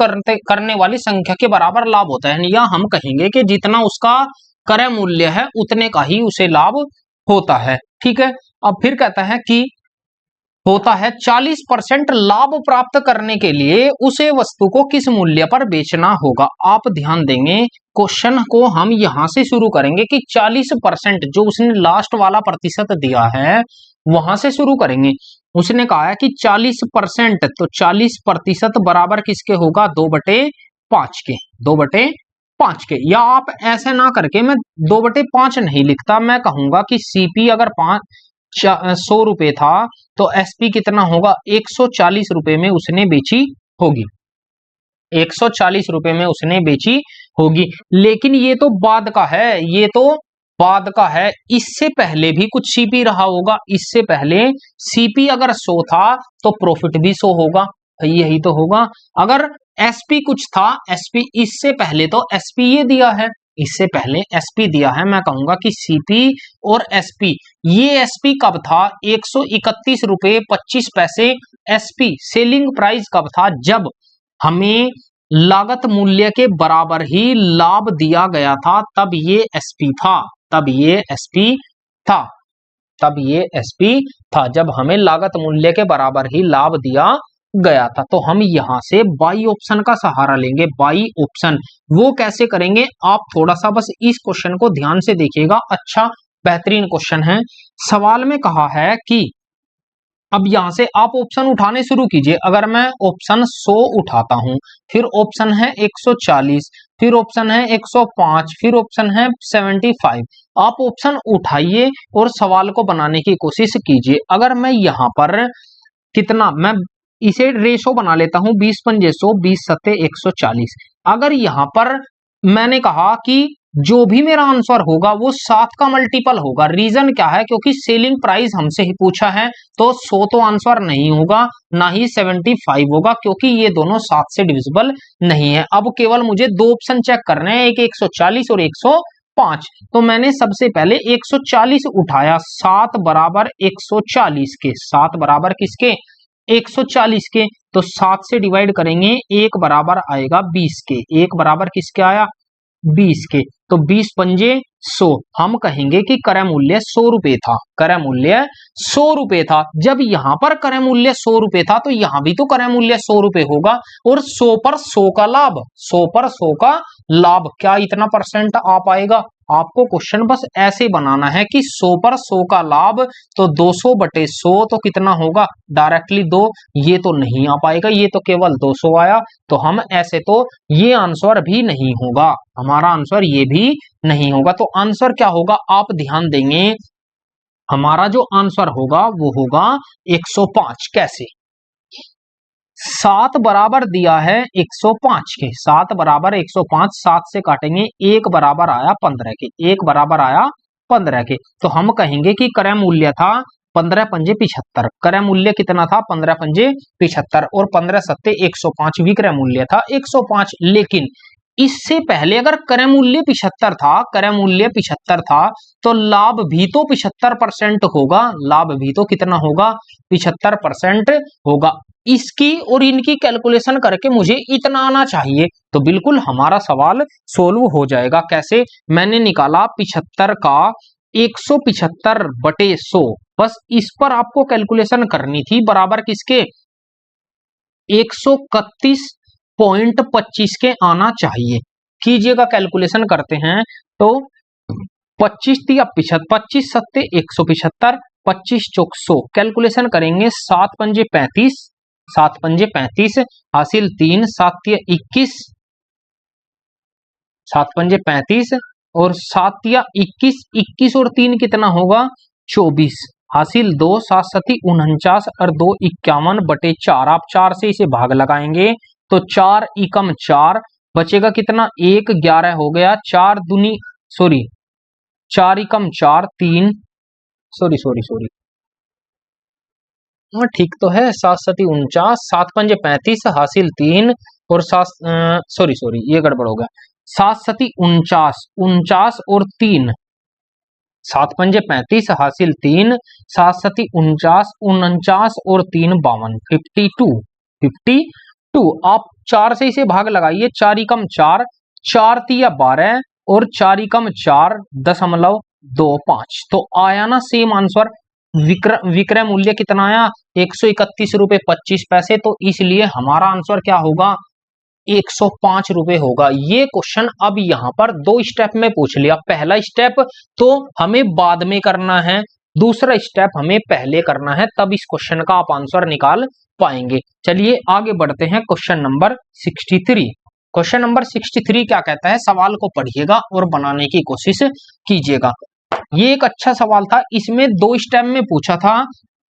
Speaker 1: करने वाली संख्या के बराबर लाभ होता है, या हम कहेंगे कि जितना उसका क्रय मूल्य है उतने का ही उसे लाभ होता है। ठीक है, अब फिर कहता है कि होता है 40% लाभ प्राप्त करने के लिए उसे वस्तु को किस मूल्य पर बेचना होगा। आप ध्यान देंगे, क्वेश्चन को हम यहां से शुरू करेंगे कि 40% जो उसने लास्ट वाला प्रतिशत दिया है वहां से शुरू करेंगे। उसने कहा है कि 40%, तो 40% बराबर किसके होगा, 2/5 के। 2/5 के, या आप ऐसे ना करके मैं 2/5 नहीं लिखता, मैं कहूंगा कि सीपी अगर 100 रुपए था तो एसपी कितना होगा, 140 रुपए में उसने बेची होगी। 140 रुपए में उसने बेची होगी। लेकिन ये तो बाद का है, ये तो बाद का है, इससे पहले भी कुछ सीपी रहा होगा। इससे पहले सीपी अगर 100 था तो प्रॉफिट भी 100 होगा, यही तो होगा। अगर एसपी कुछ था, एसपी इससे पहले तो एसपी ये दिया है, इससे पहले एसपी दिया है, मैं कहूंगा कि सीपी और एसपी। ये एसपी कब था, 131 रुपए 25 पैसे एसपी सेलिंग प्राइस कब था, जब हमें लागत मूल्य के बराबर ही लाभ दिया गया था, तब ये एसपी था। तब ये एसपी था, तब ये एसपी था, जब हमें लागत मूल्य के बराबर ही लाभ दिया गया था। तो हम यहां से बाई ऑप्शन का सहारा लेंगे। बाई ऑप्शन वो कैसे करेंगे, आप थोड़ा सा बस इस क्वेश्चन को ध्यान से देखिएगा। अच्छा बेहतरीन क्वेश्चन है। सवाल में कहा है कि अब यहां से आप ऑप्शन उठाने शुरू कीजिए। अगर मैं ऑप्शन 100 उठाता हूं, फिर ऑप्शन है 140, फिर ऑप्शन है 105, फिर ऑप्शन है 75, आप ऑप्शन उठाइए और सवाल को बनाने की कोशिश कीजिए। अगर मैं यहां पर कितना, मैं इसे रेशो बना लेता हूं, 20×100, 20×7=140। अगर यहां पर मैंने कहा कि जो भी मेरा आंसर होगा वो 7 का मल्टीपल होगा। रीजन क्या है, क्योंकि सेलिंग प्राइस हमसे ही पूछा है, तो 100 तो आंसर नहीं होगा, ना ही 75 होगा, क्योंकि ये दोनों 7 से डिविजिबल नहीं है। अब केवल मुझे दो ऑप्शन चेक करने हैं, एक 140 और 105। तो मैंने सबसे पहले 140 उठाया, 7 बराबर 140 के, 7 बराबर किसके, 140 के। तो 7 से डिवाइड करेंगे, 1 बराबर आएगा 20 के, 1 बराबर किसके आया, 20 के। तो 20×5=100, हम कहेंगे कि क्रय मूल्य 100 रुपए था। क्रय मूल्य 100 रुपए था। जब यहां पर क्रय मूल्य 100 रुपए था तो यहां भी तो क्रय मूल्य 100 रुपए होगा, और 100 पर 100 का लाभ, 100 पर 100 का लाभ, क्या इतना परसेंट आ पाएगा। आपको क्वेश्चन बस ऐसे बनाना है कि 100 पर 100 का लाभ, तो 200/100 तो कितना होगा, डायरेक्टली 2। ये तो नहीं आ पाएगा, ये तो केवल 200 आया, तो हम ऐसे तो ये आंसर भी नहीं होगा, हमारा आंसर ये भी नहीं होगा। तो आंसर क्या होगा, आप ध्यान देंगे, हमारा जो आंसर होगा वो होगा 105। कैसे, 7 बराबर दिया है 105 के, 7 बराबर 105, 7 से काटेंगे, 1 बराबर आया 15 के, 1 बराबर आया 15 के। तो हम कहेंगे कि क्रय मूल्य था 15×5=75। क्रय मूल्य कितना था, 15×5=75, और 15×7=105 भी क्रय मूल्य था 105। लेकिन इससे पहले अगर क्रय मूल्य 75 था, क्रय मूल्य 75 था, तो लाभ भी तो 75% होगा, लाभ भी तो कितना होगा, 75% होगा। इसकी और इनकी कैलकुलेशन करके मुझे इतना आना चाहिए, तो बिल्कुल हमारा सवाल सोल्व हो जाएगा। कैसे, मैंने निकाला 75 का 175/100, बस इस पर आपको कैलकुलेशन करनी थी, बराबर किसके, 131.25 के आना चाहिए। कीजिएगा कैलकुलेशन करते हैं, तो 25×3=75, 25×7=175, 25×4=100, कैलकुलेशन करेंगे, 7×5=35, 7×5=35, हासिल 3, 7×3=21, 7×5=35, और 7×3=21, 21 और 3 कितना होगा, 24, हासिल 2, 7×7=49, और 2=51/4। आप 4 से इसे भाग लगाएंगे तो 4×4 बचेगा कितना, 1, 11 हो गया, 4×4 3, ठीक तो है। 7 सती 49, 7 पंजे 35, हासिल 3 और 7 सॉरी ये गड़बड़ हो गया। 7 सती 49, 49 और 3, 7 पंजे 35 हासिल 3, 7 सती 49, 49 और 3 52, 52। आप 4 से इसे भाग लगाइए, 4 एकम 4, 4 तिया 12 और 4 एकम 4.25। तो आया ना सेम आंसर। विक्रय मूल्य कितना आया? 131 रुपए 25 पैसे। तो इसलिए हमारा आंसर क्या होगा? 105 रुपए होगा। ये क्वेश्चन अब यहां पर 2 स्टेप में पूछ लिया। पहला स्टेप तो हमें बाद में करना है, दूसरा स्टेप हमें पहले करना है, तब इस क्वेश्चन का आप आंसर निकाल पाएंगे। चलिए आगे बढ़ते हैं। Question number 63। क्वेश्चन नंबर 63 क्या कहता है? सवाल को पढ़िएगा और बनाने की कोशिश कीजिएगा। ये एक अच्छा सवाल था। इसमें 2 स्टेप में पूछा था,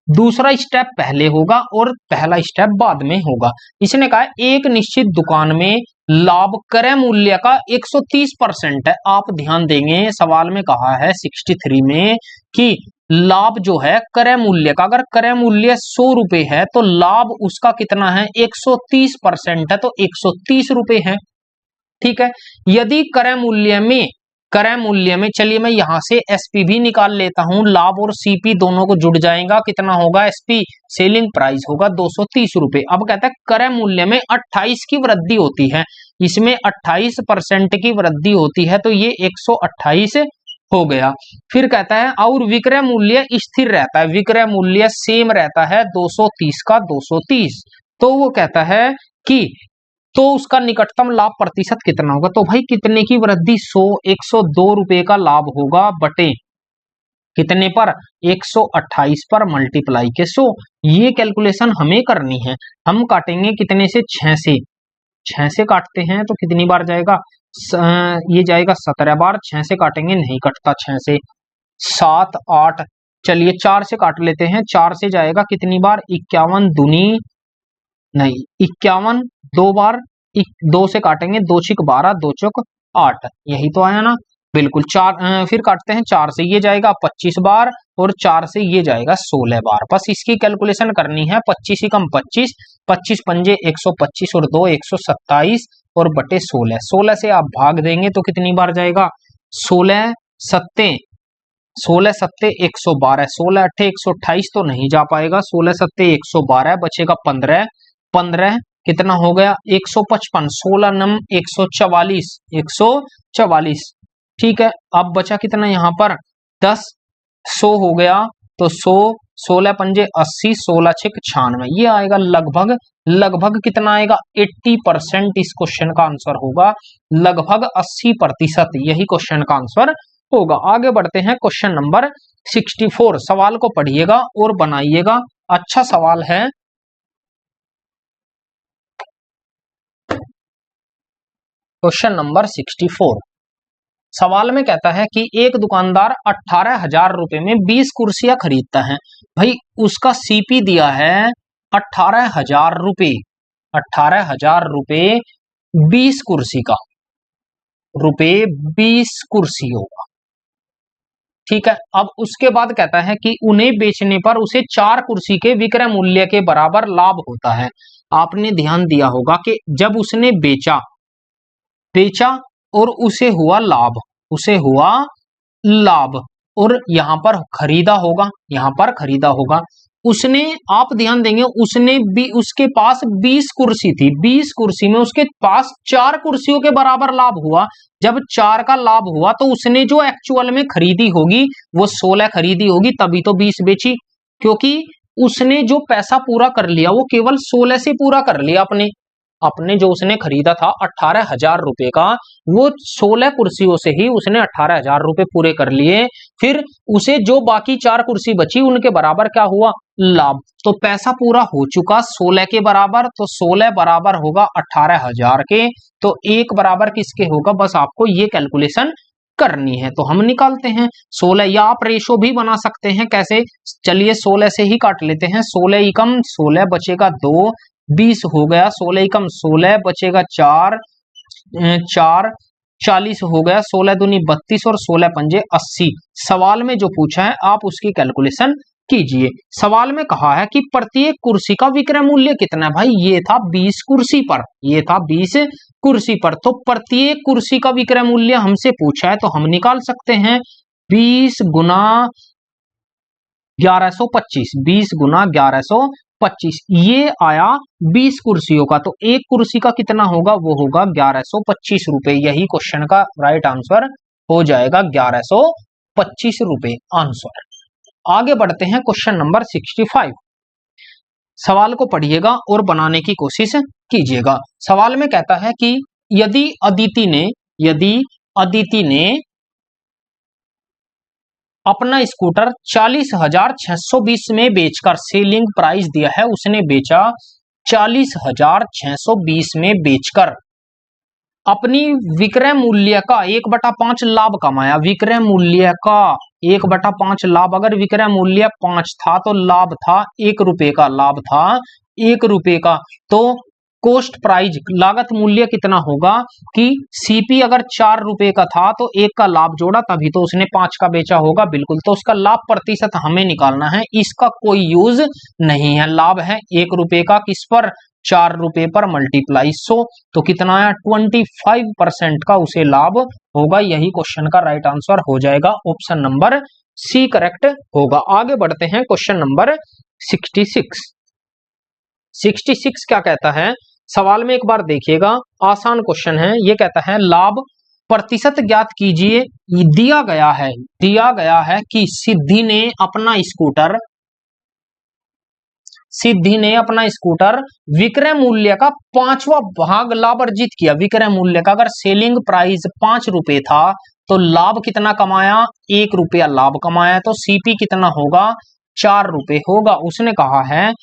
Speaker 1: दूसरा स्टेप पहले होगा और पहला स्टेप बाद में होगा। इसने कहा एक निश्चित दुकान में लाभ क्रय मूल्य का 130% है। आप ध्यान देंगे, सवाल में कहा है 63 में कि लाभ जो है क्रय मूल्य का, अगर क्रय मूल्य 100 रुपए है तो लाभ उसका कितना है? 130% है, तो 130 रुपए है। ठीक है। यदि क्रय मूल्य में चलिए मैं यहां से एसपी भी निकाल लेता हूं, लाभ और सीपी दोनों को जुड़ जाएगा, कितना होगा? एसपी सेलिंग प्राइस होगा 230 रुपए। अब कहता है क्रय मूल्य में 28 की वृद्धि होती है, इसमें 28% की वृद्धि होती है, तो ये 128 हो गया। फिर कहता है और विक्रय मूल्य स्थिर रहता है, विक्रय मूल्य सेम रहता है 230 का 230। तो वो कहता है कि तो उसका निकटतम लाभ प्रतिशत कितना होगा? तो भाई कितने की वृद्धि? 100, 102 रुपए का लाभ होगा बटे कितने पर? 128 पर मल्टीप्लाई के 100। ये कैलकुलेशन हमें करनी है। हम काटेंगे कितने से? 6 से। 6 से काटते हैं तो कितनी बार जाएगा? ये जाएगा 17 बार। 6 से काटेंगे, नहीं कटता 6 से। 7 8, चलिए 4 से काट लेते हैं। 4 से जाएगा कितनी बार? 51 दूनी नहीं 51, 2 बार। 2 से काटेंगे, 2 छिक 12, 2 चौक 8, यही तो आया ना। बिल्कुल। 4 फिर काटते हैं, 4 से ये जाएगा 25 बार और 4 से ये जाएगा 16 बार। बस इसकी कैलकुलेशन करनी है। 25 एकम 25, 25 पंजे 125 और 2 127 और बटे 16। 16 से आप भाग देंगे तो कितनी बार जाएगा? 16 सत्ते 112, 16 अट्ठे 128 तो नहीं जा पाएगा। 16 सत्ते 112, बचेगा 15, 15 कितना हो गया? 155, 16 नम 144, 144। ठीक है। अब बचा कितना यहाँ पर? 10, 100 हो गया तो 100, 16 पंजे 80, 16 छिक 96। ये आएगा लगभग कितना आएगा? 80% इस क्वेश्चन का आंसर होगा। लगभग 80%, यही क्वेश्चन का आंसर होगा। आगे बढ़ते हैं। Question number 64। सवाल को पढ़िएगा और बनाइएगा, अच्छा सवाल है। Question number 64। सवाल में कहता है कि एक दुकानदार 18,000 रुपए में 20 कुर्सियां खरीदता है। भाई उसका सीपी दिया है 18,000 रुपए, 18,000 रुपए 20 कुर्सी का, रुपए 20 कुर्सी होगा। ठीक है। अब उसके बाद कहता है कि उन्हें बेचने पर उसे 4 कुर्सी के विक्रय मूल्य के बराबर लाभ होता है। आपने ध्यान दिया होगा कि जब उसने बेचा और उसे हुआ लाभ और यहां पर खरीदा होगा, उसने, आप ध्यान देंगे, उसने भी, उसके पास 20 कुर्सी थी, 20 कुर्सी में उसके पास 4 कुर्सियों के बराबर लाभ हुआ। जब 4 का लाभ हुआ तो उसने जो एक्चुअल में खरीदी होगी वो 16 खरीदी होगी, तभी तो 20 बेची, क्योंकि उसने जो पैसा पूरा कर लिया वो केवल 16 से पूरा कर लिया। अपने जो उसने खरीदा था 18,000 रुपए का, वो 16 कुर्सियों से ही उसने 18,000 रुपए पूरे कर लिए। फिर उसे जो बाकी 4 कुर्सी बची उनके बराबर क्या हुआ? लाभ। तो पैसा पूरा हो चुका 16 के बराबर, तो 16 बराबर होगा 18,000 के। तो 1 बराबर किसके होगा? बस आपको ये कैलकुलेशन करनी है। तो हम निकालते हैं 16, या आप रेशो भी बना सकते हैं। कैसे? चलिए 16 से ही काट लेते हैं। 16 एकम 16 बचेगा 2, 20 हो गया। 16 एकम 16 बचेगा 4, 4 40 हो गया। 16 दूनी 32 और 16 पंजे 80। सवाल में जो पूछा है आप उसकी कैलकुलेशन कीजिए। सवाल में कहा है कि प्रत्येक कुर्सी का विक्रय मूल्य कितना है। भाई ये था 20 कुर्सी पर, ये था 20 कुर्सी पर, तो प्रत्येक कुर्सी का विक्रय मूल्य हमसे पूछा है, तो हम निकाल सकते हैं 20 गुना 1125, 20 गुना 1125, ये आया 20 कुर्सियों का, तो एक कुर्सी का कितना होगा, वो होगा 1125 रुपए। यही क्वेश्चन का राइट आंसर हो जाएगा 1125 रुपए आंसर। आगे बढ़ते हैं क्वेश्चन नंबर 65। सवाल को पढ़िएगा और बनाने की कोशिश कीजिएगा। सवाल में कहता है कि यदि अदिति ने अपना स्कूटर 40,620 में बेचकर, सेलिंग प्राइस दिया है, उसने बेचा 40,620 में बेचकर, अपनी विक्रय मूल्य का 1/5 लाभ कमाया। विक्रय मूल्य का 1/5 लाभ, अगर विक्रय मूल्य 5 था तो लाभ था 1 रुपए का, लाभ था 1 रुपए का। तो कॉस्ट प्राइस, लागत मूल्य कितना होगा कि सीपी अगर 4 रुपए का था तो 1 का लाभ जोड़ा, तभी तो उसने 5 का बेचा होगा, बिल्कुल। तो उसका लाभ प्रतिशत हमें निकालना है, इसका कोई यूज नहीं है। लाभ है 1 रुपए का, किस पर, 4 रुपए पर मल्टीप्लाई 100, तो कितना है 25% का उसे लाभ होगा। यही क्वेश्चन का राइट आंसर हो जाएगा, ऑप्शन नंबर सी करेक्ट होगा। आगे बढ़ते हैं क्वेश्चन नंबर 66। 66 क्या कहता है, सवाल में एक बार देखिएगा, आसान क्वेश्चन है। ये कहता है लाभ प्रतिशत ज्ञात कीजिए। दिया गया है कि सिद्धि ने अपना स्कूटर विक्रय मूल्य का 5वां भाग लाभ अर्जित किया। विक्रय मूल्य का अगर सेलिंग प्राइस 5 रुपए था तो लाभ कितना कमाया, 1 रुपया लाभ कमाया, तो सीपी कितना होगा, 4 रुपए होगा। उसने कहा है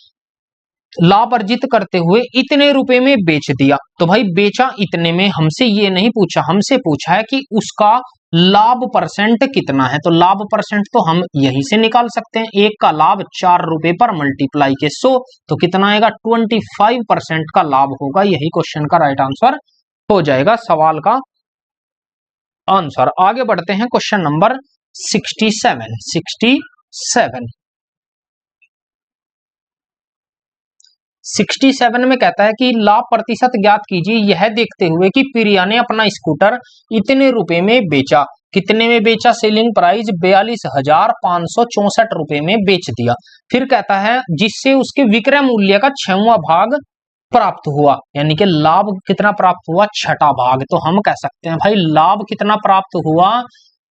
Speaker 1: लाभ अर्जित करते हुए इतने रुपए में बेच दिया, तो भाई बेचा इतने में, हमसे ये नहीं पूछा, हमसे पूछा है कि उसका लाभ परसेंट कितना है। तो लाभ परसेंट तो हम यहीं से निकाल सकते हैं, 1 का लाभ 4 रुपए पर मल्टीप्लाई के 100, तो कितना आएगा 25% का लाभ होगा। यही क्वेश्चन का राइट आंसर हो जाएगा, सवाल का आंसर। आगे बढ़ते हैं क्वेश्चन नंबर 67। 67 में कहता है कि लाभ प्रतिशत ज्ञात कीजिए, यह देखते हुए कि प्रिया ने अपना स्कूटर इतने रुपए में बेचा। कितने में बेचा, सेलिंग प्राइस 42,564 रुपए में बेच दिया। फिर कहता है जिससे उसके विक्रय मूल्य का 6वां भाग प्राप्त हुआ, यानी कि लाभ कितना प्राप्त हुआ, 6ठा भाग। तो हम कह सकते हैं भाई लाभ कितना प्राप्त हुआ,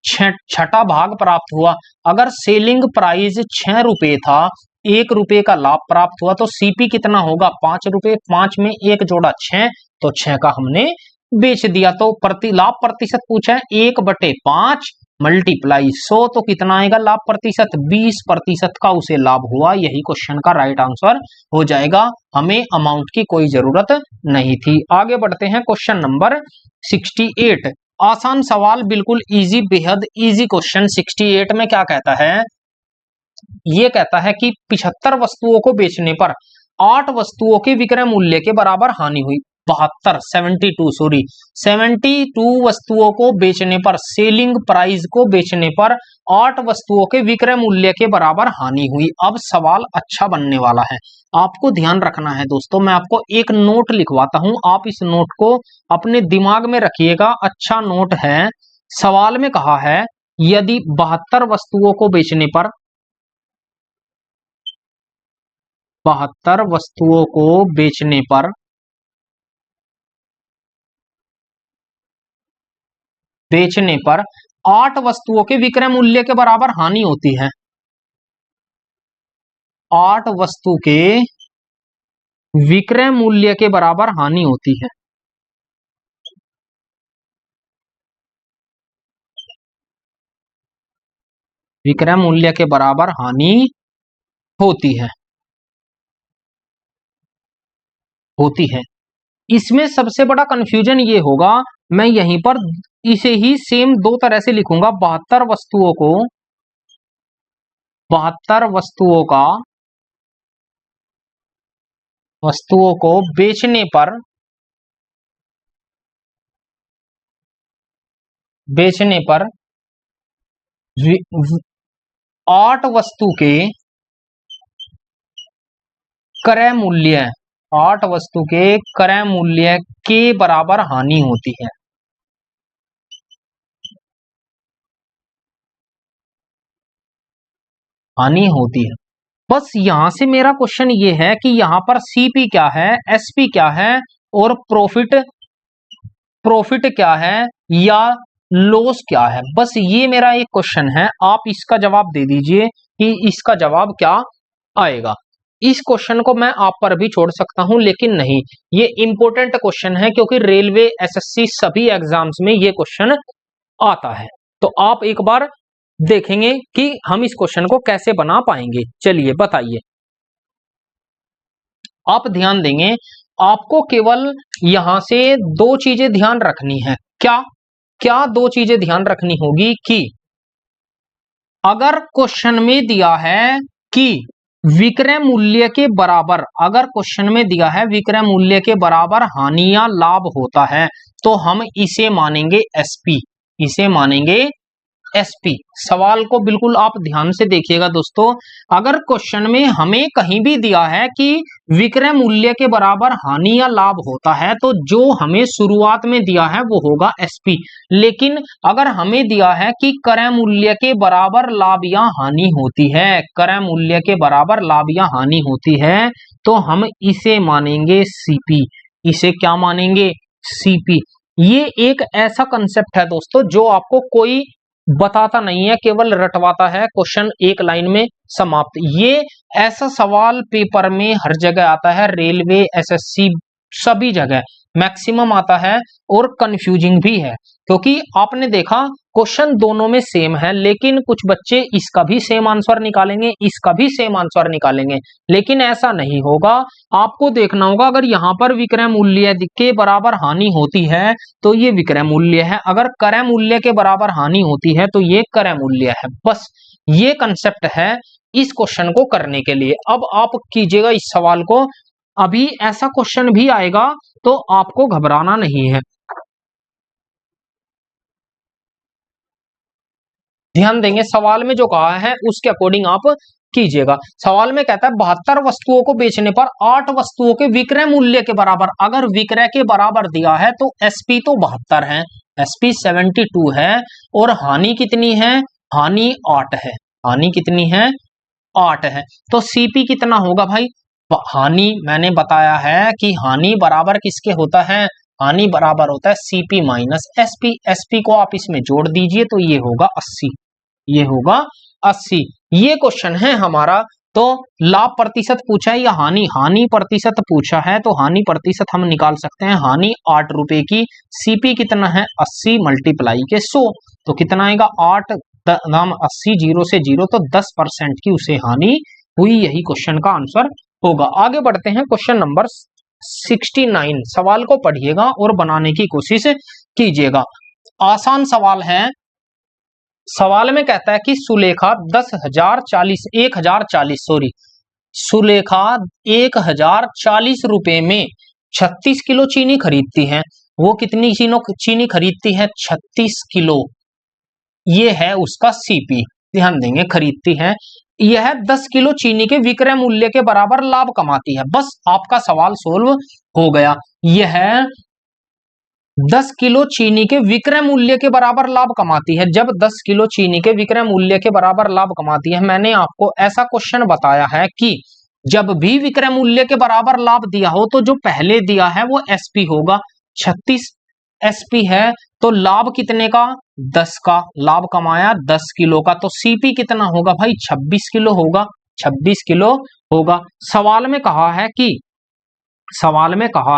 Speaker 1: 6ठा भाग प्राप्त हुआ। अगर सेलिंग प्राइस 6 रुपए था, 1 रुपए का लाभ प्राप्त हुआ, तो सीपी कितना होगा, 5 रुपए, 5 में 1 जोड़ा 6, तो 6 का हमने बेच दिया। तो लाभ प्रतिशत पूछा है, 1/5 मल्टीप्लाई 100, तो कितना आएगा लाभ प्रतिशत, 20% का उसे लाभ हुआ। यही क्वेश्चन का राइट आंसर हो जाएगा, हमें अमाउंट की कोई जरूरत नहीं थी। आगे बढ़ते हैं क्वेश्चन नंबर 68। आसान सवाल, बिल्कुल इजी, बेहद इजी क्वेश्चन। 68 में क्या कहता है, ये कहता है कि 75 वस्तुओं को बेचने पर 8 वस्तुओं के विक्रय मूल्य के बराबर हानि हुई। 72 वस्तुओं को बेचने पर, सेलिंग प्राइस को बेचने पर 8 वस्तुओं के विक्रय मूल्य के बराबर हानि हुई। अब सवाल अच्छा बनने वाला है, आपको ध्यान रखना है दोस्तों। मैं आपको एक नोट लिखवाता हूं, आप इस नोट को अपने दिमाग में रखिएगा, अच्छा नोट है। सवाल में कहा है यदि 72 वस्तुओं को बेचने पर, 72 वस्तुओं को बेचने पर 8 वस्तुओं के विक्रय मूल्य के बराबर हानि होती है। 8 वस्तु के विक्रय मूल्य के बराबर हानि होती है। विक्रय मूल्य के बराबर हानि होती है। इसमें सबसे बड़ा कंफ्यूजन ये होगा, मैं यहीं पर इसे ही सेम 2 तरह से लिखूंगा। 72 वस्तुओं को बेचने पर 8 वस्तु के क्रय मूल्य, 8 वस्तु के क्रय मूल्य के बराबर हानि होती है। हानि होती है। बस यहां से मेरा क्वेश्चन ये है कि यहां पर सीपी क्या है, एसपी क्या है और प्रॉफिट क्या है या लॉस क्या है। बस ये मेरा एक क्वेश्चन है, आप इसका जवाब दे दीजिए कि इसका जवाब क्या आएगा। इस क्वेश्चन को मैं आप पर भी छोड़ सकता हूं, लेकिन नहीं, ये इंपॉर्टेंट क्वेश्चन है क्योंकि रेलवे, एसएससी सभी एग्जाम्स में ये क्वेश्चन आता है। तो आप एक बार देखेंगे कि हम इस क्वेश्चन को कैसे बना पाएंगे। चलिए बताइए, आप ध्यान देंगे, आपको केवल यहां से दो चीजें ध्यान रखनी है। क्या क्या दो चीजें ध्यान रखनी होगी कि अगर क्वेश्चन में दिया है कि विक्रय मूल्य के बराबर, अगर क्वेश्चन में दिया है विक्रय मूल्य के बराबर हानि या लाभ होता है, तो हम इसे मानेंगे एसपी, इसे मानेंगे एसपी। सवाल को बिल्कुल आप ध्यान से देखिएगा दोस्तों, अगर क्वेश्चन में हमें कहीं भी दिया है कि विक्रय मूल्य के बराबर हानि या लाभ होता है, तो जो हमें शुरुआत में दिया है वो होगा एसपी। लेकिन अगर हमें दिया है कि क्रय मूल्य के बराबर लाभ या हानि होती है, क्रय मूल्य के बराबर लाभ या हानि होती है, तो हम इसे मानेंगे सीपी। इसे क्या मानेंगे? सीपी। ये एक ऐसा कंसेप्ट है दोस्तों जो आपको कोई बताता नहीं है, केवल रटवाता है, क्वेश्चन एक लाइन में समाप्त। ये ऐसा सवाल पेपर में हर जगह आता है, रेलवे, एसएससी सभी जगह मैक्सिमम आता है और कंफ्यूजिंग भी है, क्योंकि आपने देखा क्वेश्चन दोनों में सेम है, लेकिन कुछ बच्चे इसका भी सेम आंसर निकालेंगे, इसका भी सेम आंसर निकालेंगे, लेकिन ऐसा नहीं होगा। आपको देखना होगा, अगर यहां पर विक्रय मूल्य के बराबर हानि होती है तो ये विक्रय मूल्य है, अगर क्रय मूल्य के बराबर हानि होती है तो ये क्रय मूल्य है। बस ये कंसेप्ट है इस क्वेश्चन को करने के लिए। अब आप कीजिएगा इस सवाल को, अभी ऐसा क्वेश्चन भी आएगा तो आपको घबराना नहीं है। ध्यान देंगे, सवाल में जो कहा है उसके अकॉर्डिंग आप कीजिएगा। सवाल में कहता है 72 वस्तुओं को बेचने पर 8 वस्तुओं के विक्रय मूल्य के बराबर, अगर विक्रय के बराबर दिया है तो एसपी तो 72 है, एसपी 72 है, और हानि कितनी है? हानि 8 है। हानि कितनी है? 8 है। तो सीपी कितना होगा भाई? हानि मैंने बताया है कि हानि बराबर किसके होता है? हानि बराबर होता है सीपी माइनस एसपी। एसपी को आप इसमें जोड़ दीजिए तो ये होगा 80, ये होगा 80। ये क्वेश्चन है हमारा। तो लाभ प्रतिशत पूछा है या हानि? हानि प्रतिशत पूछा है, तो हानि प्रतिशत हम निकाल सकते हैं। हानि 8 रुपए की, सीपी कितना है? 80 मल्टीप्लाई के 100, तो कितना आएगा? 8 दाम 80, 0 से 0 तो 10% की उसे हानि हुई। यही क्वेश्चन का आंसर होगा। आगे बढ़ते हैं, क्वेश्चन नंबर 69। सवाल को पढ़िएगा और बनाने की कोशिश कीजिएगा। आसान सवाल है। सवाल में कहता है कि सुलेखा 1040 सुलेखा 1040 रुपए में 36 किलो चीनी खरीदती है। वो कितनी चीनी खरीदती है? 36 किलो। ये है उसका सीपी। ध्यान देंगे, खरीदती है। यह 10 किलो चीनी के विक्रय मूल्य के बराबर लाभ कमाती है। बस आपका सवाल सोल्व हो गया। यह 10 किलो चीनी के विक्रय मूल्य के बराबर लाभ कमाती है। जब 10 किलो चीनी के विक्रय मूल्य के बराबर लाभ कमाती है, मैंने आपको ऐसा क्वेश्चन बताया है कि जब भी विक्रय मूल्य के बराबर लाभ दिया हो तो जो पहले दिया है वो एसपी होगा। 36 एसपी है, तो लाभ कितने का? 10 का। लाभ कमाया 10 किलो का, तो सीपी कितना होगा भाई? 26 किलो होगा। 26 किलो होगा। सवाल में कहा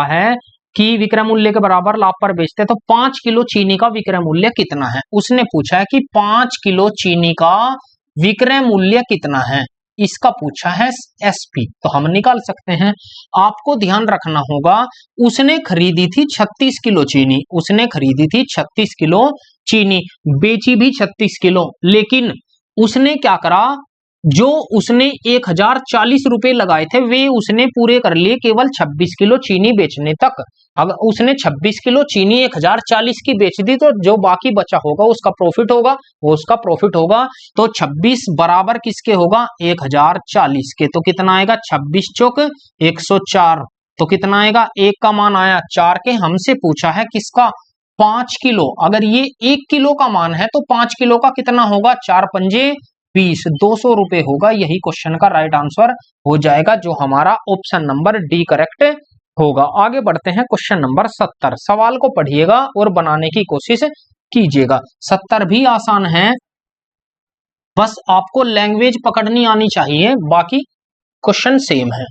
Speaker 1: है कि विक्रय मूल्य के बराबर लाभ पर बेचते हैं, तो 5 किलो चीनी का विक्रय मूल्य कितना है? उसने पूछा है कि 5 किलो चीनी का विक्रय मूल्य कितना है, इसका पूछा है एसपी, तो हम निकाल सकते हैं। आपको ध्यान रखना होगा, उसने खरीदी थी 36 किलो चीनी, उसने खरीदी थी 36 किलो चीनी, बेची भी 36 किलो, लेकिन उसने क्या करा? जो उसने 1040 रुपए लगाए थे वे उसने पूरे कर लिए केवल 26 किलो चीनी बेचने तक। अगर उसने 26 किलो चीनी 1040 की बेच दी तो जो बाकी बचा होगा उसका प्रॉफिट होगा, वो उसका प्रॉफिट होगा। तो 26 बराबर किसके होगा 1040 के, तो कितना आएगा 26 चौक 104, तो कितना आएगा एक का मान आया 4 के। हमसे पूछा है किसका 5 किलो, अगर ये 1 किलो का मान है तो 5 किलो का कितना होगा 4 पंजे 20, 200 रुपए होगा। यही क्वेश्चन का राइट आंसर हो जाएगा जो हमारा ऑप्शन नंबर डी करेक्ट होगा। आगे बढ़ते हैं क्वेश्चन नंबर 70। सवाल को पढ़िएगा और बनाने की कोशिश कीजिएगा। 70 भी आसान है, बस आपको लैंग्वेज पकड़नी आनी चाहिए, बाकी क्वेश्चन सेम है।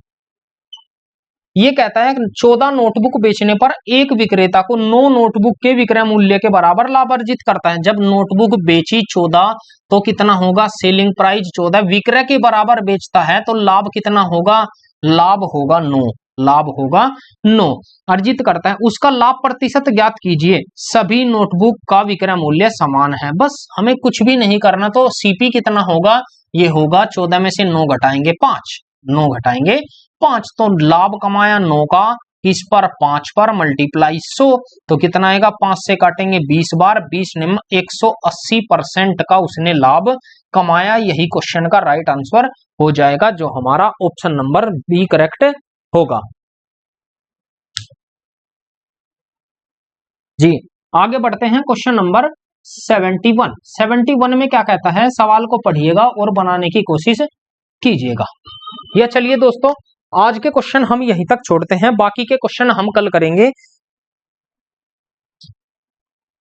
Speaker 1: ये कहता है 14 नोटबुक बेचने पर एक विक्रेता को 9 नोटबुक के विक्रय मूल्य के बराबर लाभ अर्जित करता है। जब नोटबुक बेची 14 तो कितना होगा सेलिंग प्राइस 14, विक्रय के बराबर बेचता है तो लाभ कितना होगा, लाभ होगा 9, लाभ होगा 9 अर्जित करता है। उसका लाभ प्रतिशत ज्ञात कीजिए। सभी नोटबुक का विक्रय मूल्य समान है, बस हमें कुछ भी नहीं करना। तो सीपी कितना होगा, ये होगा 14 में से 9 घटाएंगे 5, 9 घटाएंगे 5, तो लाभ कमाया 9 का, इस पर 5 पर मल्टीप्लाई 100, तो कितना आएगा 5 से काटेंगे 20 बार, 20 निम्न 180% का उसने लाभ कमाया। यही क्वेश्चन का राइट आंसर हो जाएगा जो हमारा ऑप्शन नंबर बी करेक्ट होगा। जी आगे बढ़ते हैं क्वेश्चन नंबर 71। 71 में क्या कहता है, सवाल को पढ़िएगा और बनाने की कोशिश कीजिएगा। या चलिए दोस्तों आज के क्वेश्चन हम यहीं तक छोड़ते हैं, बाकी के क्वेश्चन हम कल करेंगे।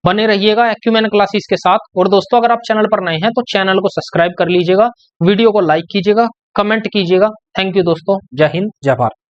Speaker 1: बने रहिएगा एक्यूमेन क्लासेस के साथ। और दोस्तों अगर आप चैनल पर नए हैं तो चैनल को सब्सक्राइब कर लीजिएगा, वीडियो को लाइक कीजिएगा, कमेंट कीजिएगा। थैंक यू दोस्तों, जय हिंद जय भारत।